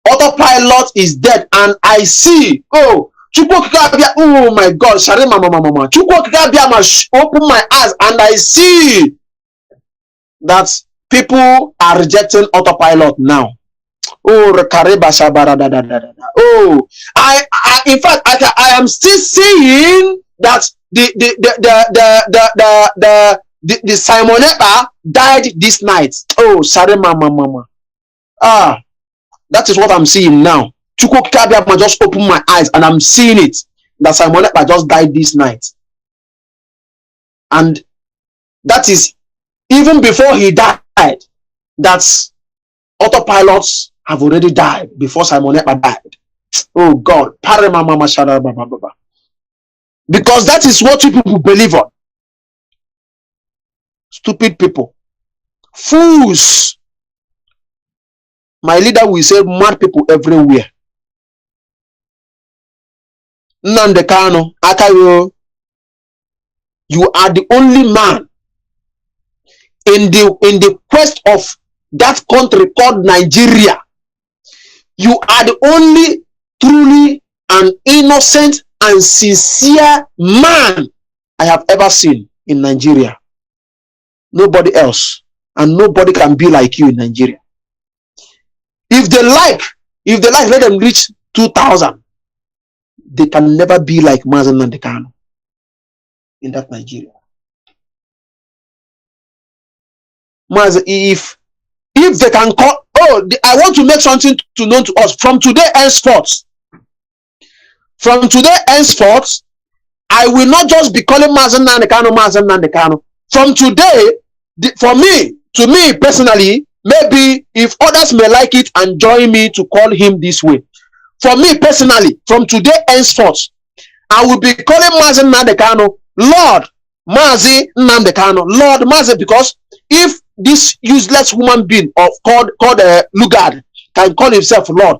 Autopilot is dead, and I see, oh my God, open my eyes, and I see that people are rejecting autopilot now. Oh, oh, in fact, I am still seeing that the Simonetta died this night. Oh, sorry, mama. That is what I'm seeing now. Chukwokika just opened my eyes and I'm seeing it. That Simonetta just died this night. And that is even before he died. That's autopilots have already died before Simonetta died. Oh God. Because that is what you people believe on. Stupid people. Fools. My leader will say mad people everywhere. Nnamdi Kanu, Akayo, you are the only man in the quest of that country called Nigeria. You are the only truly an innocent and sincere man I have ever seen in Nigeria. Nobody else. And nobody can be like you in Nigeria. If they like, let them reach 2,000. They can never be like Mazi Nnamdi Kanu in that Nigeria. Mazi, if they can call, I want to make something to known to us from today henceforth. From today henceforth, I will not just be calling Mazi Nnamdi Kanu. From today, to me personally, maybe if others may like it and join me to call him this way. For me personally, from today henceforth, I will be calling Mazi Nnamdi Kanu Lord Mazi Nnamdi Kanu, Lord Mazi, because if this useless human being called Lugard can call himself Lord,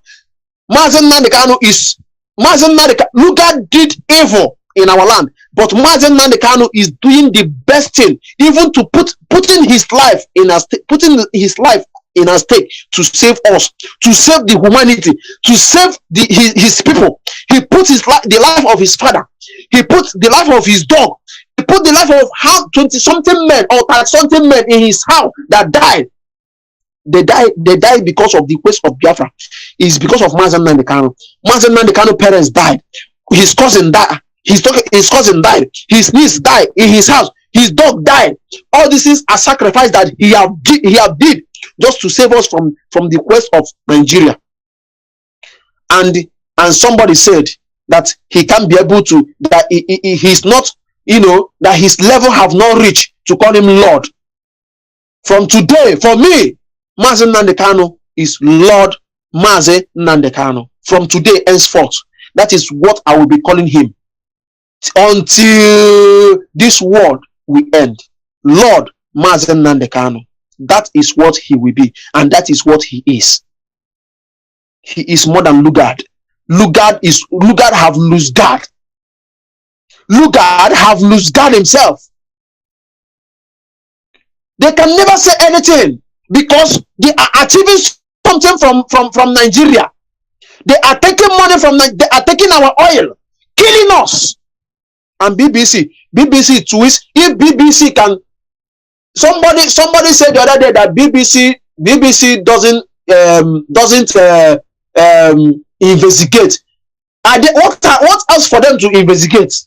Mazi Nnamdi Kanu is Lugard did evil in our land, but Mazi Nnamdi Kanu is doing the best thing, even to putting his life in a stake to save us, to save the humanity, to save his people. He put the life of his father, he put the life of his dog, he put the life of 20-something men or 30-something men in his house that died. They died because of the quest of Biafra. It's because of Mazi Nnamdi Kanu. Mazi Nnamdi Kanu parents died. His cousin died. His cousin died. His niece died in his house. His dog died. All these things are sacrifice that he have did just to save us from the quest of Nigeria. And somebody said that he can't be able to, that he's not, that his level have not reached to call him Lord. From today, for me, Mazi Nnamdi Kanu is Lord Mazi Nnamdi Kanu. From today henceforth, that is what I will be calling him until this world will end. Lord Mazi Nnamdi Kanu. That is what he will be, and that is what he is. He is more than Lugard. Lugard have lost God. Lugard have lost God himself. They can never say anything because they are achieving something from Nigeria. They are taking money they are taking our oil, killing us. And BBC twist. If BBC can, somebody said the other day that BBC doesn't investigate. What else for them to investigate?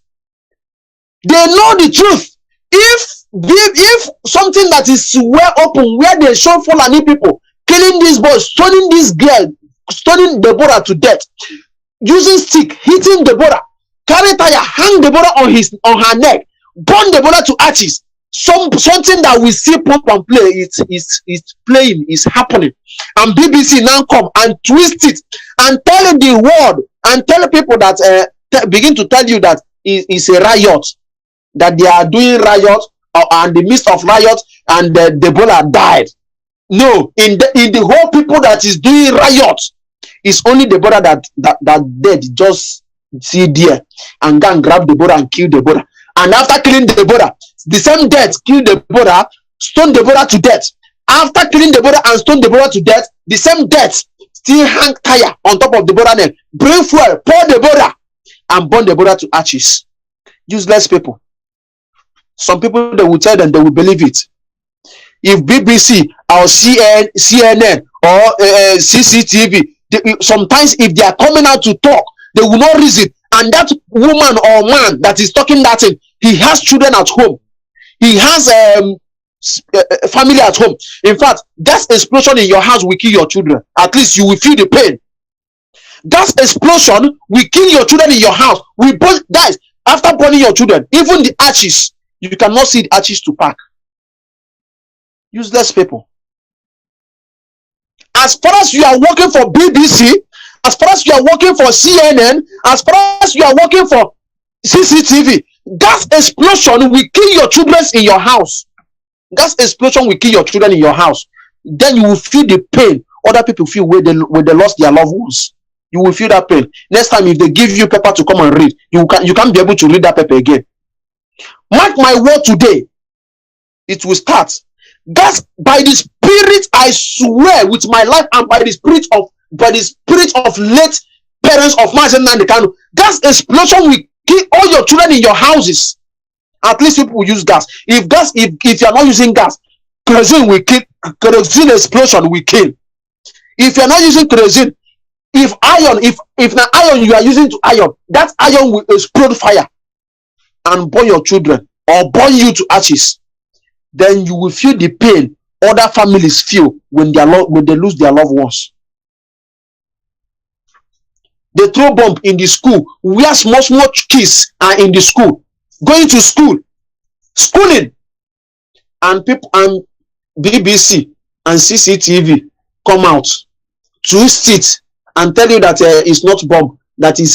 They know the truth. If something that is well open, where they show Fulani people killing these boys, stoning this girl, stoning Deborah to death, using stick, hitting Deborah, carry tire, hang Deborah on her neck, burn Deborah to ashes. Something that we see pop and play, it's playing, is happening, and BBC now come and twist it and tell the world and tell people that begin to tell you that it's a riot, that they are doing riot, and the midst of riot, and Deborah died. No, in the whole people that is doing riot, it's only Deborah that dead. Just see there and go and grab Deborah and kill Deborah, and after killing Deborah, the same death kill Deborah, stone Deborah to death. After killing Deborah and stone Deborah to death, the same death still hang tire on top of Deborah name, bring fuel, pour Deborah, and burn Deborah to ashes. Useless people. Some people, they will tell them, they will believe it. If BBC or CNN or CCTV, sometimes if they are coming out to talk, they will not reason. And that woman or man that is talking that thing, he has children at home. He has family at home. In fact, gas explosion in your house will kill your children. At least you will feel the pain. Gas explosion will kill your children in your house. We both, guys, after burning your children, even the ashes, you cannot see the ashes to pack. Useless people. As far as you are working for BBC, as far as you are working for CNN, as far as you are working for CCTV, gas explosion will kill your children in your house. Gas explosion will kill your children in your house. Then you will feel the pain other people feel when they lost their loved ones. You will feel that pain. Next time, if they give you paper to come and read, you can't be able to read that paper again. Mark my word today, it will start. That's by the Spirit, I swear with my life, and by the spirit of late parents of Mazi Nnamdi Kanu, gas explosion will kill all your children in your houses. At least people will use gas. If you are not using gas, kerosene will kill. Kerosene explosion will kill. If you are not using kerosene, if the iron you are using to iron, that iron will explode fire and burn your children or burn you to ashes. Then you will feel the pain other families feel when they lose their loved ones. They throw bomb in the school. Where small kids are in the school, going to school, schooling, and people and BBC and CCTV come out, twist it, and tell you that it's not bomb, that is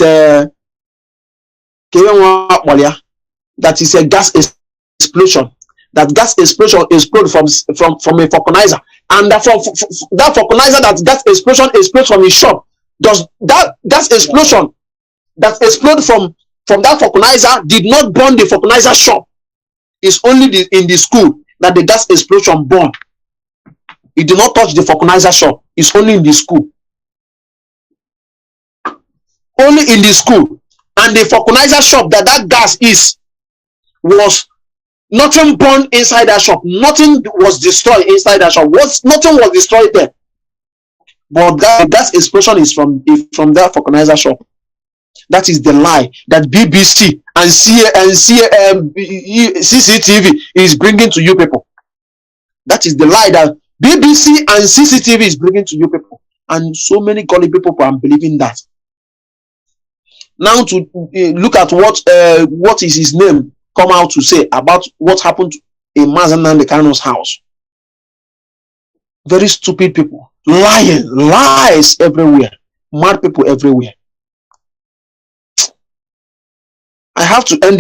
that is a gas explosion. That gas explosion exploded from a vulcanizer, and that vulcanizer, that gas explosion explodes from his shop. Does that gas explosion that exploded from that vulcanizer did not burn the vulcanizer shop? It's only in the school that the gas explosion burned. It did not touch the vulcanizer shop. It's only in the school. Only in the school. And the vulcanizer shop that gas was nothing burned inside that shop. Nothing was destroyed inside that shop. Nothing was destroyed there. But that gas explosion is from that vulcanizer shop. That is the lie that BBC and CCTV is bringing to you people. That is the lie that BBC and CCTV is bringing to you people. And so many godly people are believing that. Now to look at what is his name come out to say about what happened in Mazi Nnamdi Kanu's house. Very stupid people. Lying. Lies everywhere. Mad people everywhere. I have to end